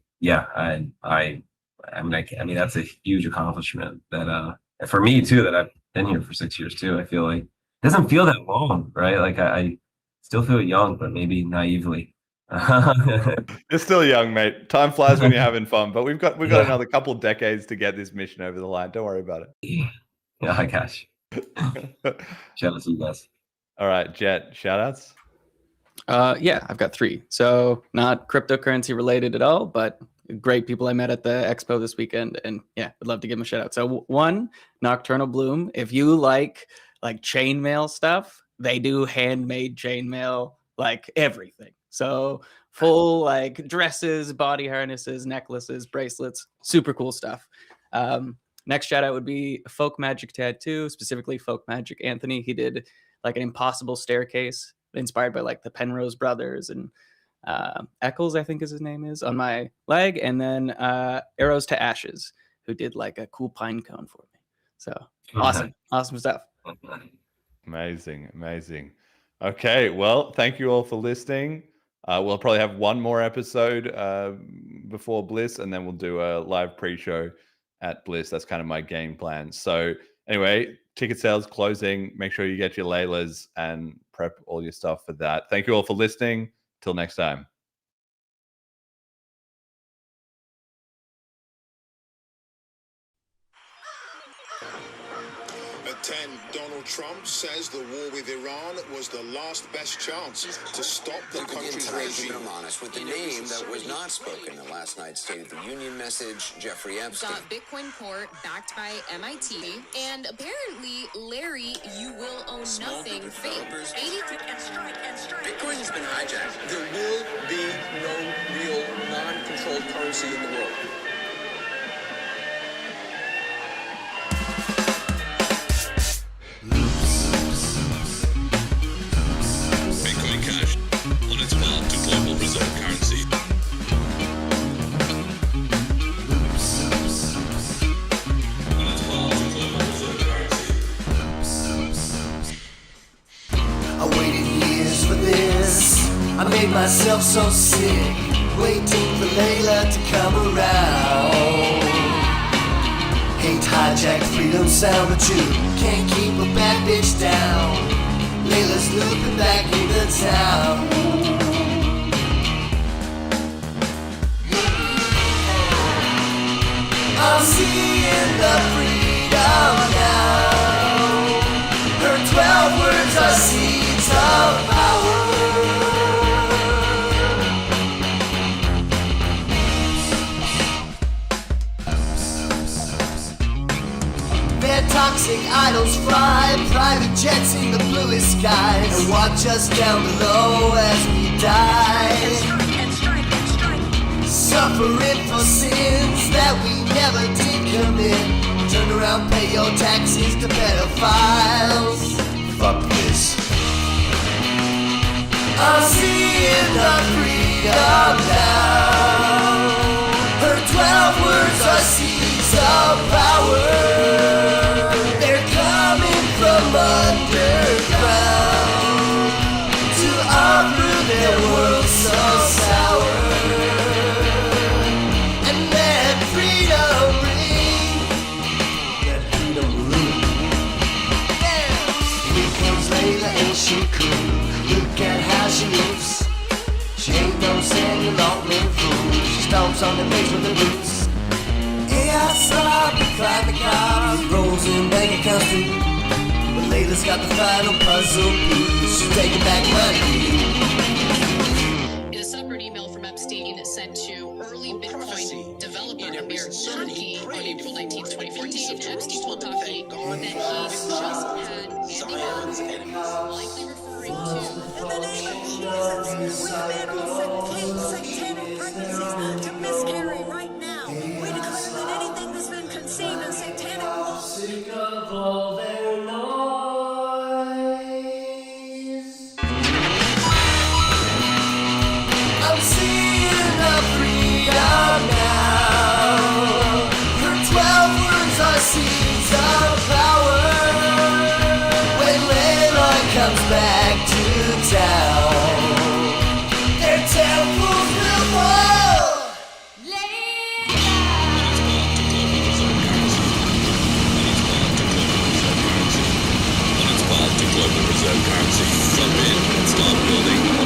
mean that's a huge accomplishment that for me too, that I've been here for 6 years too. I feel like it doesn't feel that long, right? Like I still feel young, but maybe naively. You're still young, mate. Time flies when you're having fun, but we've got another couple decades to get this mission over the line. Don't worry about it. Yeah, gosh. Shout out to you guys. All right, Jet, shout outs. I've got 3. So not cryptocurrency related at all, but great people I met at the expo this weekend, and I'd love to give them a shout out. So 1, Nocturnal Bloom. If you like chainmail stuff, they do handmade chainmail, like everything. So full dresses, body harnesses, necklaces, bracelets, super cool stuff. Next shout out would be Folk Magic Tattoo, specifically Folk Magic Anthony. He did an impossible staircase inspired by the Penrose brothers, and Eccles, I think is his name, is on my leg. And then Arrows to Ashes, who did a cool pine cone for me. So awesome stuff. Amazing. Okay, well, thank you all for listening. We'll probably have one more episode before Bliss, and then we'll do a live pre-show at Bliss. That's kind of my game plan. So anyway, ticket sales closing. Make sure you get your Laylas and prep all your stuff for that. Thank you all for listening. Till next time. At 10, Donald Trump says the war with Iran was the last best chance to stop the country's regime. I'm honest with the name that was not spoken in last night's State of the Union message, Jeffrey Epstein. Got Bitcoin Court backed by MIT, and apparently, Larry, you will own nothing. Fake. 83 and strike. Bitcoin has been hijacked. There will be no real non-controlled currency in the world. Bitcoin Cash on its path to global reserve currency. I waited years for this. I made myself so sick, waiting for Layla to come around. Hate hijacked freedom sound, but you can't keep a bad bitch down. Layla's looping back into town. I'm seeing the freedom now. Her 12 words are seeds of power. Their toxic idols fly private jets in the bluest skies and watch us down below as we die. Suffering for sins that we never did commit. Turn around, pay your taxes to pedophiles. Fuck this. I'm seeing the freedom now. Her 12 words are seeds of power. They're coming from underground to uproot their world so sour. And let freedom ring. Let freedom ring. Here comes Layla, ain't she cool? Look at how she moves. She ain't no Samuel Altman fool. She stomps on the face with the boots. Yeah, I saw her climb the cars, rolls in bank accounts too. But Layla's got the final puzzle piece. She's taking back money. In a separate email from Epstein sent to early Bitcoin developer Amir Turkey on April 19, 2014, Epstein told Turkey that he just had likely referring to. In the name of Jesus, we command all satanic pregnancies to miscarry right now. We declare that anything that's been conceived in satanic sick of all their noise. I'm seeing the freedom now. Her 12 words are seeds of power. When Layla comes back to town, their temples will fall. On its path to global reserve currency. Jump in and start building a